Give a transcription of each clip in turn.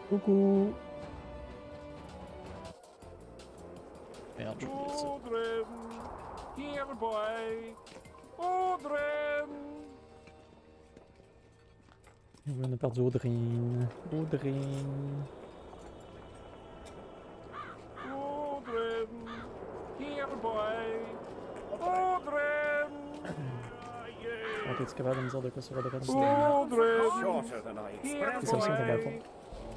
Coucou. Merde, j'ai oublié ça. Audrey, here boy. Audrey. On a perdu Audrine. Audrine. Audrey, here boy. Audrey. Oh, t'es-tu capable de me dire de quoi sur Audrine? Audrey, Shorter than I here expected. C'est ça, c'est bon. boy.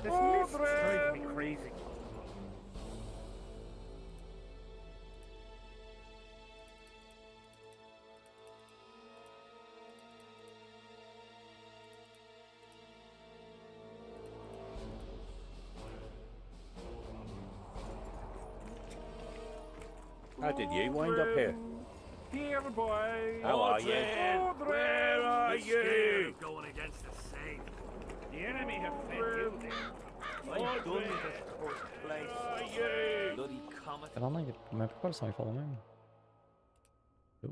This list drives me crazy. How did you wind up here? Here boy. How are you? Where are you? Going against the same. The enemy have fed you there. I'm done with this cursed place. Bloody comet. Alors non, mais pourquoi le son est fort de même? Oh.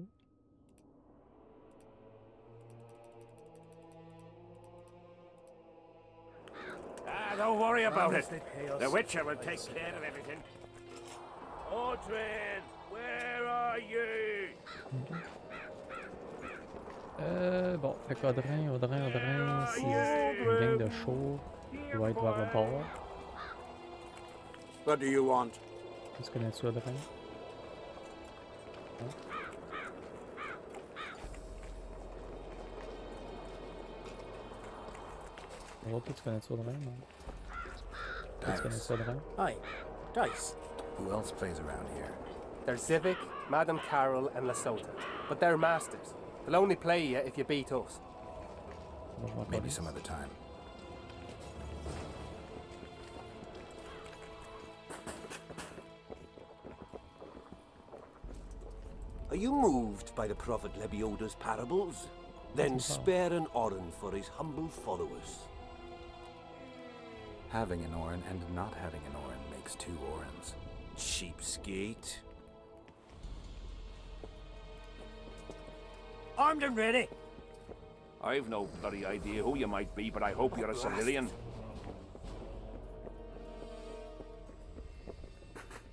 Don't worry about it. The Witcher will take care of everything. Audrey, where are you? Bon, fait qu'Audrin, c'est une gang de show qui va être vers le port. What do you want? Tu connais-tu Audrin? Non? Oh, toi, tu connais-tu Audrin, non? Toi, tu connais-tu Audrin? Hi, Dice. Who else plays around here? There's Civic, Madame Carol, and Lesota. But they're masters. They'll only play you if you beat us. Moi, je m'en Maybe connais. some other time. Are you moved by the prophet Lebioda's parables? Then spare an Orin for his humble followers. Having an Orin and not having an Orin makes two Orins. Cheapskate. Armed and ready. I've no bloody idea who you might be, but I hope you're a civilian.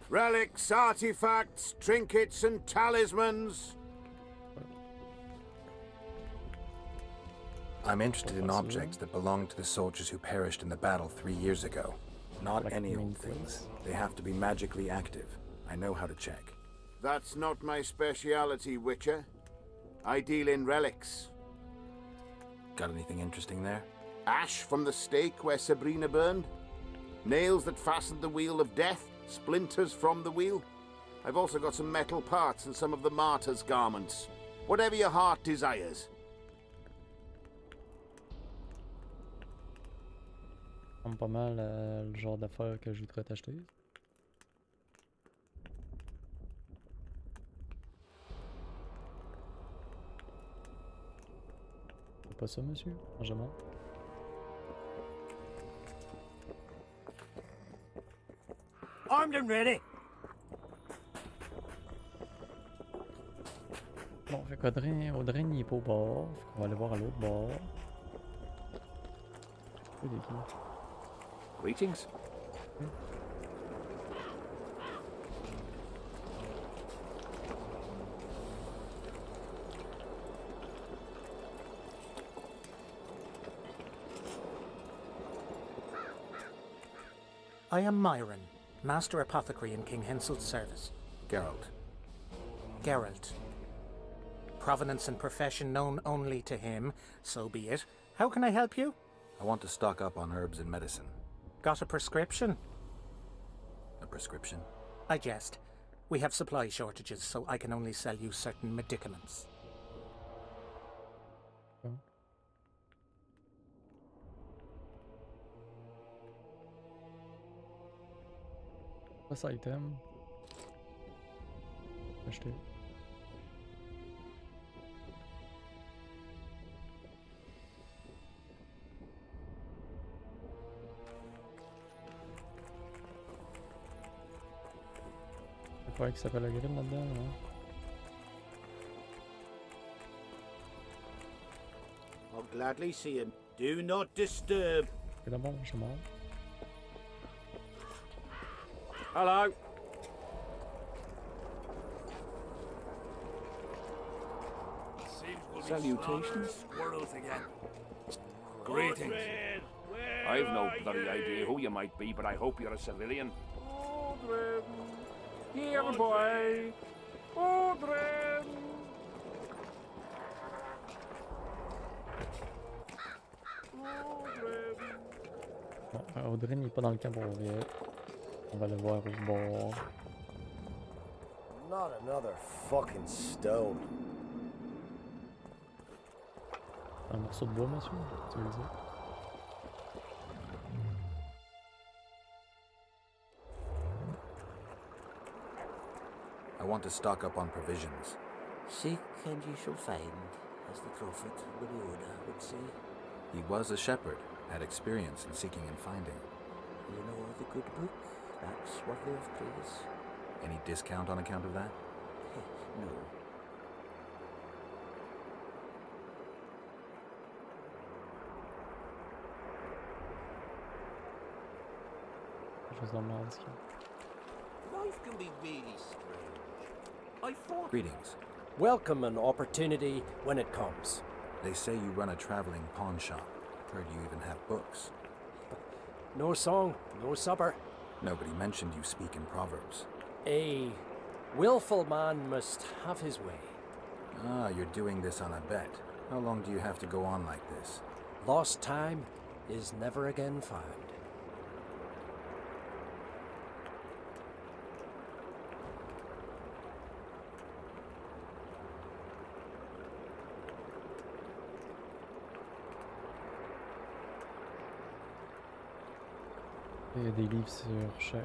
Relics, artifacts, trinkets, and talismans. I'm interested in objects that belong to the soldiers who perished in the battle 3 years ago. Not Like any old mean things. They have to be magically active. I know how to check. That's not my speciality, Witcher. I deal in relics. Got anything interesting there? Ash from the stake where Sabrina burned. Nails that fastened the wheel of death. Splinters from the wheel. I've also got some metal parts and some of the martyr's garments. Whatever your heart desires. Comme pas mal le genre d'affaires que je voudrais t'acheter. C'est pas ça, monsieur? Largement. Armed and ready. Bon, fait qu'Audrin, il est pas au bord. Fait qu'on va aller voir à l'autre bord. C'est des qui? Greetings. I am Myron, Master Apothecary in King Hensel's service. Geralt. Geralt. Provenance and profession known only to him, so be it. How can I help you? I want to stock up on herbs and medicine. Got a prescription? A prescription? I jest. We have supply shortages, so I can only sell you certain medicaments. Oh. Pas ça, item. Acheter. C'est quoi qui s'appelle la grille là-dedans, hein? I'll gladly see him. Do not disturb. C'est d'abord, je suis mort. Hello. Salutations. Squirrels again. Greetings. I've no bloody idea who you might be, but I hope you're a civilian. Here, boy. Audrey. Bon, Audrey n'est pas dans le camp pour vrai. On va le voir au bord. Not another fucking stone. Un morceau de bois, monsieur? Tu veux dire? I want to stock up on provisions. Seek and ye shall find, as the prophet Lemuel would say. He was a shepherd, had experience in seeking and finding. You know the good book, that's worthy of praise. Any discount on account of that? No. Quelque chose dans le Mardi. Life can be really strange. I thought... Greetings. Welcome an opportunity when it comes. They say you run a traveling pawn shop. Heard you even have books. No song, no supper. Nobody mentioned you speak in proverbs. A willful man must have his way. Ah, you're doing this on a bet. How long do you have to go on like this? Lost time is never again found. Il y a des livres sur chaque...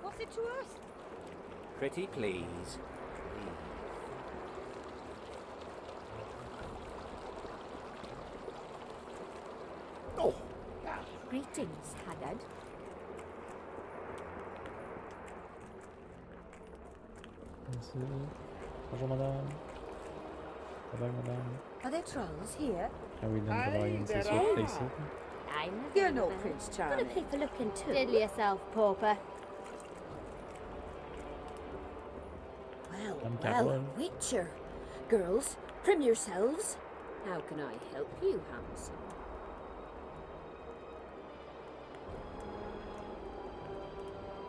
What's it to us? Pretty please. Oh, Greetings, Haggard. Merci. Bonjour madame. Bye bye madame. Are there trolls here? Ah oui, dans le royaume, c'est sûr que t'es ici. You're no Prince Charming. What a people looking too. Diddle yourself, pauper. Well, I'm well, Caroline. Witcher. Girls, prim yourselves. How can I help you, handsome?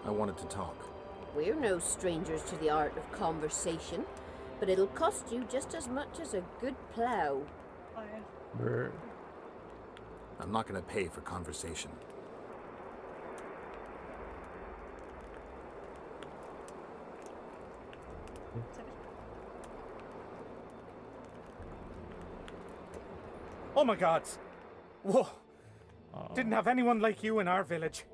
I wanted to talk. We're no strangers to the art of conversation, but it'll cost you just as much as a good plough. Brr. I'm not going to pay for conversation. Oh my gods! Whoa! Didn't have anyone like you in our village.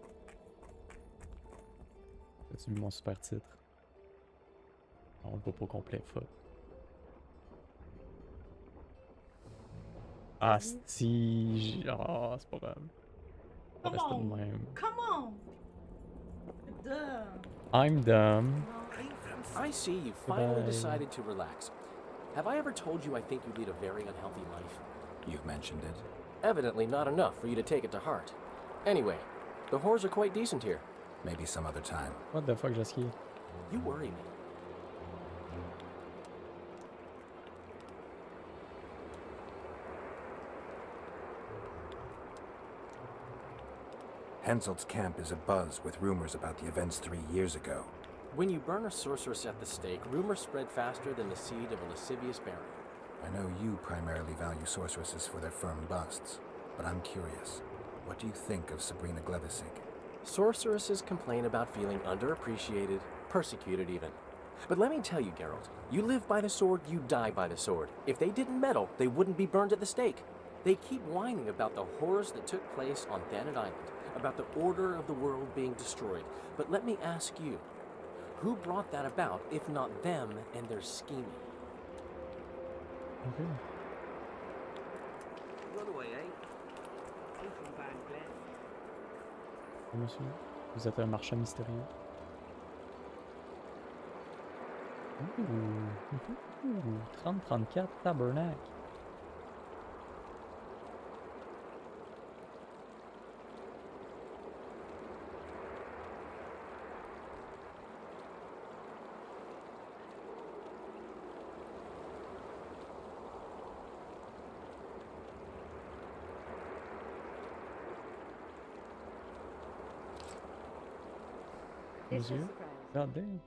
C'est mon super titre. On le voit pas au complet, fuck. Asti, oh, c'est pas grave. Ça reste de même. Come on! Duh. I'm dumb. I see you finally decided to relax. Have I ever told you I think you lead a very unhealthy life? You've mentioned it. Evidently not enough for you to take it to heart. Anyway, the whores are quite decent here. Maybe some other time. What the fuck, Jasky? You worry me. Henselt's camp is abuzz with rumors about the events 3 years ago. When you burn a sorceress at the stake, rumors spread faster than the seed of a lascivious baron. I know you primarily value sorceresses for their firm busts, but I'm curious. What do you think of Sabrina Glevissig? Sorceresses complain about feeling underappreciated, persecuted even. But let me tell you, Geralt, you live by the sword, you die by the sword. If they didn't meddle, they wouldn't be burned at the stake. They keep whining about the horrors that took place on Thanet Island, about the order of the world being destroyed. But let me ask you, who brought that about if not them and their scheming? Ok. Runaway, eh? I'm from Van Glen. Monsieur, vous êtes un marchand mystérieux. Ouh, 30-34, tabernacle. Monsieur, regardez.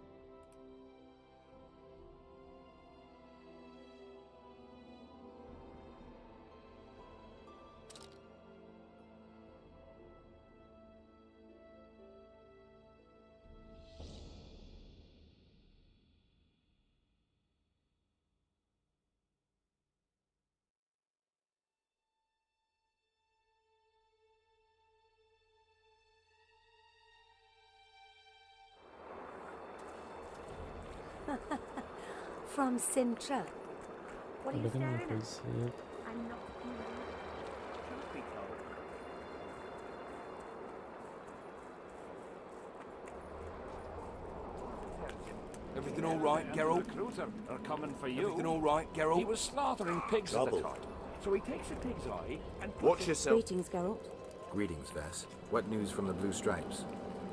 From Sintra. What are you staring at? Possible. I'm not human. Truth be told, Everything all right, Geralt? recruiter are coming for you. Everything all right, Geralt? He was slaughtering pigs at the Trouble. time. So he takes a pig's eye and puts Watch it... yourself. Greetings, Geralt. Greetings, Vess. What news from the Blue Stripes?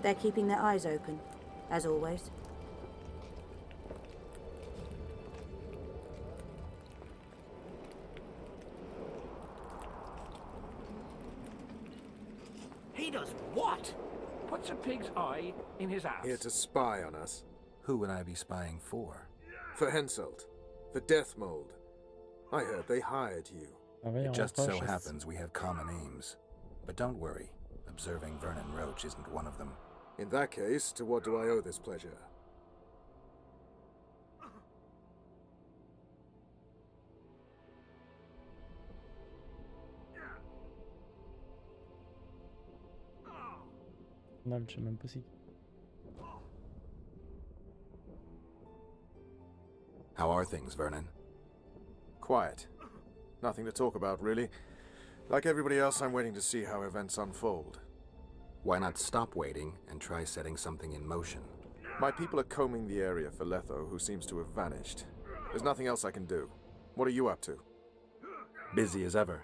They're keeping their eyes open, as always. He does what? Puts a pig's eye in his ass. Here to spy on us. Who would I be spying for? For Henselt. For Death Mold. I heard they hired you. It just so happens we have common aims. But don't worry, observing Vernon Roach isn't one of them. In that case, to what do I owe this pleasure? Non, je sais même pas si. How are things, Vernon? Quiet. Nothing to talk about, really. Like everybody else, I'm waiting to see how events unfold. Why not stop waiting and try setting something in motion? My people are combing the area for Letho, who seems to have vanished. There's nothing else I can do. What are you up to? Busy as ever.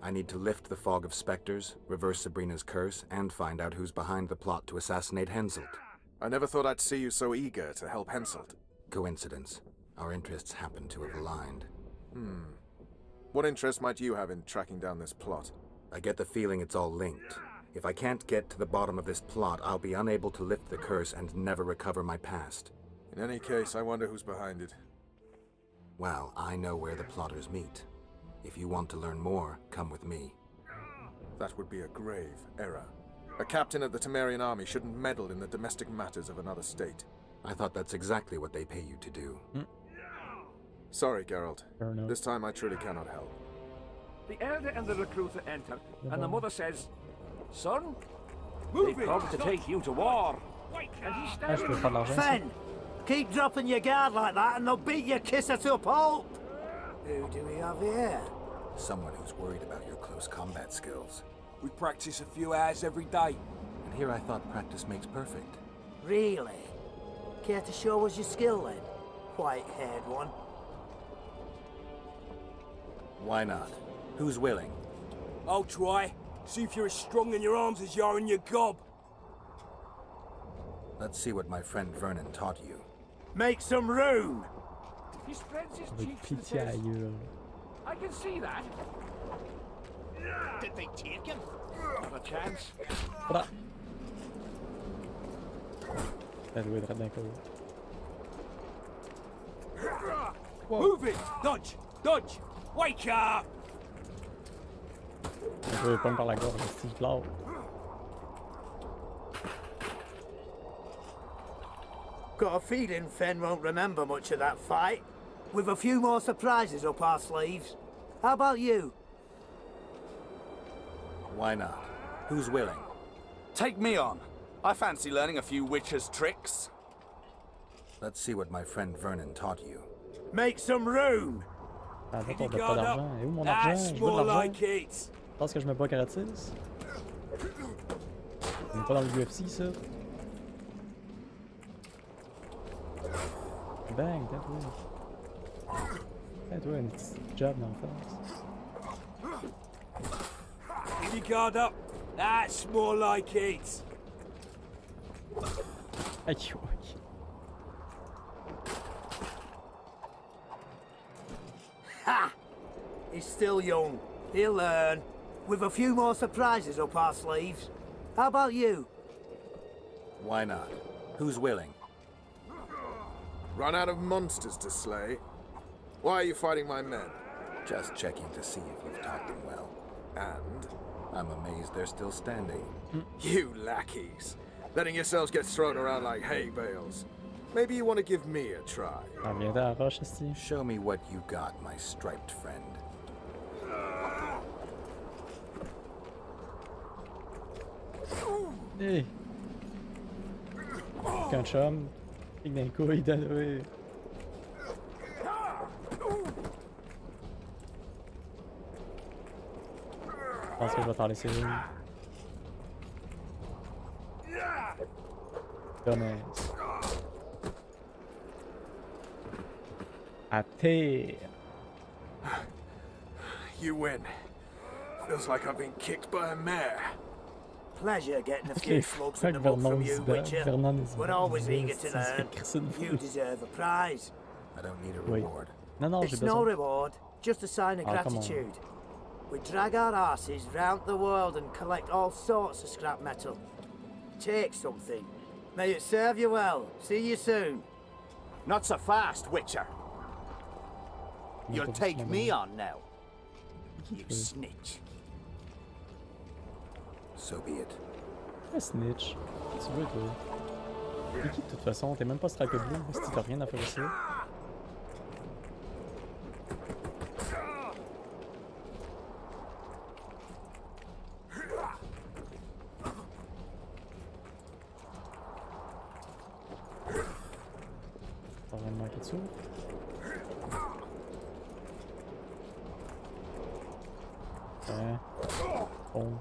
I need to lift the fog of specters, reverse Sabrina's curse, and find out who's behind the plot to assassinate Henselt. I never thought I'd see you so eager to help Henselt. Coincidence. Our interests happen to have aligned. What interest might you have in tracking down this plot? I get the feeling it's all linked. If I can't get to the bottom of this plot, I'll be unable to lift the curse and never recover my past. In any case, I wonder who's behind it. Well, I know where the plotters meet. If you want to learn more, come with me. That would be a grave error. A captain of the Temerian army shouldn't meddle in the domestic matters of another state. I thought that's exactly what they pay you to do. Sorry, Geralt. Fair enough. This time I truly cannot help. The elder and the recruiter enter, and the mother says, "Son, Move they've come to take you to war." And he's Ah, je peux standing faire de l'argent. ici. Fen, keep dropping your guard like that and they'll beat your kisser to a pulp. Who do we have here? Someone who's worried about your close combat skills. We practice a few hours every day. And here I thought practice makes perfect. Really? Care to show us your skill then? White-haired one. Why not? Who's willing? I'll try. See if you're as strong in your arms as you are in your gob. Let's see what my friend Vernon taught you. Make some room! He spreads his Avec cheeks and pitié à says, gueule. "I can see that." Did they take him? Not a chance. Voilà. Ça doit être d'un côté. Move it! Dodge! Dodge! Wake up! Je vais pas me par la gorge, si je pleure. Got a feeling Fen won't remember much of that fight. With a few more surprises up our sleeves. How about you? Why not? Who's willing? Take me on. I fancy learning a few witches' tricks. Let's see what my friend Vernon taught you. Make some room. Ah, on donne pas d'argent. Et où mon argent? Je veux de l'argent. Je pense que je me bats gratis. On est pas dans le UFC, ça. Bang, t'as toi. T'as toi, un petit job dans le face. Keep your guard up. That's more like it. Aïe, aïe. Ha! He's still young. He'll learn. With a few more surprises up our sleeves. How about you? Why not? Who's willing? Run out of monsters to slay? Why are you fighting my men? Just checking to see if you've taught them well. And? I'm amazed they're still standing. You lackeys. Letting yourselves get thrown around like hay bales. Maybe you want to give me a try. Ah, viens dans la roche ici. Show me what you got, my striped friend. Hey! Qu'un chum, pique d'un couille d'allouer. Je pense que je vais t'en laisser une. Dumbass. À terre. You win. Feels like I've been kicked by a mare. Pleasure getting a few slugs in the mug from you, Witcher. We're always eager to learn. You deserve a prize. I don't need a reward. It's no reward, just a sign of gratitude. We drag our asses round the world and collect all sorts of scrap metal. Take something. May it serve you well. See you soon. Not so fast, Witcher. You'll take me on now. You snitch. So be it. Un snitch. Tu veux, toi? T'es qui de toute façon? T'es même pas stripe bleu, si t'as rien à faire ici. T'as rien de manqué dessus? Ouais. Bon.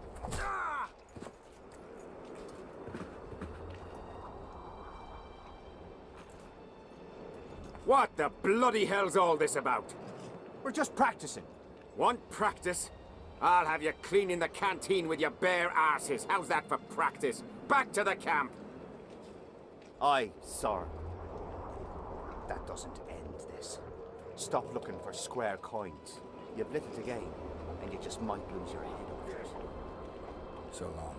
What the bloody hell's all this about? We're just practicing. Want practice? I'll have you cleaning the canteen with your bare arses. How's that for practice? Back to the camp! Aye, sir. That doesn't end this. Stop looking for square coins. You've lit it again, and you just might lose your head over it. So long.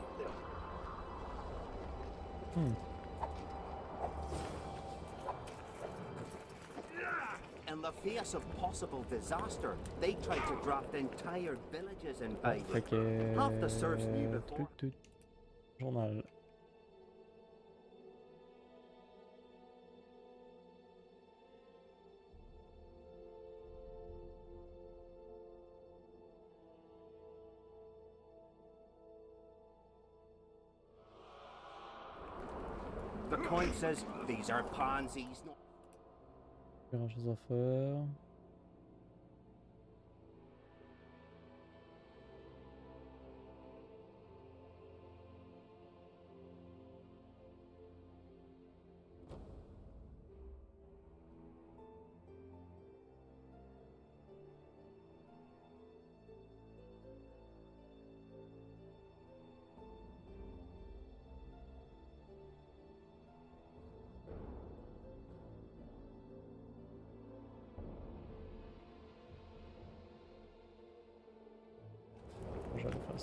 In the face of possible disaster, they tried to draft entire villages in Baywood. Fait que... Half the serfs knew before. Journal. The coin says these are pansies. Grand chose à faire.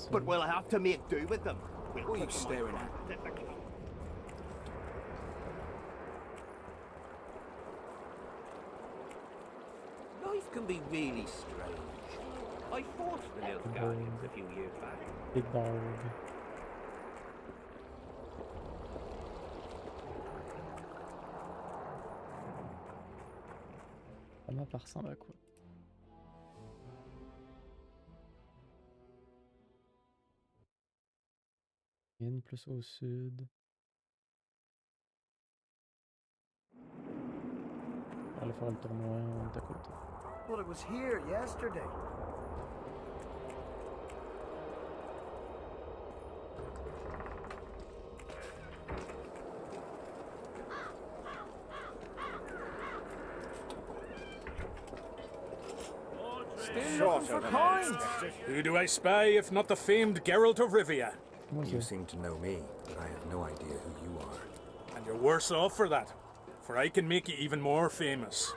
But we'll have to make do with them. What are you staring at? Life can be really strange. I fought the Nilfgaardians a few years back. Big dog. Ça m'a pas ressemble à quoi? In plus au sud. On va aller faire le tournoi, on est à côté. Well, it was here yesterday. For coins. Who do I spy if not the famed Geralt of Rivia? You seem to know me, but I have no idea who you are. And you're worse off for that, for I can make you even more famous.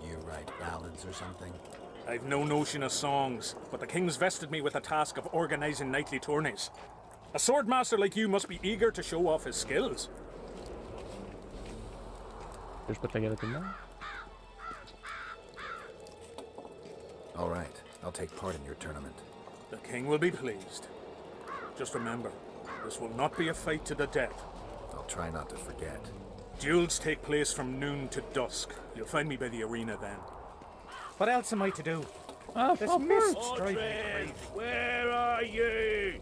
You write ballads or something? I've no notion of songs, but the king's vested me with the task of organizing nightly tourneys. A swordmaster like you must be eager to show off his skills. Je peux te regarder tout le monde? All right, I'll take part in your tournament. The king will be pleased. Just remember, this will not be a fight to the death. I'll try not to forget. Duels take place from noon to dusk. You'll find me by the arena then. What else am I to do? This mist's driving me crazy. Where are you?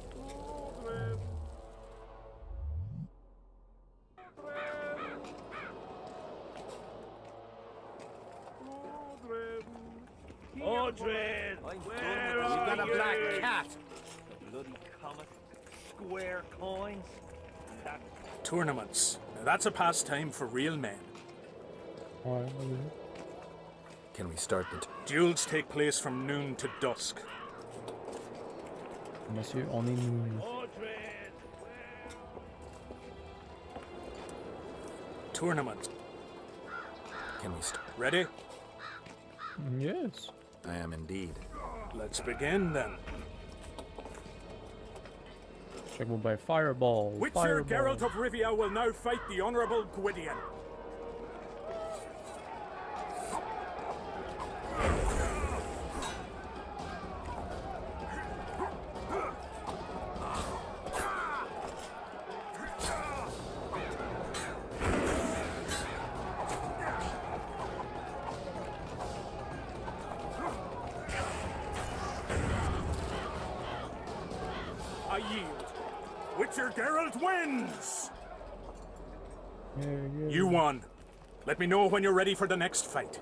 Audrey, where are You've got a you? black cat. Bloody comet. Square coins. That Tournaments. Now that's a pastime for real men. Ouais, vas-y. Can we start the... Duels take place from noon to dusk. Monsieur, on est nous. Tournament. Can we start? Ready? Yes. I am indeed. Let's begin then. Check will by Fireball. Witcher Fireball. Geralt of Rivia will now fight the Honourable Gwydion. I yield. Witcher Geralt wins! Yeah. You won. Let me know when you're ready for the next fight.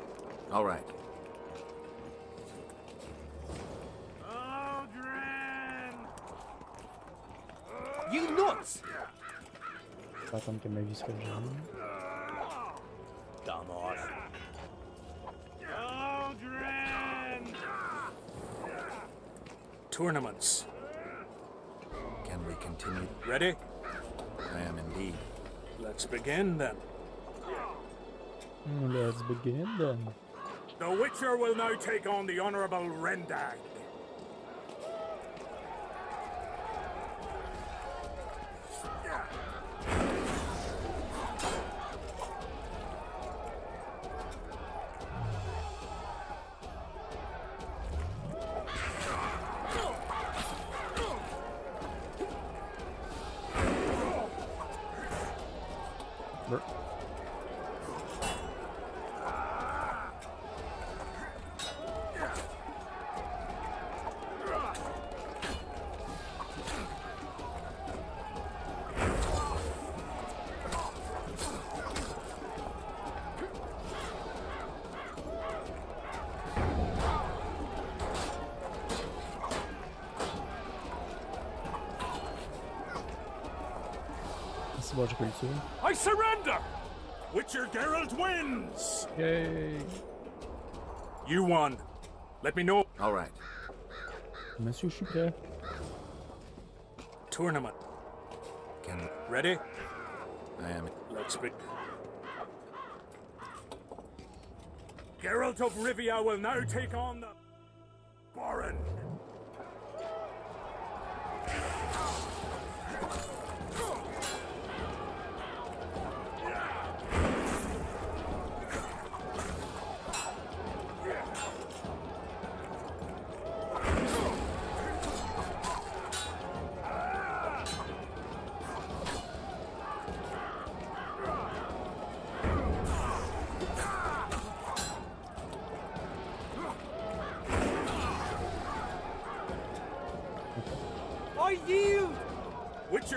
All right. You nuts! Je vais attendre que ma vie se régénère. Dumbass. Tournaments. Can we continue? Ready? I am indeed. Let's begin then. Let's begin then. The Witcher will now take on the Honourable Rendag. C'est bon, j'ai pas eu le tuer. I surrender! Witcher Geralt wins! Yay! You won. Let me know. All right. Monsieur, je suis prêt. Tournament. Can we... Ready? I am... Let's begin. Geralt of Rivia will now take on the... Baron.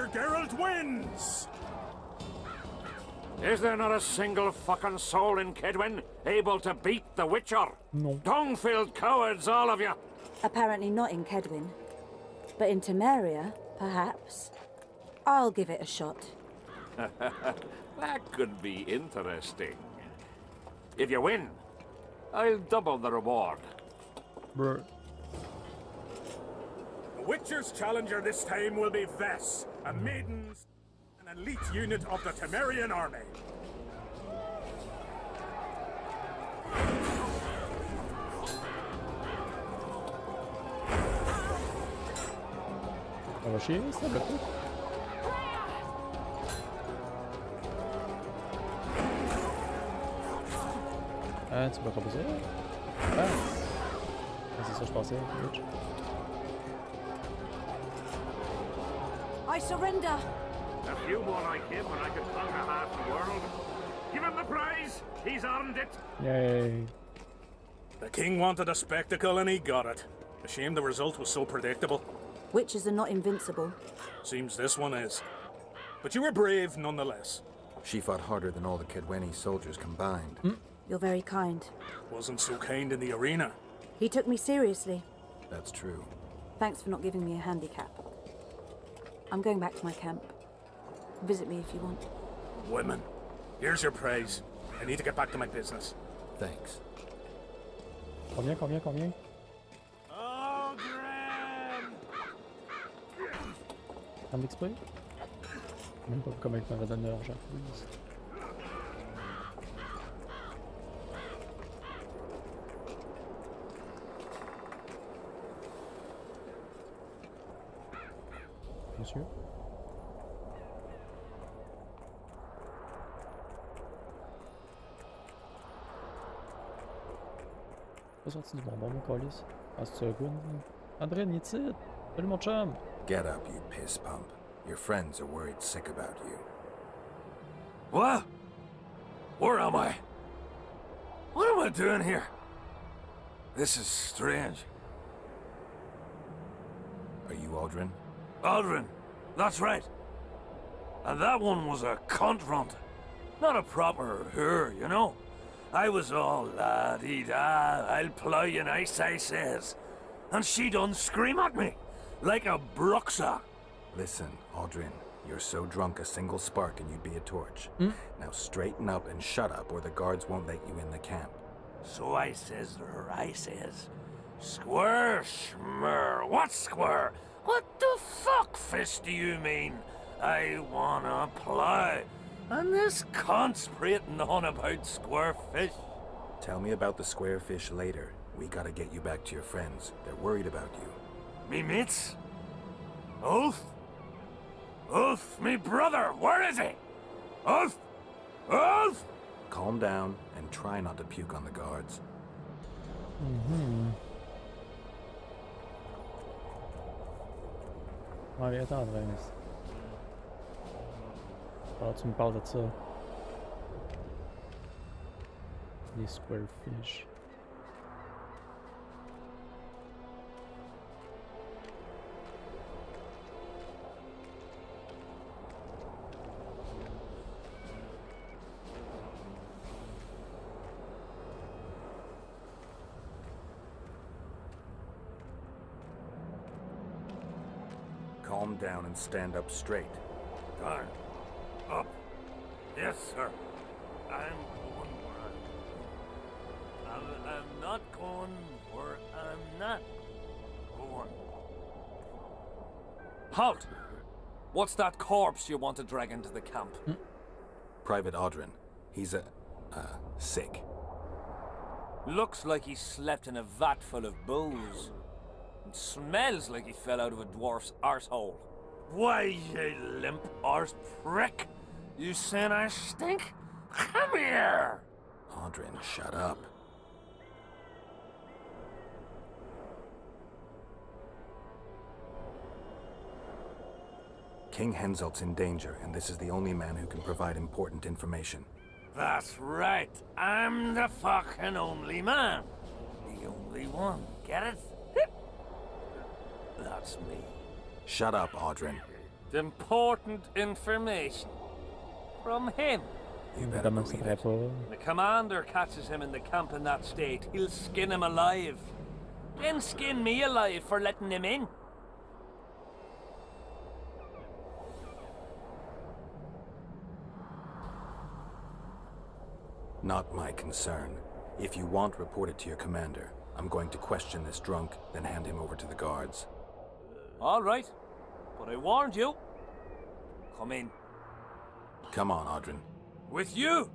Master Geralt wins! Is there not a single fucking soul in Kedwin able to beat the Witcher? No. Dung-filled cowards, all of you! Apparently not in Kedwin. But in Temeria, perhaps. I'll give it a shot. That could be interesting. If you win, I'll double the reward. Bruh. The Witcher's challenger this time will be Vess, a maiden, an elite unit of the Temerian army. Ça va chier, ça, le truc. Ah, tu bloques pas ça? Ah! Ah, c'est ça que je pensais. Bitch. I surrender! A few more like him and I could conquer half the world. Give him the prize! He's earned it! Yay! The king wanted a spectacle and he got it. A shame the result was so predictable. Witches are not invincible. Seems this one is. But you were brave nonetheless. She fought harder than all the Kedweni soldiers combined. You're very kind. Wasn't so kind in the arena. He took me seriously. That's true. Thanks for not giving me a handicap. I'm going back to my camp. Visit me if you want. Women, here's your praise. I need to get back to my business. Thanks. Combien? Un d'exploit? Même pas comment il m'avait donné l'argent. Monsieur? Pas sorti du bonbon, mon colis. Ah, c'est un good. André, il est ici. Salut, mon chum. Get up, you piss pump. Your friends are worried sick about you. What? Where am I? What am I doing here? This is strange. Are you Aldrin? Aldrin, that's right. And that one was a cunt runt. Not a proper her, you know. I was all la-dee-da, I'll plough you nice, I says. And she done scream at me, like a bruxa. Listen, Aldrin, you're so drunk a single spark and you'd be a torch. Now straighten up and shut up or the guards won't let you in the camp. So I says to her, Square, schmer, what square? What the fuck, fish, do you mean? I wanna plough. And this cunt's prating on about square fish. Tell me about the square fish later. We gotta get you back to your friends. They're worried about you. Me mates? Ulf? Ulf, me brother, where is he? Ulf? Ulf? Calm down and try not to puke on the guards. Ouais, mais attends, André. Alors, tu me parles de ça. Les square fish. Calm down and stand up straight. Darn. Up. Yes, sir. I'm going where I'm not going where I'm not going. Halt! What's that corpse you want to drag into the camp? Private Aldrin. He's sick. Looks like he slept in a vat full of booze. It smells like he fell out of a dwarf's arsehole. Why, you limp arse prick? You saying I stink? Come here! Aldrin, shut up. King Henselt's in danger, and this is the only man who can provide important information. That's right. I'm the fucking only man. The only one. Get it? That's me. Shut up, Aldrin. Important information. From him. Évidemment, c'est vrai pas. When the commander catches him in the camp in that state, he'll skin him alive. Then skin me alive for letting him in. Not my concern. If you want, report it to your commander. I'm going to question this drunk, then hand him over to the guards. All right. But I warned you. Come in. Come on, Audrin. With you?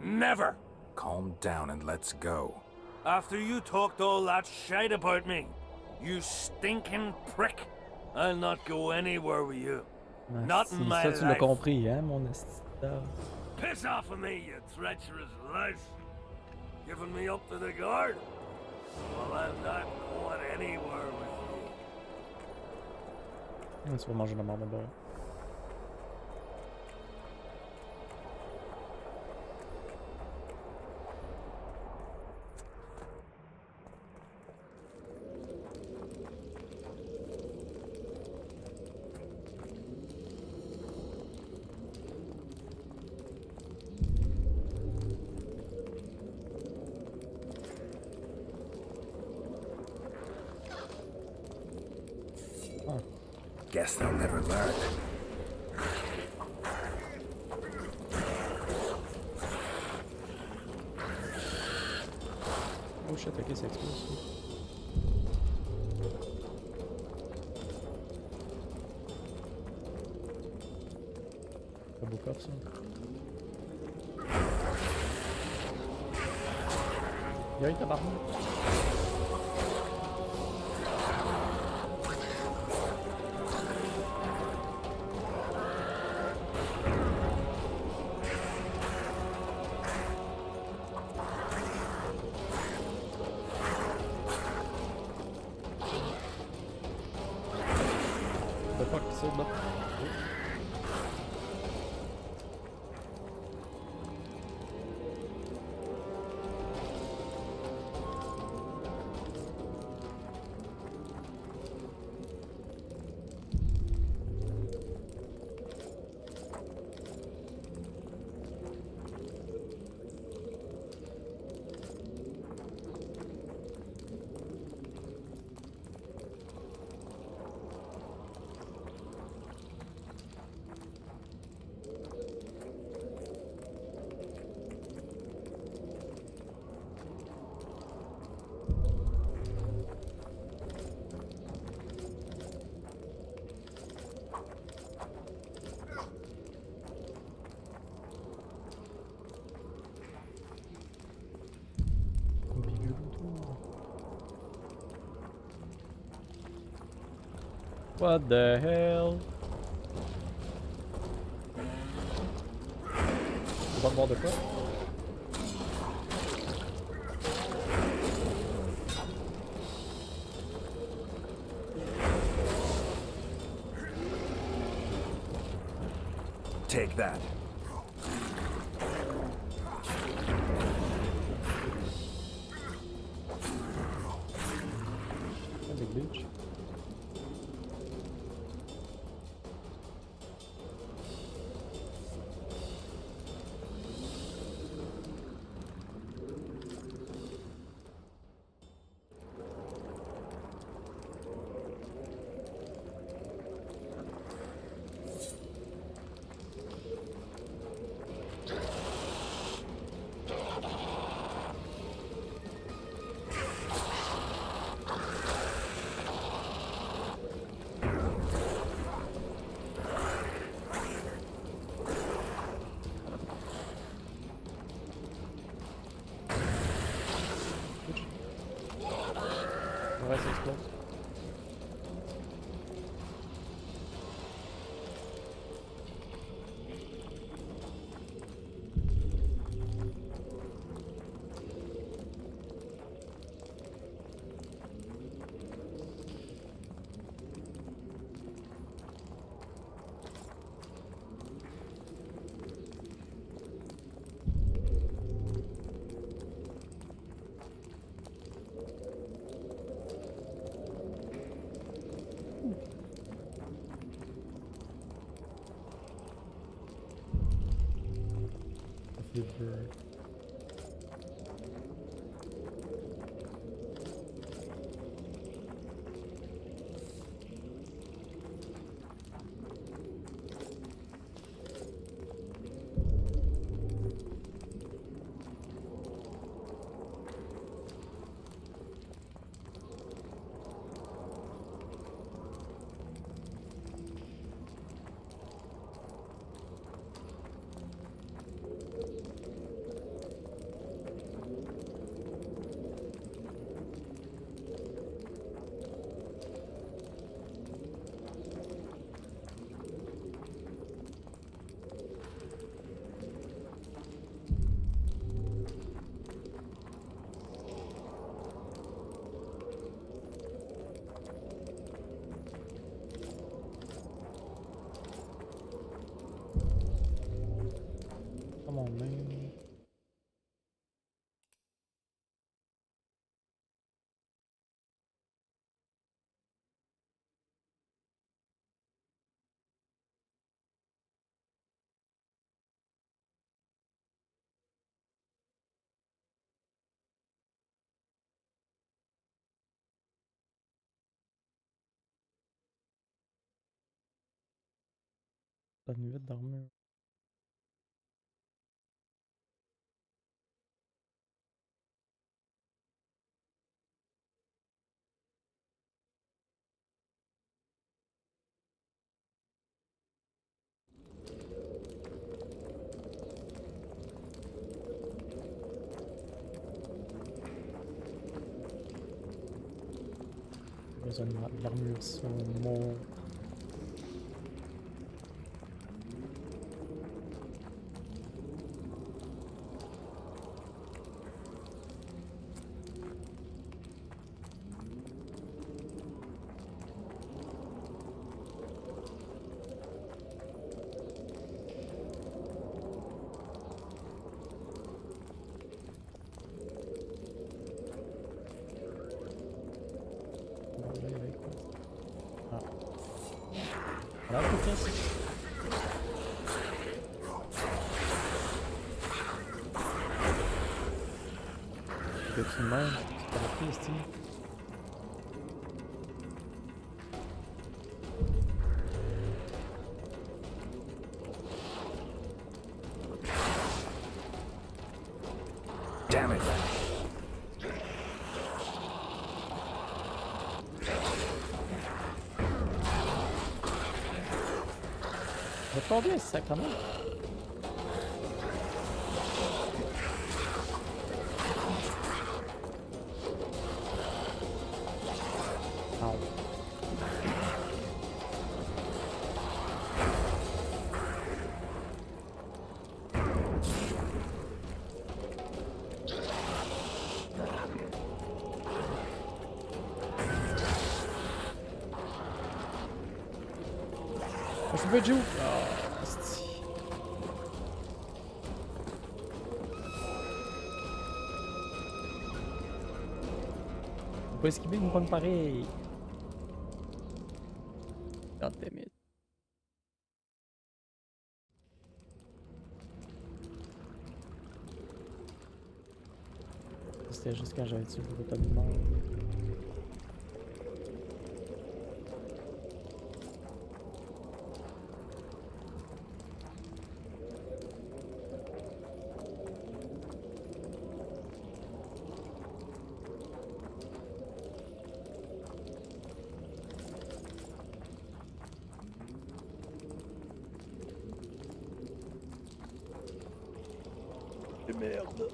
Never. Calm down and let's go. After you talked all that shite about me, you stinking prick, I'll not go anywhere with you. Not in my ça, tu l'as life. compris, hein, mon esti. Piss off of me, you treacherous louse. Giving me up to the guard? Well, I'm not going anywhere with you. Tu vas manger la mort d'abord. Guess they'll never learn. Oh shit, ok, ça explose. C'est un beau coffre, ça. Y'a tabarnak. What the hell? On va me voir de quoi? Take that. Big bitch. Les birds. Come on, man. Pas une vite d'armure. Besoin de l'armure sur mon... Voilà, peut-être. Petit même, c'est pas la piste ici. Damn it! Ça va combien ça quand même? Au. Je peux jouer. Oh, esti. On peut esquiver une bonne pareille. God damn it. C'était juste quand j'avais tué beaucoup de monde. Merde.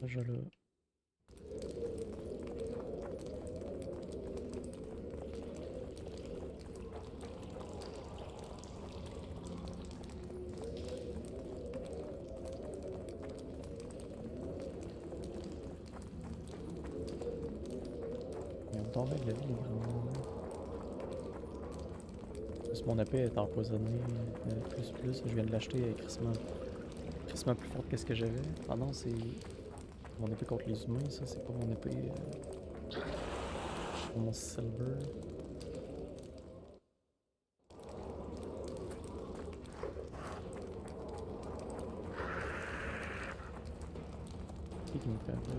ce jeu-là. Ils ont tombé de la vie, les grands. Mon épée est empoisonnée. Plus, je viens de l'acheter crissement plus forte que ce que j'avais. Ah non, c'est mon épée contre les humains, ça, c'est pas mon épée. Mon silver. Qui me fait un peu?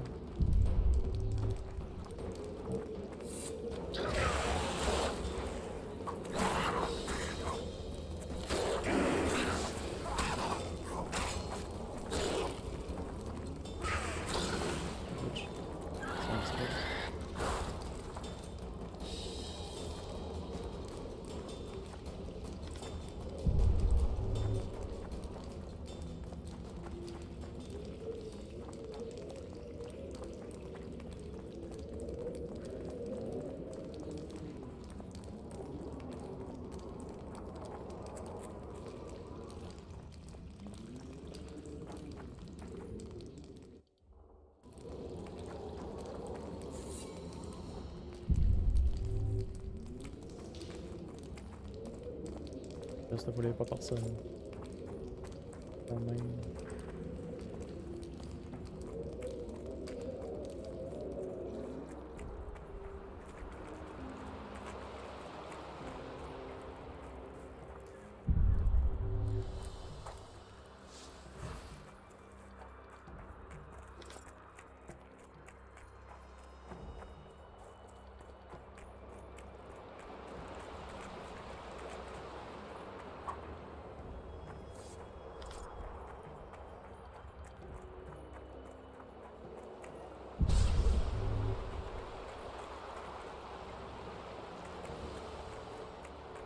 Là, ça voulait pas personne. Quand même.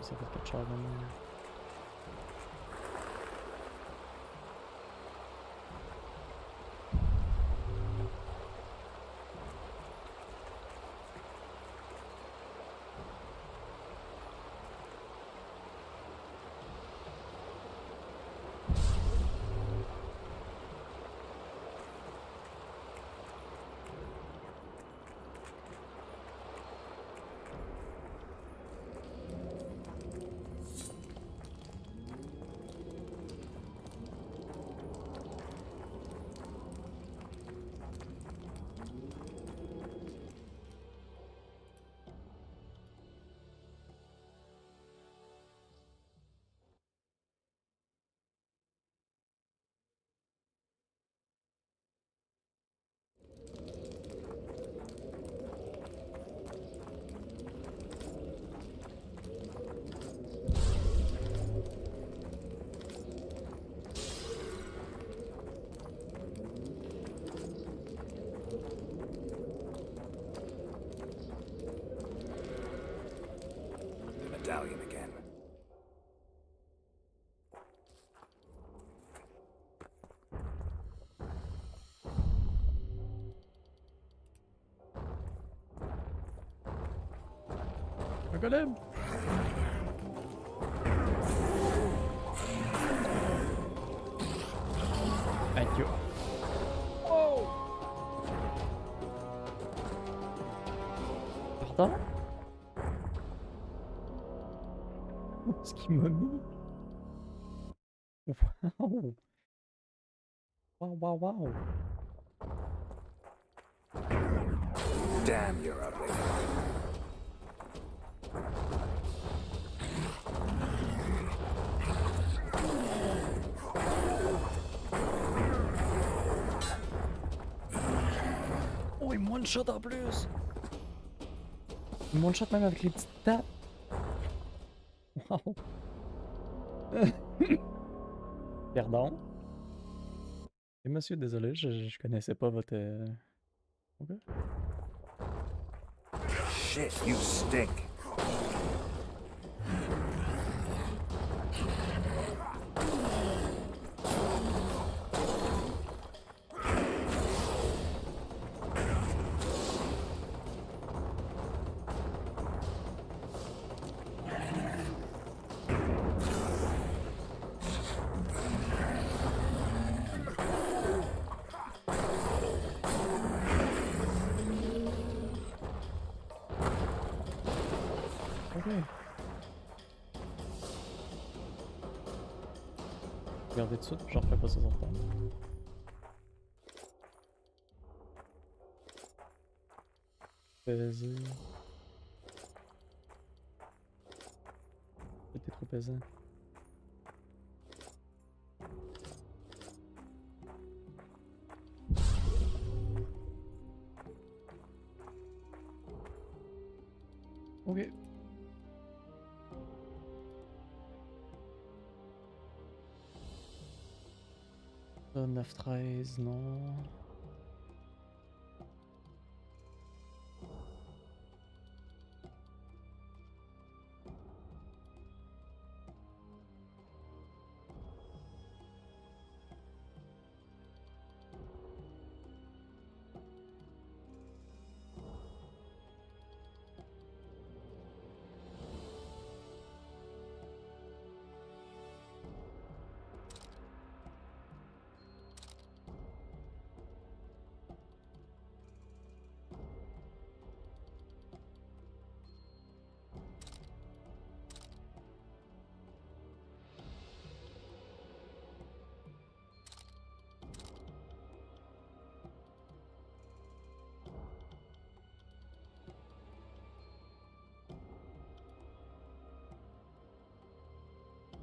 Ça fait quelque chose de même. Medallion again. Un golem! Thank you. Oh! Pardon? Ce qu'il m'a mis. Wow! Wow, wow, wow! Damn, you're ugly. Oh, il me one-shot en plus! Il me one-shot même avec les petites tapes! Wow! Pardon? Et monsieur, désolé, je connaissais pas votre... Ok. Shit, you stink. Ouais. Regardez tout de suite, j'en refais pas ça sur temps. Peser. C'était trop pesant. Ok. 9-13, non.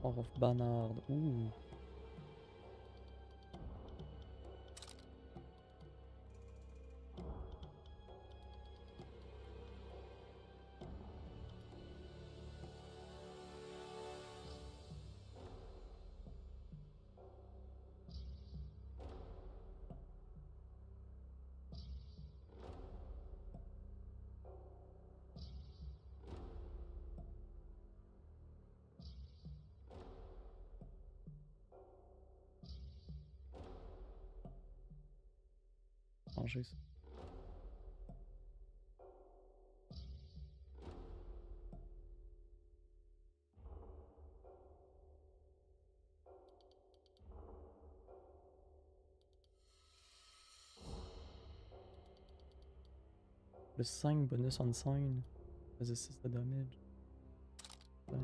Of Banard. Ouh. Changer ça. Le 5 bonus on sign faisait 6 de damage. Ouais.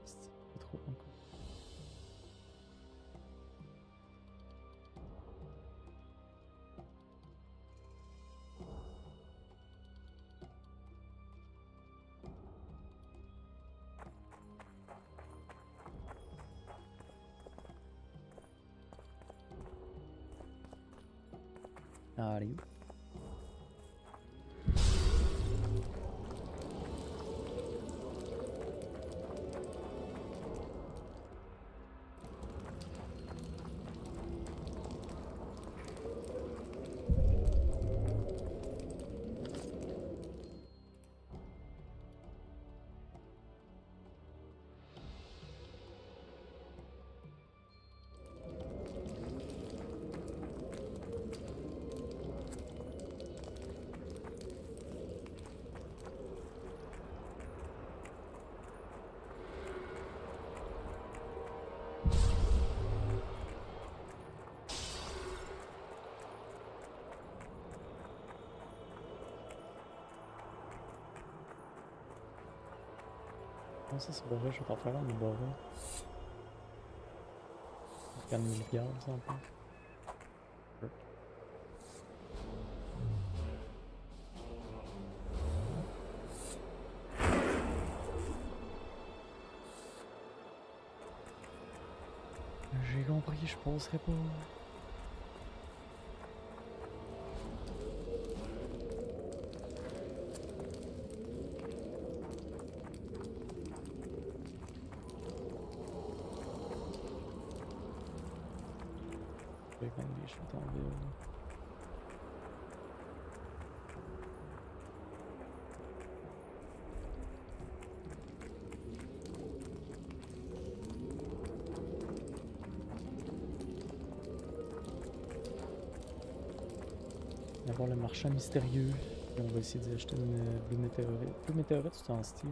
C'est trop encore. Allez. Non, ça c'est barré, je vais t'en faire un de barré. Quand même 1000 gardes, ça en plus. J'ai compris, je penserai pas. J'ai quand même des chutes en ville. On va voir le marchand mystérieux. Et on va essayer d'y acheter une blue météorite. Blue météorite, c'est en style.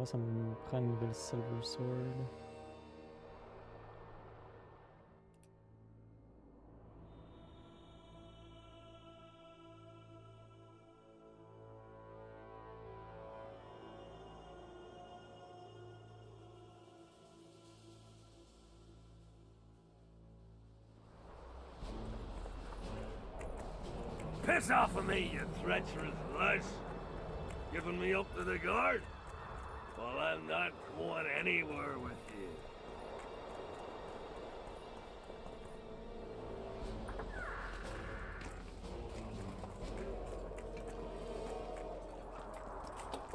Moi, ça me prend une nouvelle Silver Sword. Piss off of me, you treacherous lass! Giving me up to the guard? Well, I'm not going anywhere with you.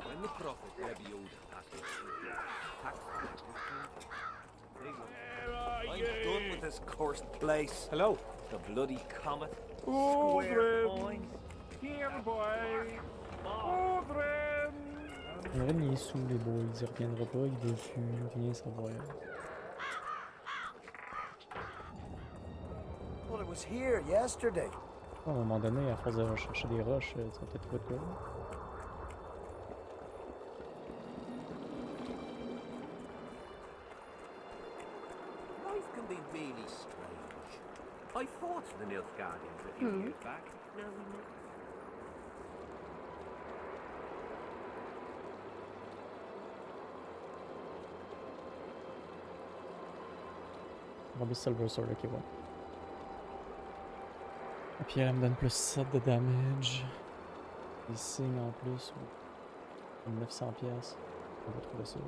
When the prophet Lebioda passed through, I'm done with this cursed place. Hello. The bloody comet. Square coins. Here, boy! Audrey! Horaire, il est sous les boys, il reviendra pas, il veut plus rien savoir. Well, it was here yesterday. À un moment donné, à force de rechercher des roches, tu vas peut-être trouver de quoi. life can be really strange. I fought the Nilfgaardians a few years back. Now we know. On va Silver Sword, ok, bon. Et puis elle me donne plus 7 de damage. Des signes en plus. Comme 900 pièces. On va trouver ça.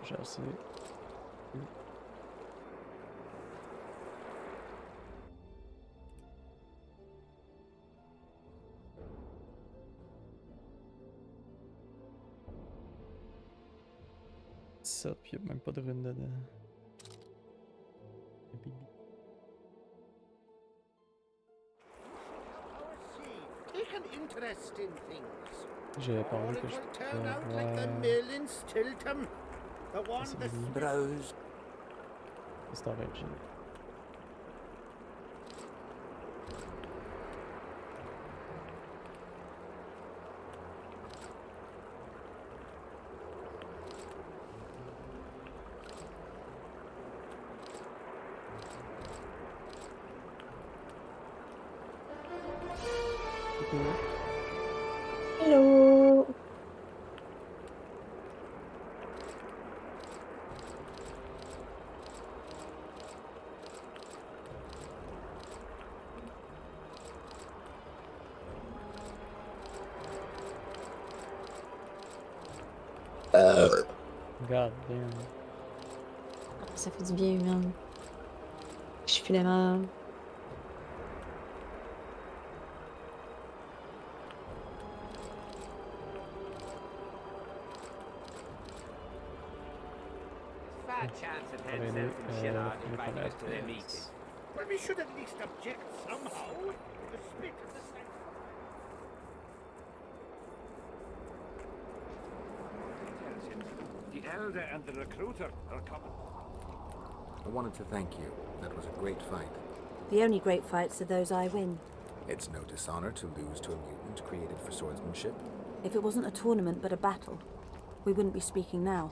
J'ai assez. Ça, puis il n'y a même pas de rune dedans. Take an interest in things. J'ai parlé que je Turn out like the mill in Stilton. The one that Browse. Storage. Hello. God damn. Ça fait du bien, man. Je filais mal. Fat chance of heads out from Gerard inviting us to their meeting. Well, we should at least object somehow. The split of the same. The elder and the recruiter are coming. I wanted to thank you. That was a great fight. The only great fights are those I win. It's no dishonor to lose to a mutant created for swordsmanship. If it wasn't a tournament but a battle, we wouldn't be speaking now.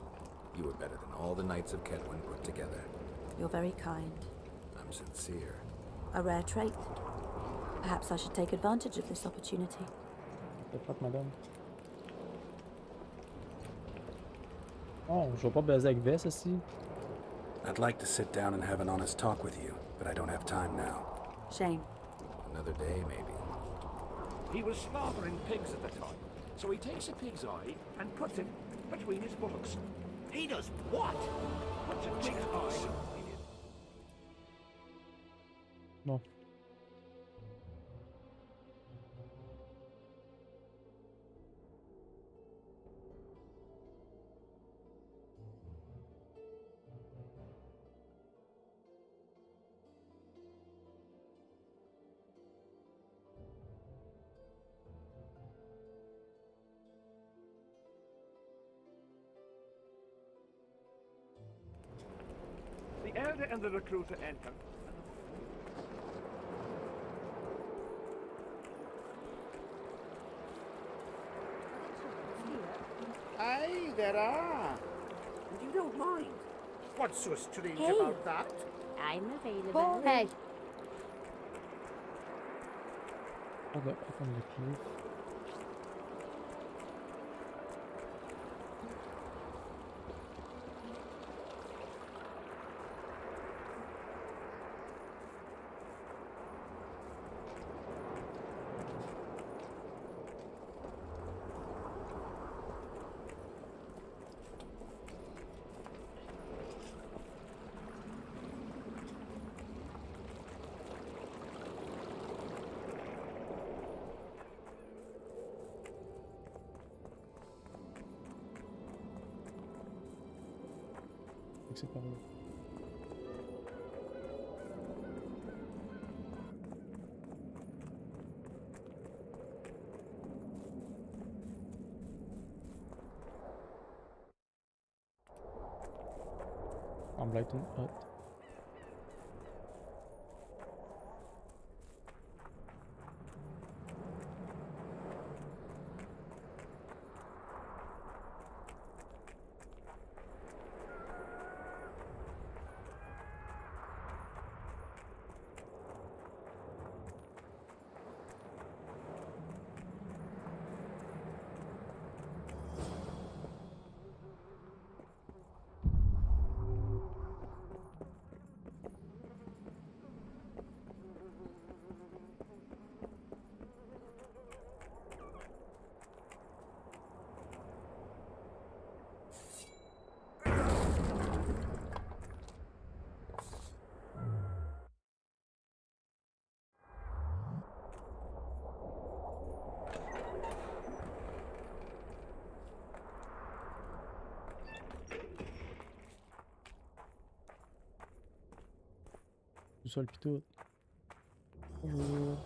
You were better than all the knights of Kedwin put together. You're very kind. I'm sincere. A rare trait. Perhaps I should take advantage of this opportunity. The fuck, madame? Oh, je vais pas baiser avec Vess ici. I'd like to sit down and have an honest talk with you, but I don't have time now. Shame. Another day, maybe. He was slaughtering pigs at the time, so he takes a pig's eye and puts it between his buttocks. He does what? What's a chicken eye? Bon. The elder and the recruiter enter. Aye, there are. And you don't mind? What's so strange Hey. about that? I'm available. Hey. Hold up on the cliff. C'est par là. En Blyton Hut. Tout seul pis tout. Bonjour.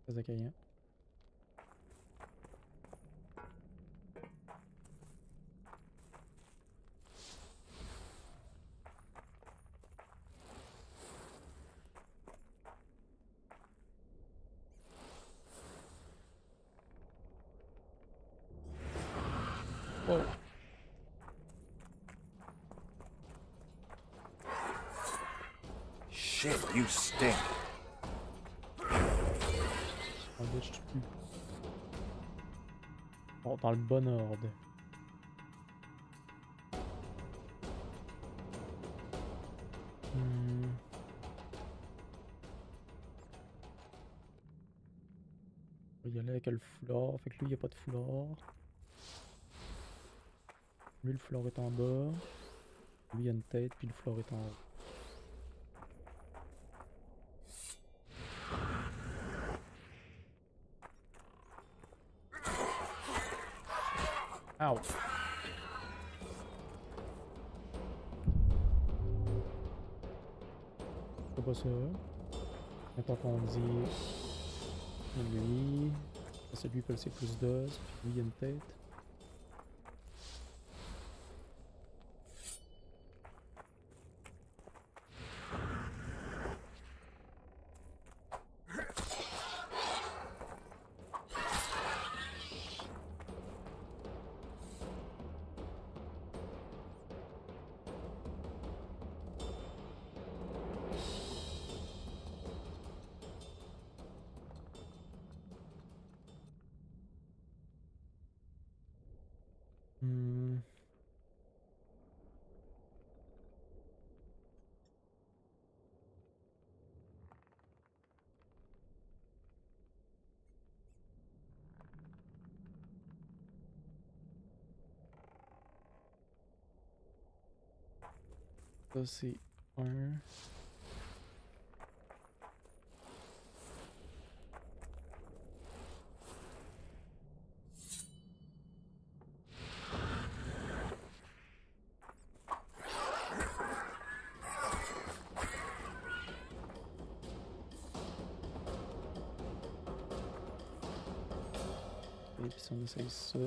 Très accueillant. Oh. Shit, you stink. Bon, dans le bon ordre. On va y aller avec le foulard. Fait que lui, il n'y a pas de foulard. Lui, le foulard est en bas. Lui, il a une tête, puis le foulard est en haut. Ow. C'est pas ça. Maintenant qu'on dit lui, c'est lui qui a le plus d'os, puis lui il a une tête. Ça c'est un. Et puis si on essaye ça.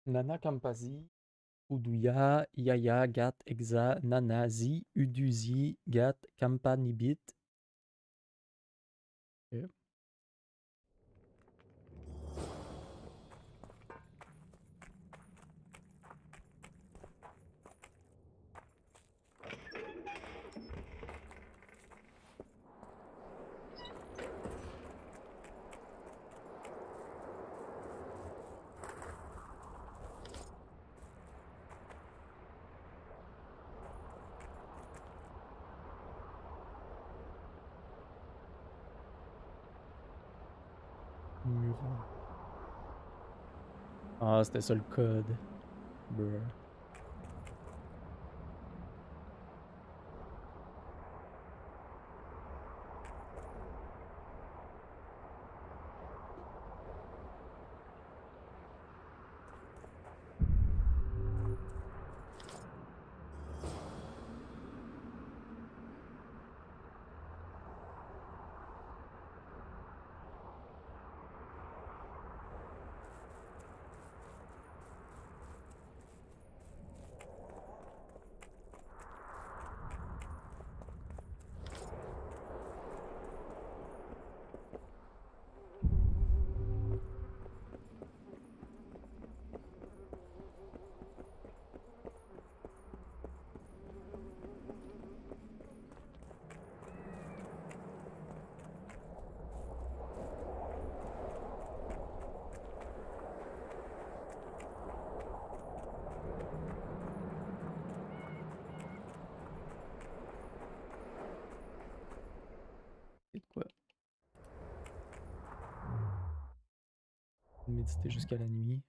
Nana Kampazi, Uduya, Yaya, Gat, Exa, Nanazi, Uduzi, Gat, Kampanibit. Ok. Muron. Ah, c'était ça le code. Bruh. C'est de quoi? Méditer jusqu'à la nuit.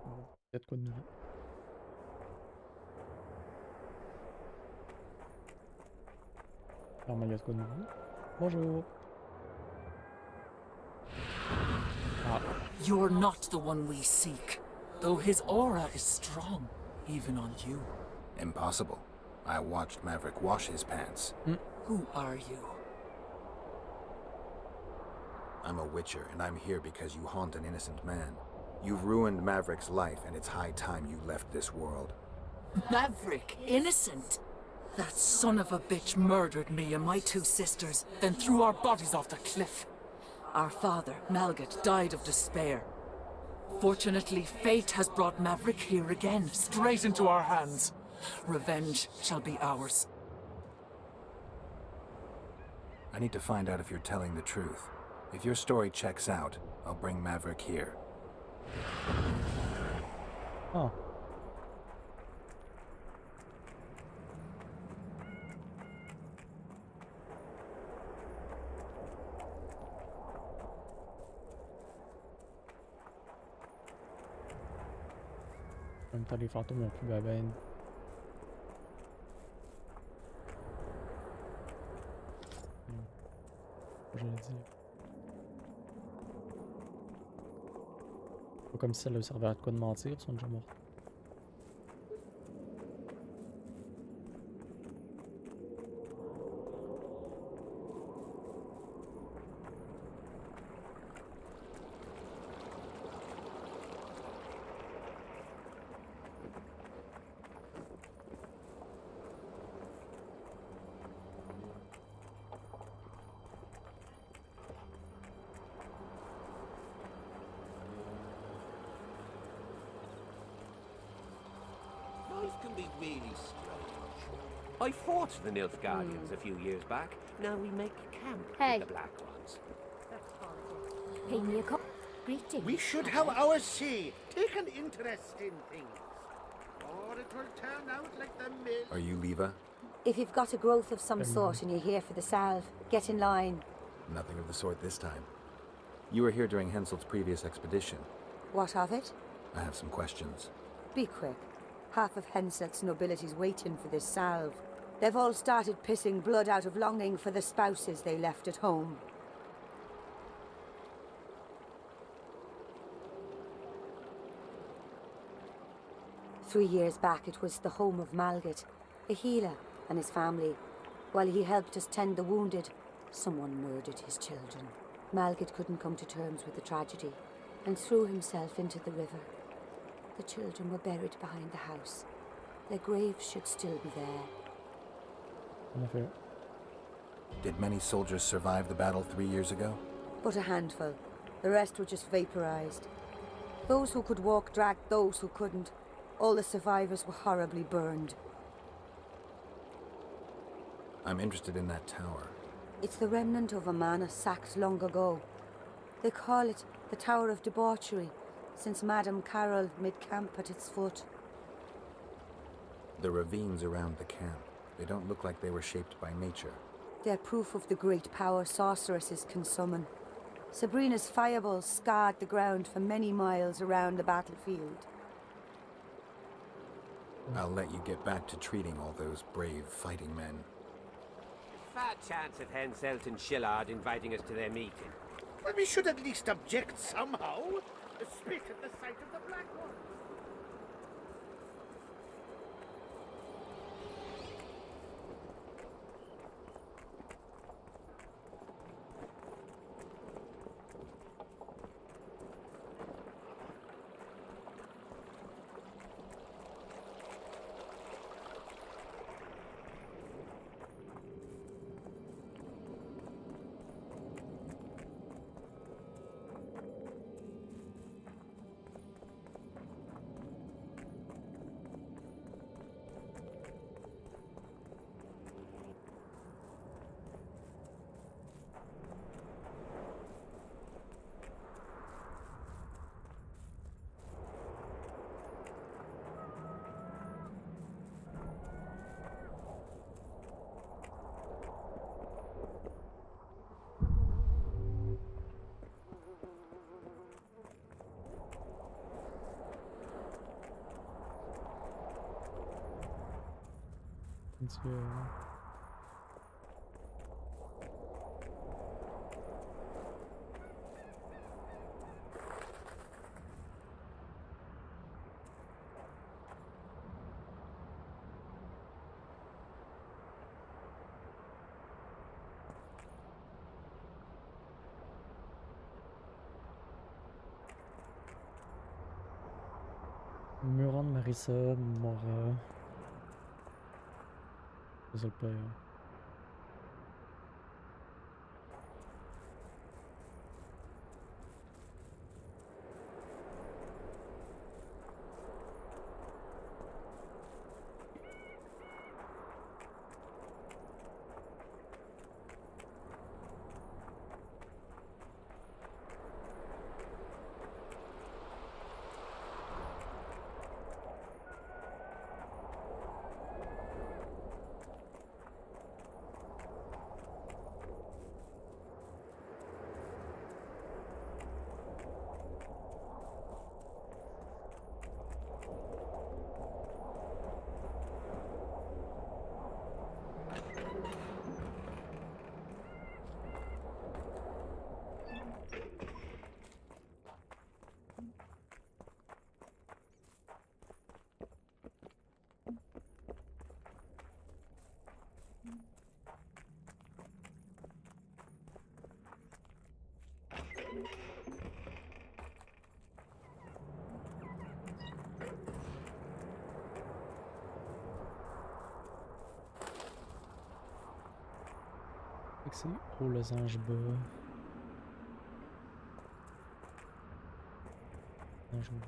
Il y a de quoi de nouveau. Alors, il y a de quoi de nouveau. Bonjour. Ah. You're not the one we seek, though his aura is strong, even on you. Impossible. I watched Maverick wash his pants. Who are you? I'm a witcher, and I'm here because you haunt an innocent man. You've ruined Maverick's life, and it's high time you left this world. Maverick, innocent? That son of a bitch murdered me and my two sisters, then threw our bodies off the cliff. Our father, Malgat, died of despair. Fortunately, fate has brought Maverick here again, straight into our hands. Revenge shall be ours. I need to find out if you're telling the truth. If your story checks out, I'll bring Maverick here. Oh. En même temps, les fantômes ont plus la veine. Je l'ai dit. Pas comme si ça leur servait à quoi de mentir, ils sont déjà morts. Elves can be really strange. I fought the Nilfgaardians a few years back. Now we make camp Hey. with the Black Ones. Pay me a call. Greeting. We should have our say. Take an interest in things. Or it will turn out like the mill. Are you Leva? If you've got a growth of some sort and you're here for the salve, get in line. Nothing of the sort this time. You were here during Henselt's previous expedition. What of it? I have some questions. Be quick. Half of Henselt's nobility's waiting for this salve. They've all started pissing blood out of longing for the spouses they left at home. Three years back, it was the home of Malgat, a healer, and his family. While he helped us tend the wounded, someone murdered his children. Malgat couldn't come to terms with the tragedy and threw himself into the river. The children were buried behind the house. Their graves should still be there. Never. Did many soldiers survive the battle 3 years ago? But a handful. The rest were just vaporized. Those who could walk dragged those who couldn't. All the survivors were horribly burned. I'm interested in that tower. It's the remnant of a manor sacked long ago. They call it the Tower of Debauchery, since Madame Carol made camp at its foot. The ravines around the camp, they don't look like they were shaped by nature. They're proof of the great power sorceresses can summon. Sabrina's fireballs scarred the ground for many miles around the battlefield. I'll let you get back to treating all those brave fighting men. Fat chance of Henselt and Shillard inviting us to their meeting. Well, we should at least object somehow. Spit at the sight of the Black Ones. Muron, Marissa, Mora. Dat is ook bij jou. C'est où les anges bas? Anges bas.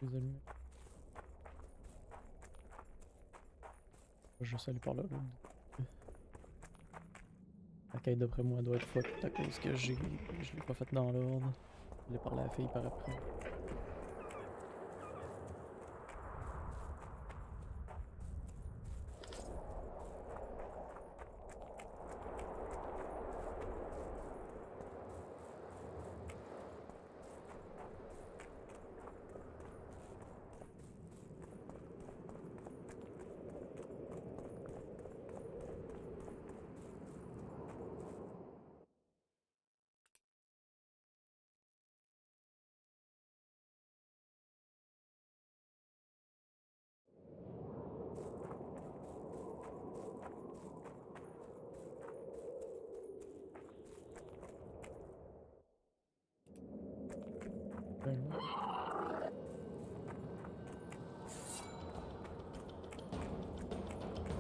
Les ennemis. Je vais aller par là. La quête d'après moi doit être fucked à cause que je l'ai pas faite dans l'ordre. Je l'ai parlé à la fille par après.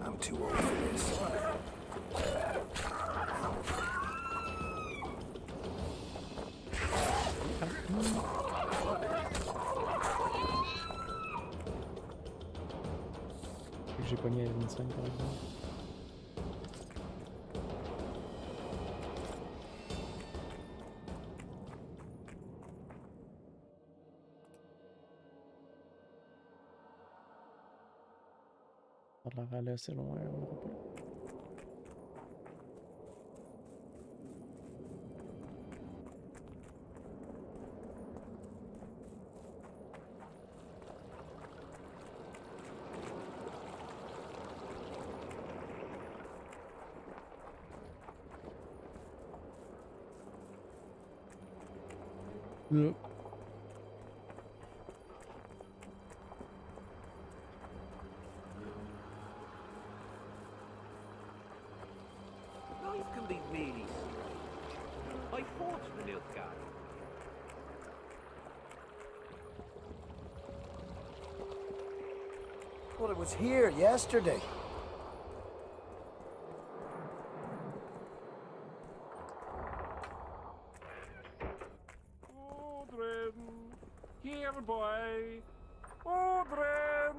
I'm too old for this. J'ai pogné à 25 par exemple. Ça a l'air aller assez loin, on n'aura pas. Là. Life can be really sweet. I fought the Nilfgaard. Well, it was here yesterday. Here, boy. Audren!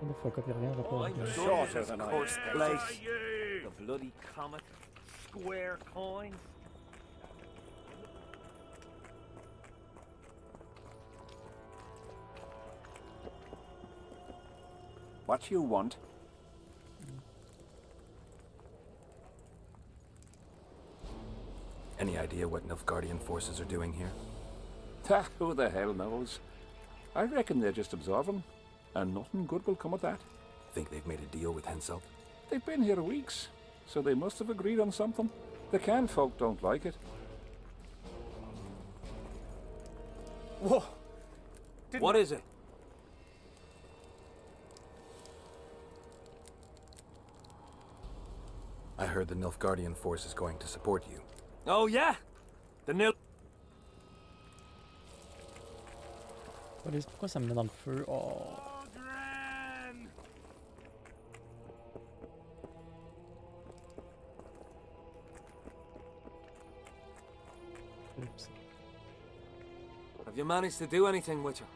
What the fuck up, y'a rien à rapport avec Shorter than horse place. The bloody comet. Square coins. What you want? Any idea what Nilfgaardian forces are doing here? Who the hell knows? I reckon they're just observing, and nothing good will come of that. Think they've made a deal with Henselt? They've been here weeks, so they must have agreed on something. The Can folk don't like it. Whoa! What is it? I heard the Nilfgaardian force is going to support you. Oh yeah? The Nil... Pourquoi ça me met dans le feu? Oh. Oops. Have you managed to do anything with her?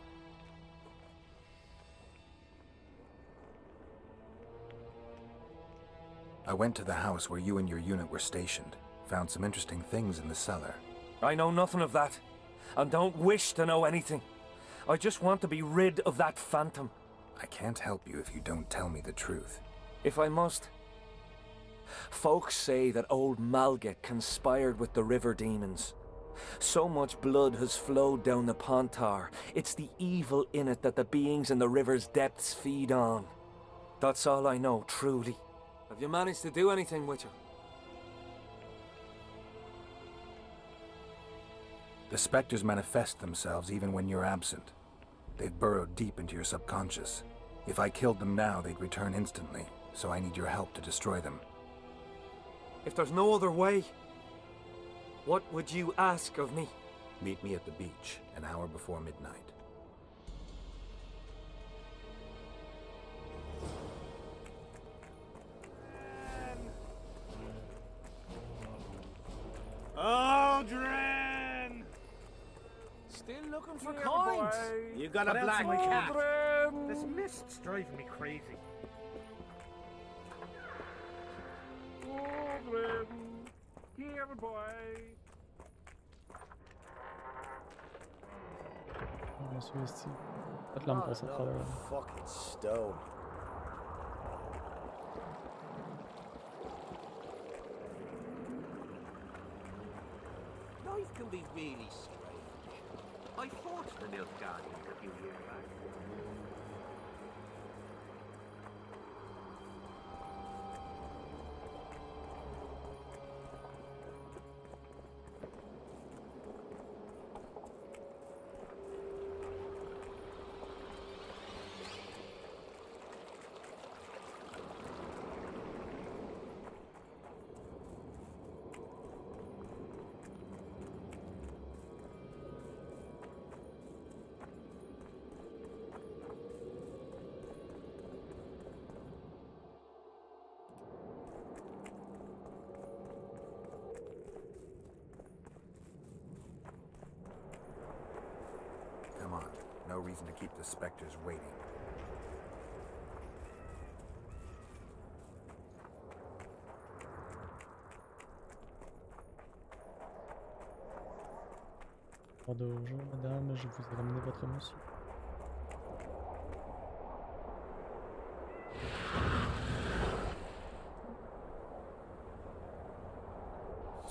I went to the house where you and your unit were stationed. Found some interesting things in the cellar. I know nothing of that, and don't wish to know anything. I just want to be rid of that phantom. I can't help you if you don't tell me the truth. If I must. Folks say that old Malget conspired with the river demons. So much blood has flowed down the Pontar. It's the evil in it that the beings in the river's depths feed on. That's all I know, truly. Have you managed to do anything with her? The specters manifest themselves even when you're absent. They've burrowed deep into your subconscious. If I killed them now, they'd return instantly, so I need your help to destroy them. If there's no other way, what would you ask of me? Meet me at the beach, an hour before midnight. Audren! Still looking for coins? You got a What else black am I cat. doing? This mist's driving me crazy. Here, boy. Je me suis ici. Pas de lampe pour cette Another travers. fucking stone. Life can be really strange. I fought the Milk Guardians a few years back. Come on. No reason to keep the specters waiting. Bonjour, madame, je vous ai ramené votre monsieur.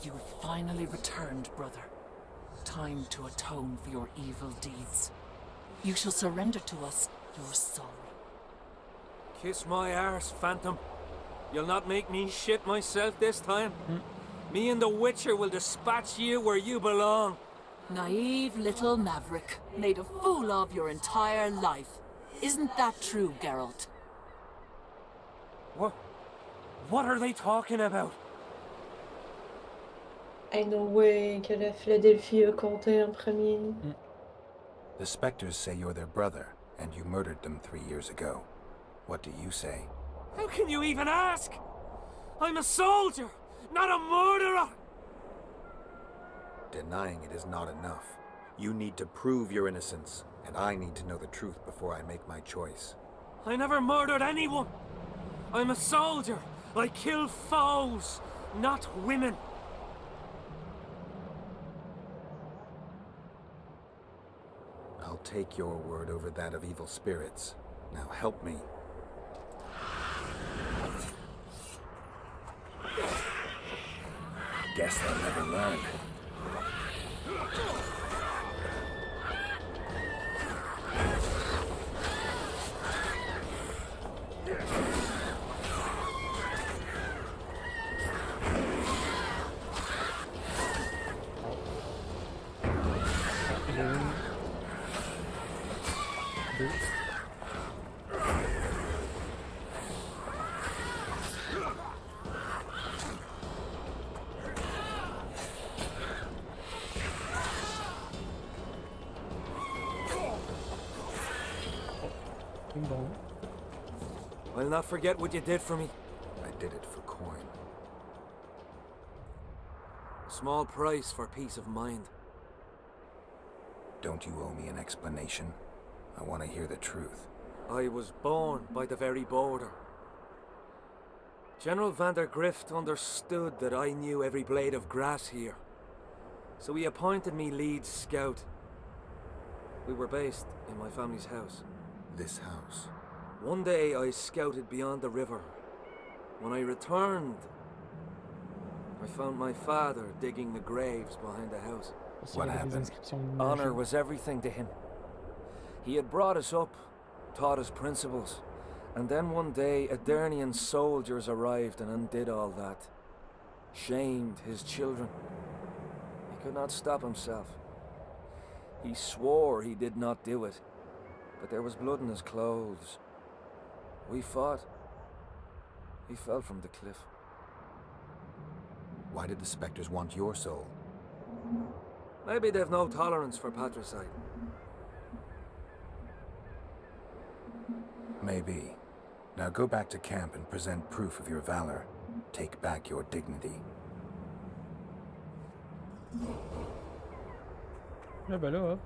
You finally returned, brother. Time to atone for your evil deeds. You shall surrender to us your soul. Kiss my arse, Phantom. You'll not make me shit myself this time. Me and the Witcher will dispatch you where you belong. Naive little maverick, made a fool of your entire life. Isn't that true, Geralt? What are they talking about? I know way que la Philadelphie a compté en premier. The specters say you're their brother, and you murdered them 3 years ago. What do you say? How can you even ask? I'm a soldier, not a murderer! Denying it is not enough. You need to prove your innocence, and I need to know the truth before I make my choice. I never murdered anyone. I'm a soldier. I kill foes, not women. I'll take your word over that of evil spirits. Now help me. Guess they'll never learn. I'll not forget what you did for me. I did it for coin. A small price for peace of mind. Don't you owe me an explanation? I want to hear the truth. I was born by the very border. General van der Grift understood that I knew every blade of grass here. So he appointed me lead scout. We were based in my family's house. This house? One day I scouted beyond the river. When I returned, I found my father digging the graves behind the house. What happened? Honor was everything to him. He had brought us up, taught us principles, and then one day Adernian soldiers arrived and undid all that. Shamed his children. He could not stop himself. He swore he did not do it, but there was blood in his clothes. We fought. He fell from the cliff. Why did the specters want your soul? Maybe they've no tolerance for patricide. Maybe. Now go back to camp and present proof of your valor. Take back your dignity. Ah ben là, hop.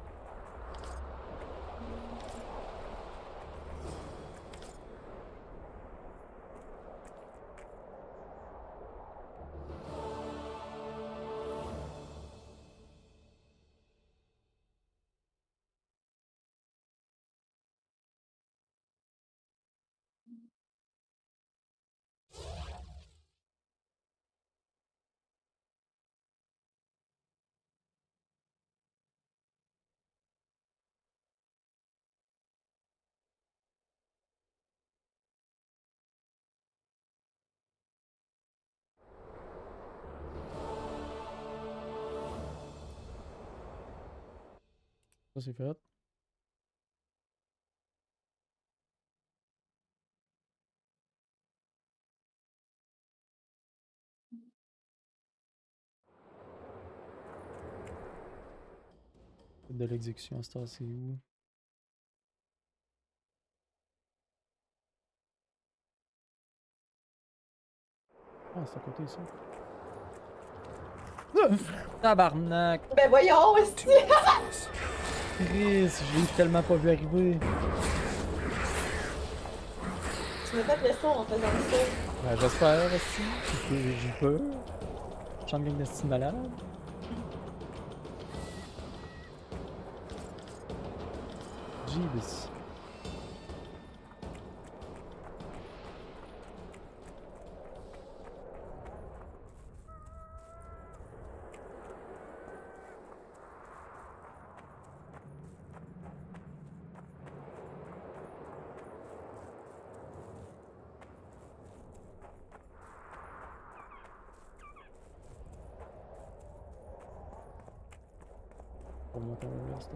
Ça, c'est fait. De l'exécution à ce temps, c'est où? Ah, c'est à côté, ça. Tabarnak! Ben voyons, est-ce Chris, je l'ai tellement pas vu arriver. Tu m'as fait le son en faisant le saut. Ben, j'espère aussi. J'y peux. Je chante gang de style malade. Jeebus. Pour monter au reste.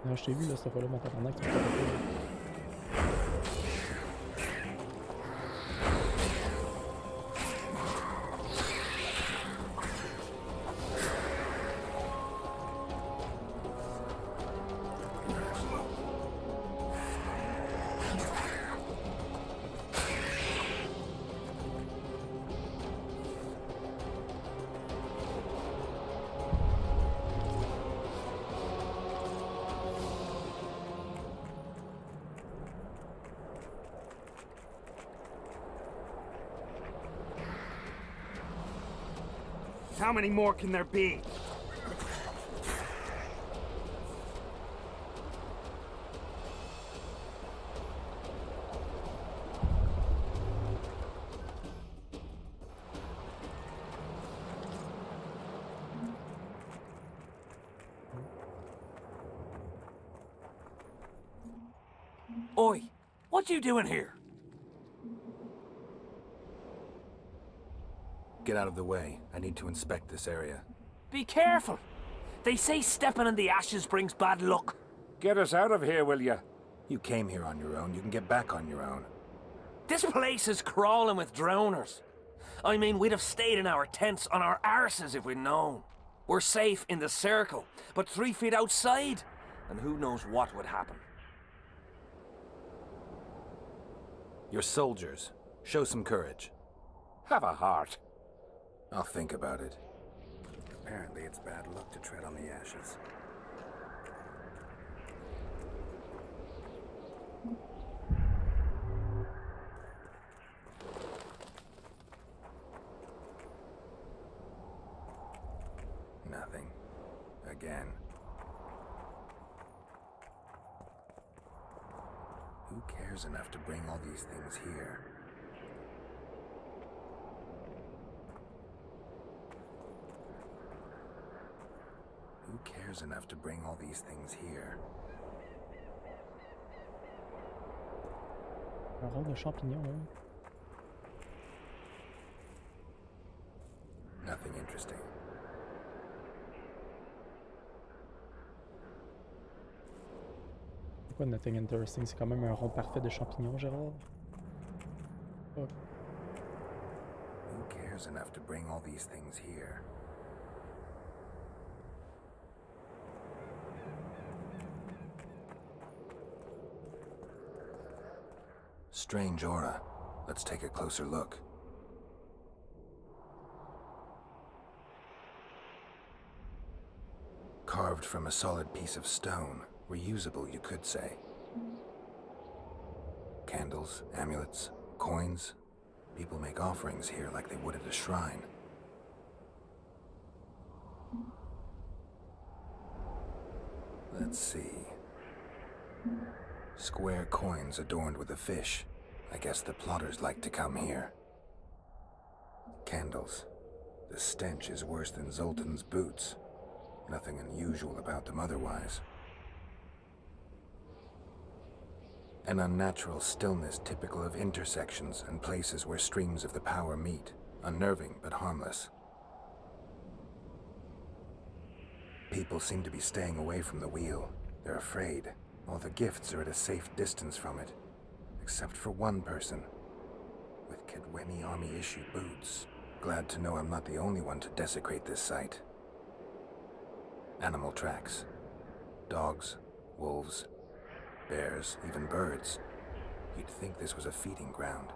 Non, je t'ai vu là, cette fois-là, mon tabarnak, tu m'as pas fait. How many more can there be? Oi, what you doing here? Get out of the way. I need to inspect this area. Be careful. They say stepping in the ashes brings bad luck. Get us out of here, will you? You came here on your own. You can get back on your own. This place is crawling with drowners. I mean, we'd have stayed in our tents on our arses if we'd known. We're safe in the circle, but 3 feet outside, and who knows what would happen. You're soldiers. Show some courage. Have a heart. I'll think about it. Apparently it's bad luck to tread on the ashes. Nothing. Again. Who cares enough to bring all these things here? Who cares enough to bring all these things here? Un rôle de champignon, hein? Nothing interesting. Pourquoi nothing interesting? C'est quand même un rond parfait de champignons, Gérard. Oh. Who cares enough to bring all these things here? Strange aura. Let's take a closer look. Carved from a solid piece of stone. Reusable, you could say. Candles, amulets, coins. People make offerings here like they would at a shrine. Let's see. Square coins adorned with a fish. I guess the plotters like to come here. Candles. The stench is worse than Zoltan's boots. Nothing unusual about them otherwise. An unnatural stillness typical of intersections and places where streams of the power meet. Unnerving but harmless. People seem to be staying away from the wheel. They're afraid. All the gifts are at a safe distance from it. Except for one person. With Kedweni Army-issue boots. Glad to know I'm not the only one to desecrate this site. Animal tracks. Dogs, wolves, bears, even birds. You'd think this was a feeding ground,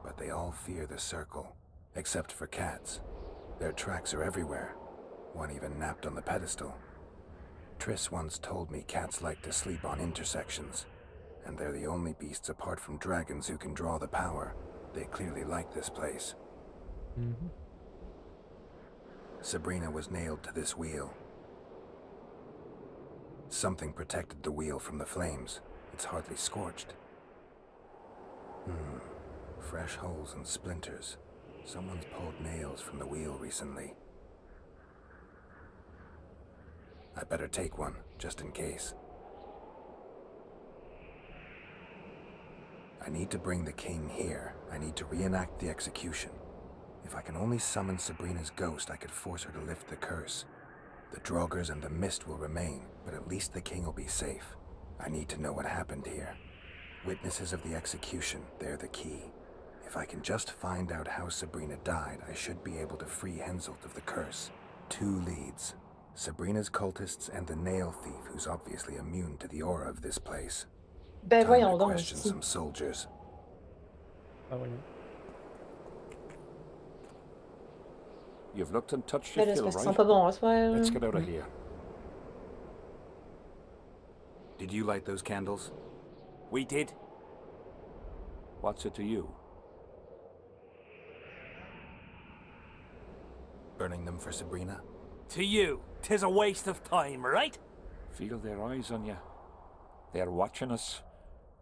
but they all fear the circle. Except for cats. Their tracks are everywhere. One even napped on the pedestal. Triss once told me cats like to sleep on intersections, and they're the only beasts apart from dragons who can draw the power. They clearly like this place. Mm-hmm. Sabrina was nailed to this wheel. Something protected the wheel from the flames. It's hardly scorched. Fresh holes and splinters. Someone's pulled nails from the wheel recently. I better take one, just in case. I need to bring the king here. I need to reenact the execution. If I can only summon Sabrina's ghost, I could force her to lift the curse. The Draugrs and the mist will remain, but at least the king will be safe. I need to know what happened here. Witnesses of the execution, they're the key. If I can just find out how Sabrina died, I should be able to free Henselt of the curse. 2 leads. Sabrina's cultists and the nail thief, who's obviously immune to the aura of this place. Ben Time voyons to donc. question some soldiers. Ah oui. You've looked and touched Ben your là, c'est fill, parce qu'ils right? sont pas bons à soir. Let's get out of here. Did you light those candles? We did. What's it to you? Burning them for Sabrina? To you, 'tis a waste of time, right? Feel their eyes on you. They're watching us.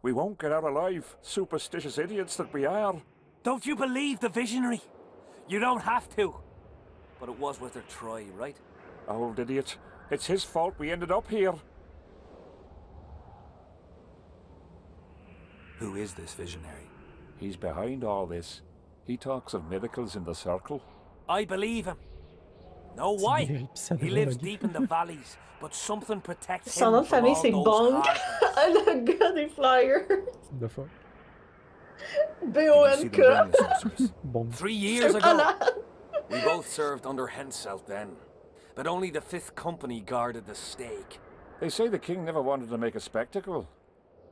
We won't get out alive, superstitious idiots that we are. Don't you believe the visionary? You don't have to. But it was worth a try, right? Old idiot. It's his fault we ended up here. Who is this visionary? He's behind all this. He talks of miracles in the circle. I believe him. Know why? He lives deep in the valleys, but something protects Son him nom de from famille, all c'est those Bonk. harpies. Le gars des flyers. The fuck? B-O-N-K. 3 years ago, we both served under Henselt then, but only the 5th Company guarded the stake. They say the king never wanted to make a spectacle.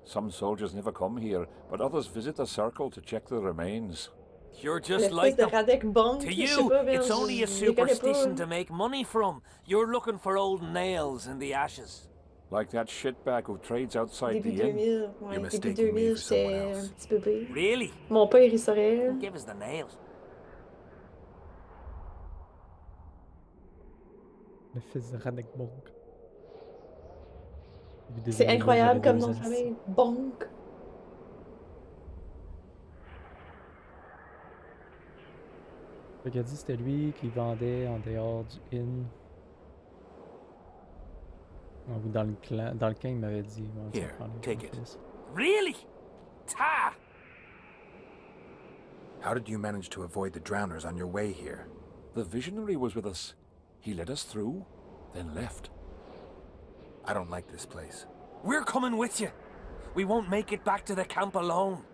Some soldiers never come here, but others visit the circle to check the remains. You're just like them. To you, it's only a superstition to make money from. You're looking for old nails in the ashes. Like that shitbag who trades outside Début the inn. 2000, ouais, début 2000, j'étais un petit bébé. Really? Mon père, il saurait. Give us the nails. Le fils de Radek Bonk. C'est incroyable comme nom de famille. Bonk. Le gars dit c'était lui qui vendait en dehors du inn. Ou dans le clan. Dans le camp, il m'avait dit. Here, take it. Really? Ta! How did you manage to avoid the drowners on your way here? The visionary was with us. He led us through, then left. I don't like this place. We're coming with you. We won't make it back to the camp alone.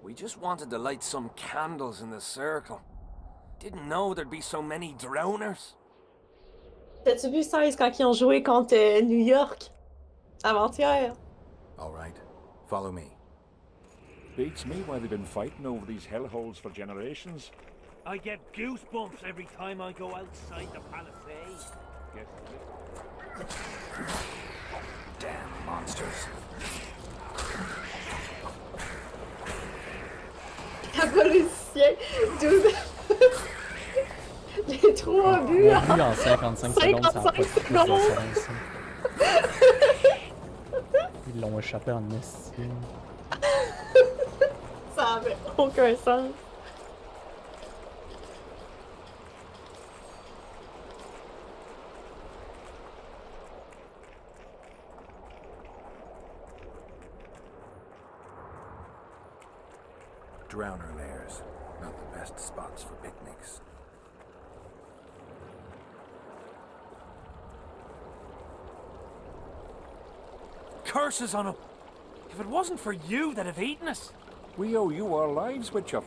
We just wanted to light some candles in the circle. Didn't know there'd be so many drowners. T'as-tu vu 16 quand ils ont joué contre New York? Avant-hier. All right. Follow me. Beats me why they've been fighting over these hellholes for generations. I get goosebumps every time I go outside the palisade. Damn monsters. La politicien. 12. Les 3 buts en 55 secondes, ça a pas de plus de sens. Ils l'ont échappé en estime. Ça avait aucun sens. Drowner lairs, not the best spots for picnics. Curses on him! If it wasn't for you, they'd have eaten us. We owe you our lives, Witcher.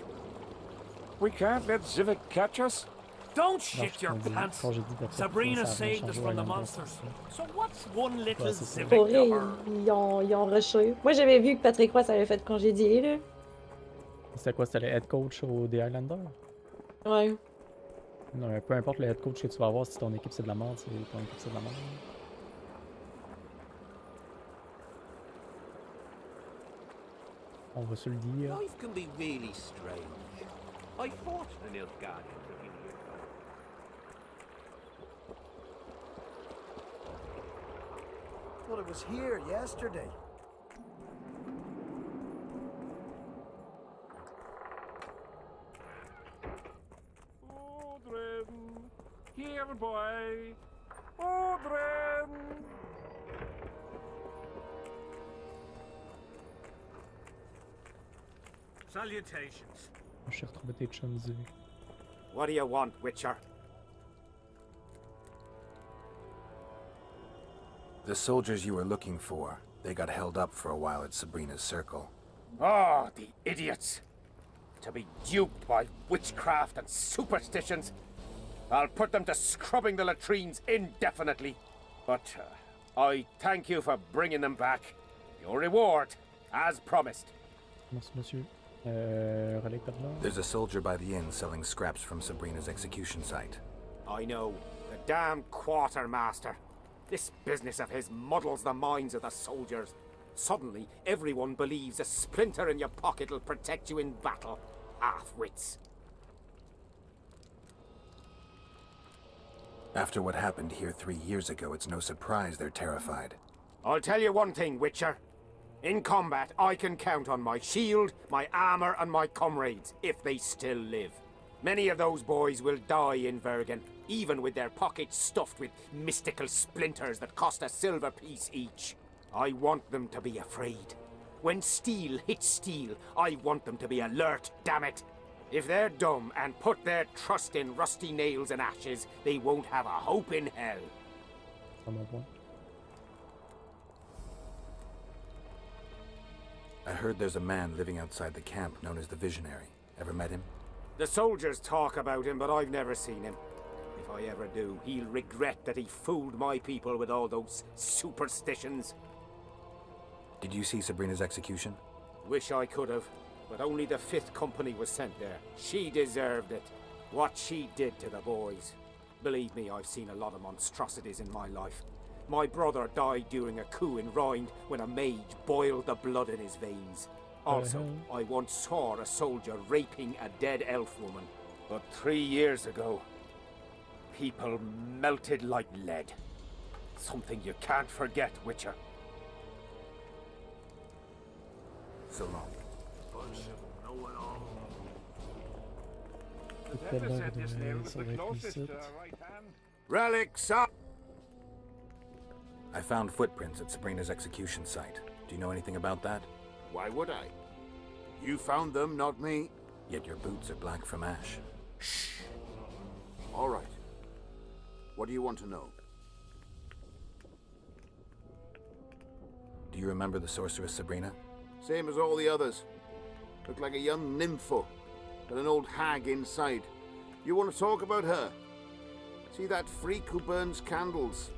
We can't let Zivik catch us. Don't shit your pants. Sabrina saved us from the monsters. So what's one little Zivik Pour to vrai, her? ils ont rushé. Moi, j'avais vu que Patrick Roy s'avait fait congédier, là. C'était quoi? C'était le head coach au The Highlanders? Ouais. Non, peu importe le head coach que tu vas avoir, si ton équipe c'est de la merde, c'est ton équipe c'est de la merde. On va se le dire. Life can be really strange. I fought the Nilfgaardians a few years ago. Well, it was here yesterday. Odrin! Here, boy! Odrin! Salutations. J'ai retrouvé tes chums. What do you want, Witcher? The soldiers you were looking for, they got held up for a while at Sabrina's circle. Oh, the idiots! To be duped by witchcraft and superstitions. I'll put them to scrubbing the latrines indefinitely. But I thank you for bringing them back. Your reward, as promised. Merci, monsieur. Relique de l'or. There's a soldier by the inn selling scraps from Sabrina's execution site. I know. The damn quartermaster. This business of his muddles the minds of the soldiers. Suddenly, everyone believes a splinter in your pocket will protect you in battle. Half-wits. After what happened here 3 years ago, it's no surprise they're terrified. I'll tell you one thing, Witcher. In combat, I can count on my shield, my armor, and my comrades, if they still live. Many of those boys will die in Vergen, even with their pockets stuffed with mystical splinters that cost a silver piece each. I want them to be afraid. When steel hits steel, I want them to be alert, damn it. If they're dumb and put their trust in rusty nails and ashes, they won't have a hope in hell. I heard there's a man living outside the camp known as the Visionary. Ever met him? The soldiers talk about him, but I've never seen him. If I ever do, he'll regret that he fooled my people with all those superstitions. Did you see Sabrina's execution? Wish I could have, but only the 5th Company was sent there. She deserved it. What she did to the boys. Believe me, I've seen a lot of monstrosities in my life. My brother died during a coup in Rhind when a mage boiled the blood in his veins. Also, I once saw a soldier raping a dead elf woman. But 3 years ago, people melted like lead. Something you can't forget, Witcher. So long. Bunch of know-it-all. Never said this nail was the closest to the right hand. Relics up! I found footprints at Sabrina's execution site. Do you know anything about that? Why would I? You found them, not me. Yet your boots are black from ash. Shh. All right. What do you want to know? Do you remember the sorceress Sabrina? Same as all the others. Looked like a young nympho, but an old hag inside. You want to talk about her? See that freak who burns candles?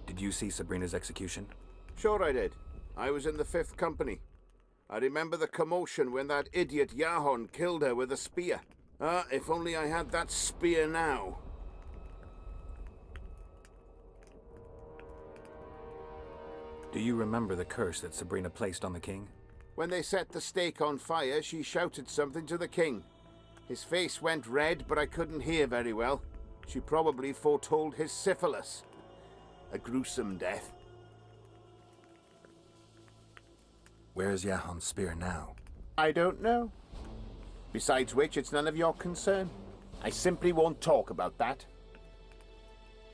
Did you see Sabrina's execution? Sure I did. I was in the 5th Company. I remember the commotion when that idiot Yahon killed her with a spear. If only I had that spear now. Do you remember the curse that Sabrina placed on the king? When they set the stake on fire, she shouted something to the king. His face went red, but I couldn't hear very well. She probably foretold his syphilis. A gruesome death. Where's Yahon's spear now? I don't know. Besides which, it's none of your concern. I simply won't talk about that.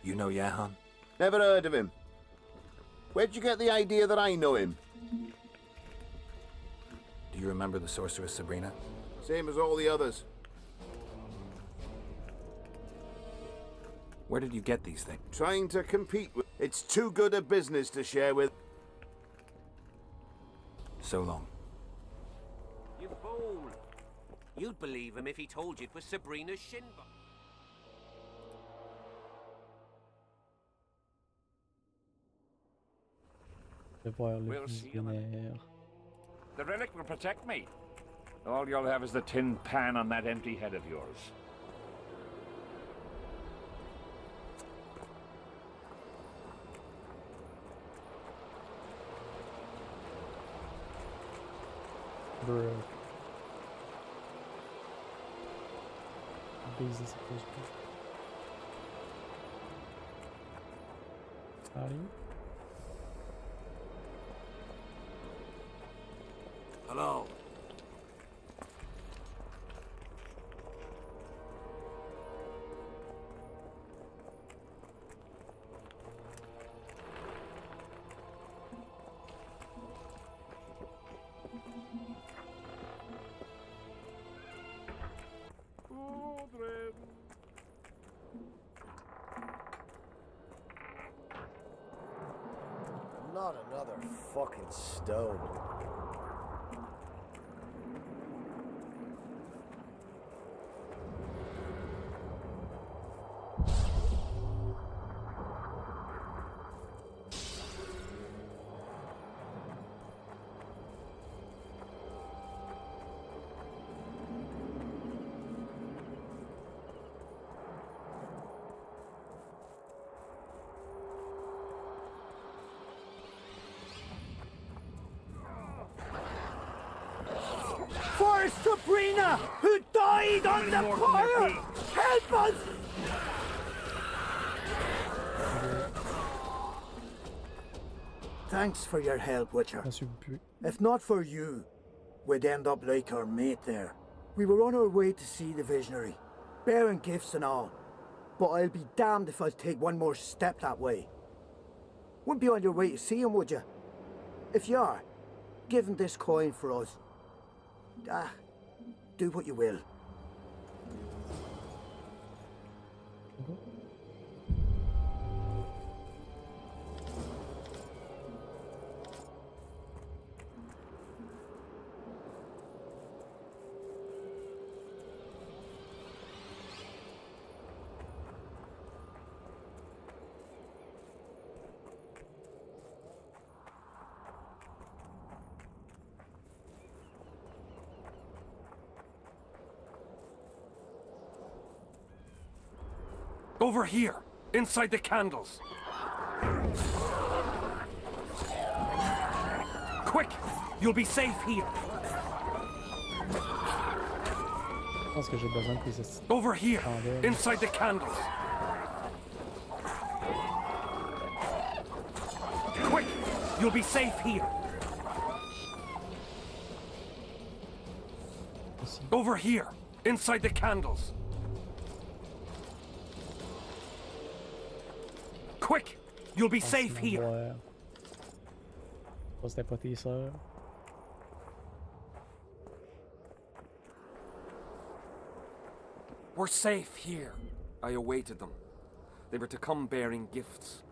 You know Yahon? Never heard of him. Where'd you get the idea that I know him? Do you remember the sorceress Sabrina? Same as all the others. Where did you get these things? Trying to compete with... It's too good a business to share with... So long. You fool! You'd believe him if he told you it was Sabrina's shin bone. We'll see him. The relic will protect me. All you'll have is the tin pan on that empty head of yours. Brume. These are supposed to be. Howdy. Hello. Not another fucking stone. For Sabrina, who died on the fire! Help us! Thanks for your help, Witcher. If not for you, we'd end up like our mate there. We were on our way to see the visionary, bearing gifts and all. But I'll be damned if I'll take one more step that way. Wouldn't be on your way to see him, would you? If you are, give him this coin for us. Do what you will. Over here, inside the candles. Quick! You'll be safe here. Je pense que j'ai besoin de tes Over here, inside the candles. Quick! You'll be safe here. Over here, inside the candles. Quick! You'll be safe here. C'était pas tes sœurs. We're safe here. I awaited them. They were to come bearing gifts.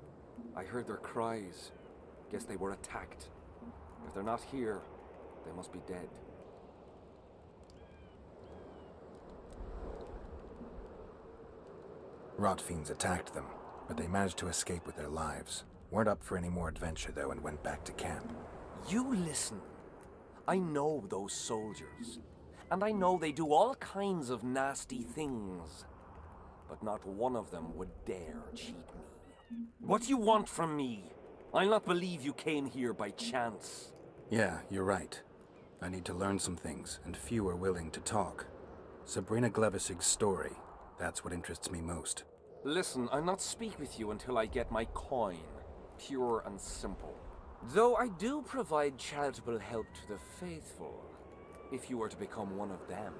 I heard their cries. Guess they were attacked. If they're not here, they must be dead. Rot fiends attacked them, but they managed to escape with their lives. Weren't up for any more adventure though and went back to camp. You listen. I know those soldiers. And I know they do all kinds of nasty things. But not one of them would dare cheat me. What do you want from me? I'll not believe you came here by chance. Yeah, you're right. I need to learn some things, and few are willing to talk. Sabrina Glevisig's story, that's what interests me most. Listen, I'll not speak with you until I get my coin. Pure and simple. Though I do provide charitable help to the faithful, if you were to become one of them.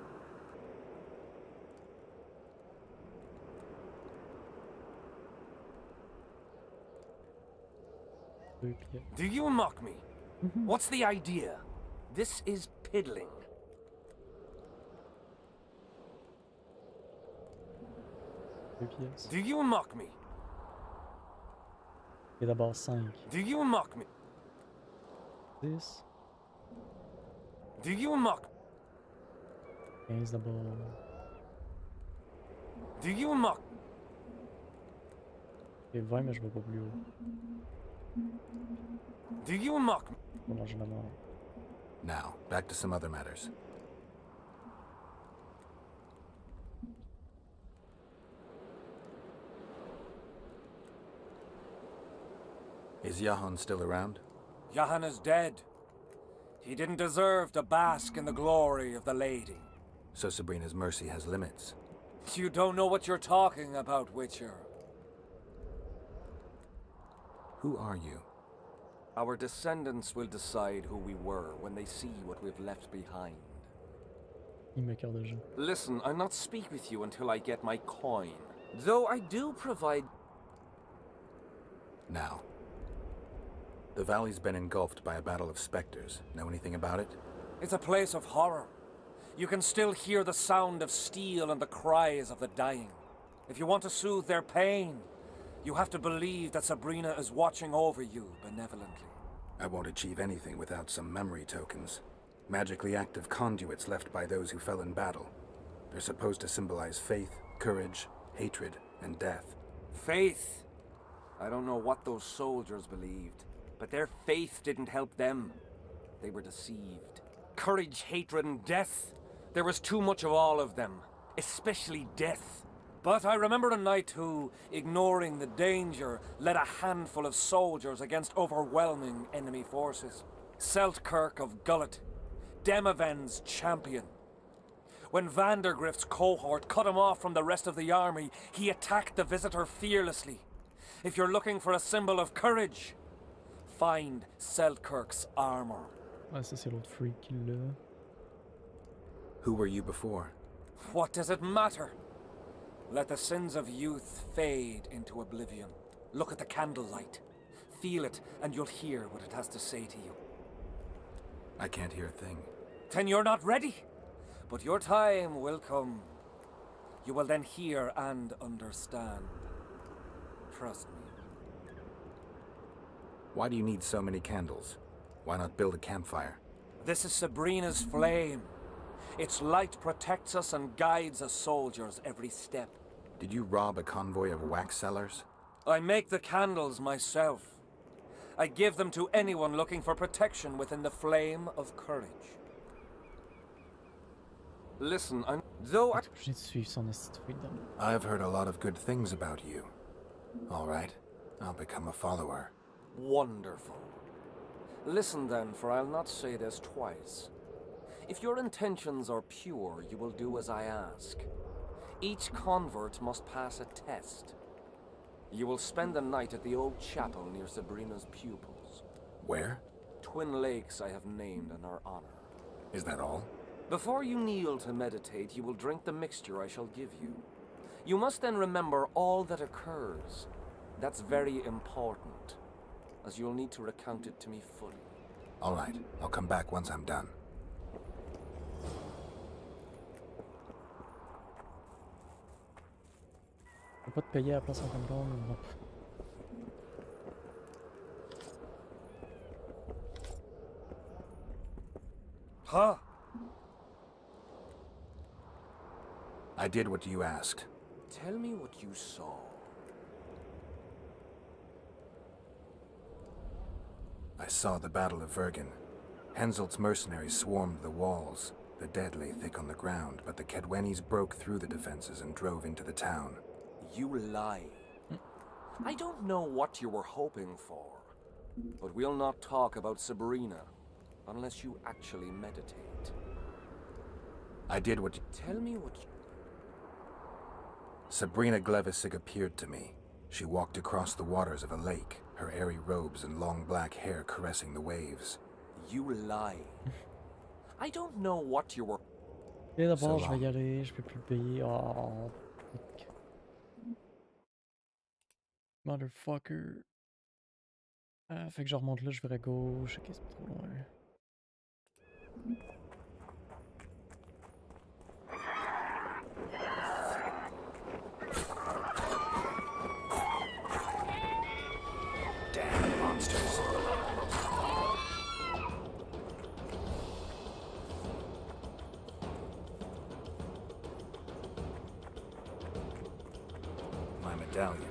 Do you mock me? What's the idea? This is piddling. Do you mock me? Et d'abord 5. Do you mock me? 10. Do you mock? 15 d'abord. Do you mock? Et 20, mais je vais pas plus haut. Do you mock me? Je vais manger la mort. Now, back to some other matters. Is Jahan still around? Jahan is dead. He didn't deserve to bask in the glory of the lady. So Sabrina's mercy has limits. You don't know what you're talking about, Witcher. Who are you? Our descendants will decide who we were when they see what we've left behind. Listen, I'll not speak with you until I get my coin. Though I do provide... Now. The valley's been engulfed by a battle of specters. Know anything about it? It's a place of horror. You can still hear the sound of steel and the cries of the dying. If you want to soothe their pain, you have to believe that Sabrina is watching over you benevolently. I won't achieve anything without some memory tokens. Magically active conduits left by those who fell in battle. They're supposed to symbolize faith, courage, hatred, and death. Faith? I don't know what those soldiers believed, but their faith didn't help them. They were deceived. Courage, hatred, and death. There was too much of all of them, especially death. But I remember a knight who, ignoring the danger, led a handful of soldiers against overwhelming enemy forces. Seltkirk of Gullet, Demaven's champion. When Vandergrift's cohort cut him off from the rest of the army, he attacked the visitor fearlessly. If you're looking for a symbol of courage, find Seltkirk's armor. Ah, ça c'est l'autre freak qui l'a. Who were you before? What does it matter? Let the sins of youth fade into oblivion. Look at the candlelight. Feel it, and you'll hear what it has to say to you. I can't hear a thing. Then you're not ready. But your time will come. You will then hear and understand. Trust me. Why do you need so many candles? Why not build a campfire? This is Sabrina's flame. Its light protects us and guides us soldiers every step. Did you rob a convoy of wax sellers? I make the candles myself. I give them to anyone looking for protection within the flame of courage. Listen, I've heard a lot of good things about you. All right, I'll become a follower. Wonderful. Listen then, for I'll not say this twice. If your intentions are pure, you will do as I ask. Each convert must pass a test. You will spend the night at the old chapel near Sabrina's pupils. Where? Twin lakes I have named in our honor. Is that all? Before you kneel to meditate, you will drink the mixture I shall give you. You must then remember all that occurs. That's very important, as you'll need to recount it to me fully. All right, I'll come back once I'm done. On peut pas te payer à la place en comptant, non. Huh? I did what you asked. Tell me what you saw. I saw the Battle of Vergen. Henselt's mercenaries swarmed the walls. The dead lay thick on the ground, but the Kedwenis broke through the defenses and drove into the town. You lie. I don't know what you were hoping for, but we'll not talk about Sabrina unless you actually meditate. I did what you... Tell me what you... Sabrina Glevisig appeared to me. She walked across the waters of a lake, her airy robes and long black hair caressing the waves. You lie. I don't know what you were... Et d'abord, je vais y aller, je peux plus le payer. Oh, motherfucker. Ah, fait que je remonte là, je vais à gauche. Ok, c'est trop loin. Damn monsters. My medallion.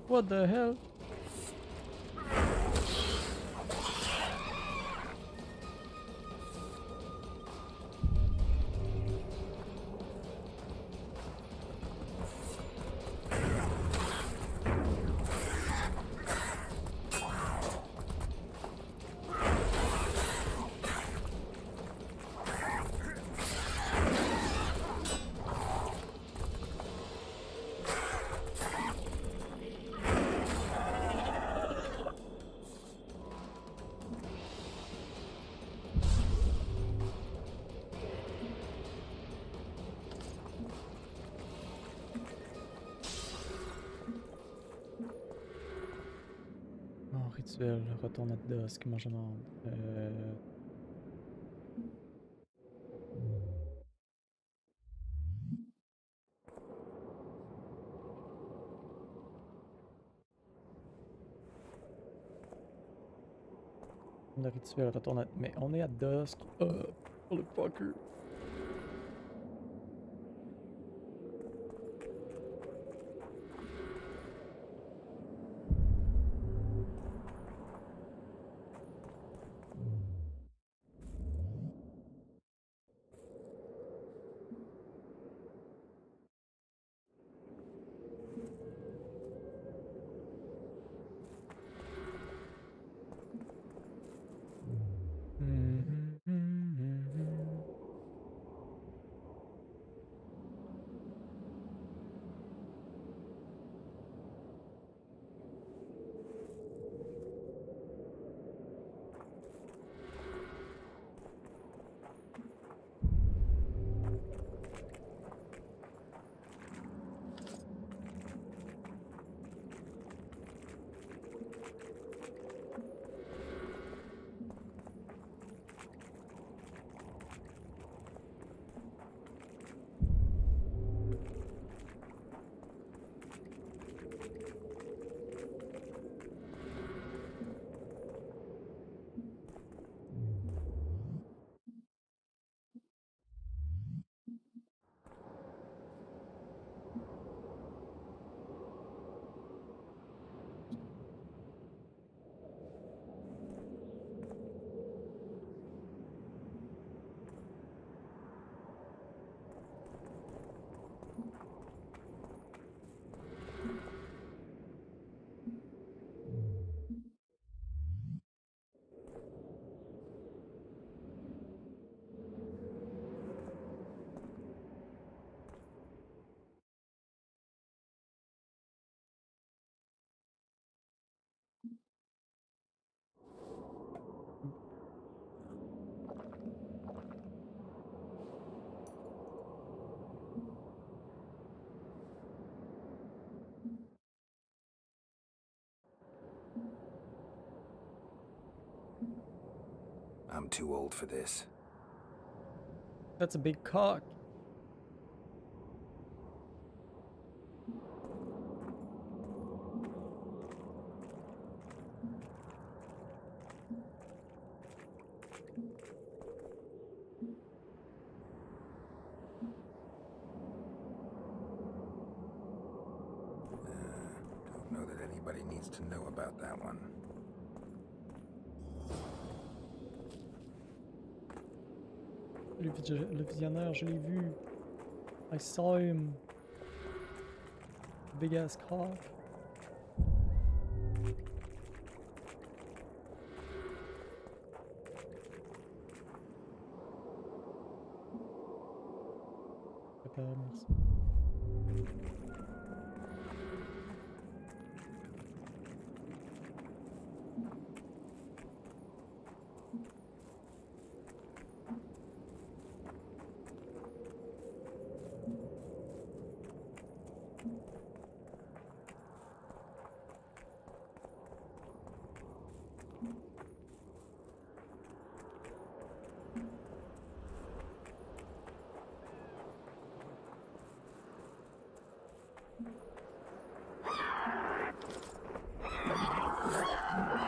What the hell? Rituel, retourne à dusk, moi je demande. Le rituel retourne à... Mais on est à dusk. Oh le fucker. I'm too old for this. That's a big cock. Don't know that anybody needs to know about that one. Le visionnaire, je l'ai vu. I saw him. Big ass cock. Merci.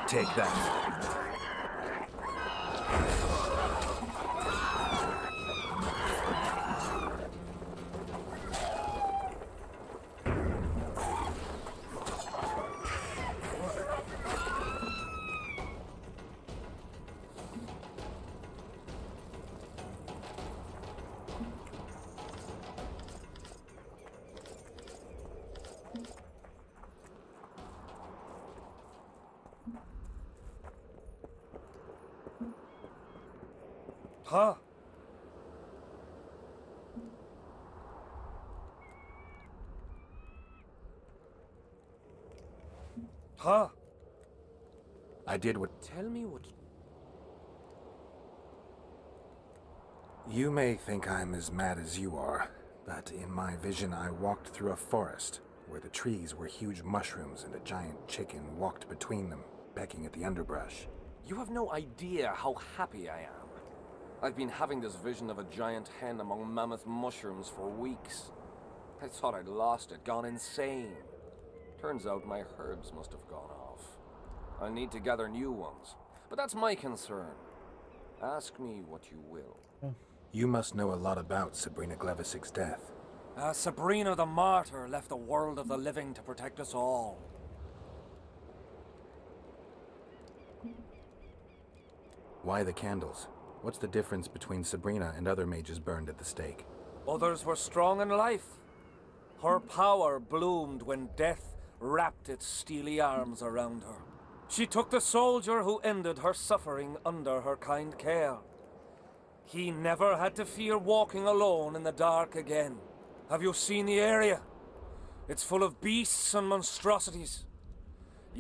Take that. Huh? Huh? I did what... Tell me what... You may think I'm as mad as you are, but in my vision I walked through a forest where the trees were huge mushrooms and a giant chicken walked between them, pecking at the underbrush. You have no idea how happy I am. I've been having this vision of a giant hen among mammoth mushrooms for weeks. I thought I'd lost it, gone insane. Turns out my herbs must have gone off. I need to gather new ones, but that's my concern. Ask me what you will. You must know a lot about Sabrina Glevisic's death. Sabrina the Martyr left the world of the living to protect us all. Why the candles? What's the difference between Sabrina and other mages burned at the stake? Others were strong in life. Her power bloomed when death wrapped its steely arms around her. She took the soldier who ended her suffering under her kind care. He never had to fear walking alone in the dark again. Have you seen the area? It's full of beasts and monstrosities.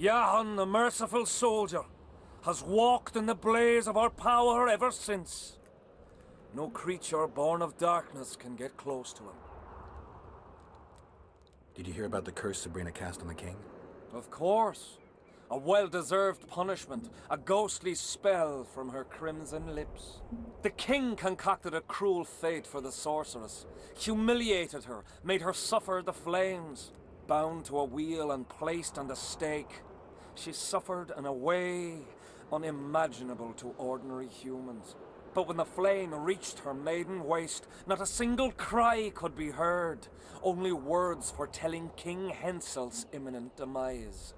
Jahan, the merciful soldier, has walked in the blaze of our power ever since. No creature born of darkness can get close to him. Did you hear about the curse Sabrina cast on the king? Of course. A well-deserved punishment, a ghostly spell from her crimson lips. The king concocted a cruel fate for the sorceress, humiliated her, made her suffer the flames. Bound to a wheel and placed on the stake, she suffered in a way unimaginable to ordinary humans. But when the flame reached her maiden waist, not a single cry could be heard, only words foretelling King Hensel's imminent demise.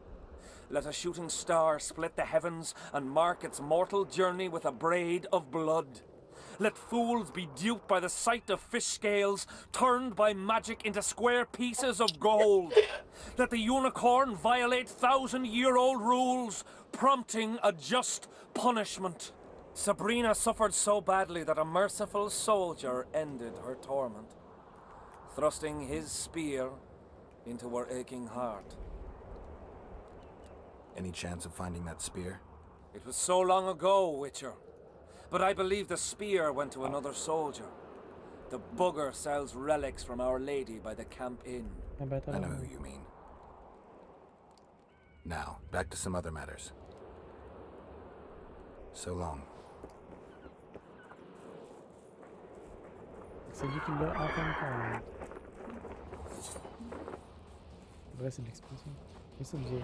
Let a shooting star split the heavens and mark its mortal journey with a braid of blood. Let fools be duped by the sight of fish scales, turned by magic into square pieces of gold. Let the unicorn violate 1,000-year-old rules, prompting a just punishment. Sabrina suffered so badly that a merciful soldier ended her torment, thrusting his spear into her aching heart. Any chance of finding that spear? It was so long ago, Witcher. But I believe the spear went to another soldier. The bugger sells relics from Our Lady by the Camp Inn. I know who you mean. Now, back to some other matters. So long. C'est lui qui l'a enfin. Vrai, c'est de l'explosion. Et ça nous a...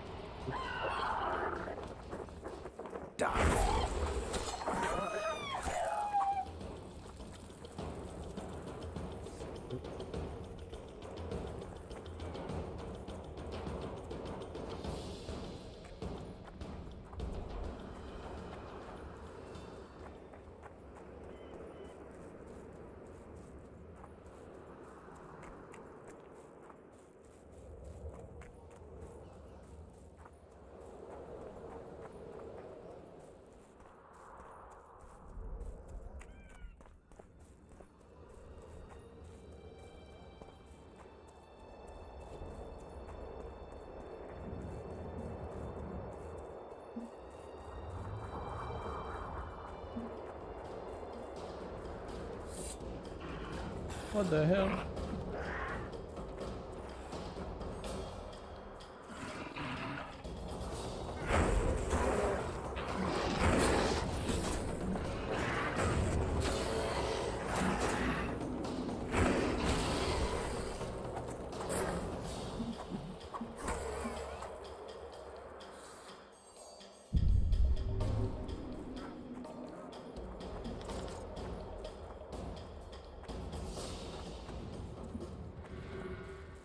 What the hell?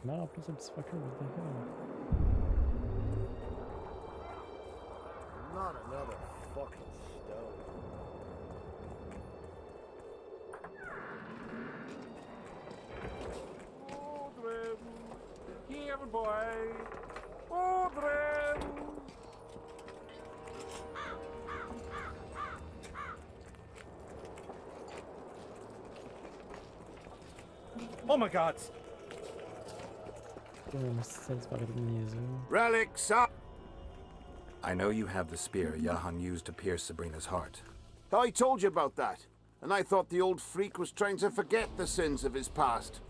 Non, en plus, un petit fucker, what the hell? Not another fucking stone. Children, here, boy. Children. Oh my god! Relics up! I know you have the spear Jahan used to pierce Sabrina's heart. I told you about that, and I thought the old freak was trying to forget the sins of his past.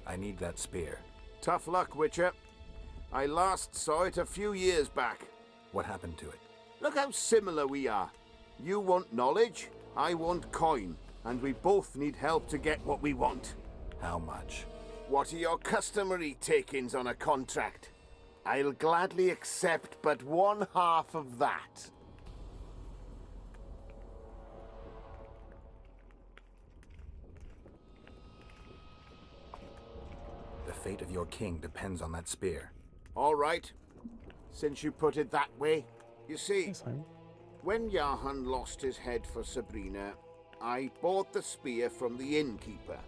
I need that spear. Tough luck, Witcher. I last saw it a few years back. What happened to it? Look how similar we are. You want knowledge, I want coin, and we both need help to get what we want. How much? What are your customary takings on a contract? I'll gladly accept but 1/2 of that. The fate of your king depends on that spear. All right, since you put it that way. You see, when Jahan lost his head for Sabrina, I bought the spear from the innkeeper.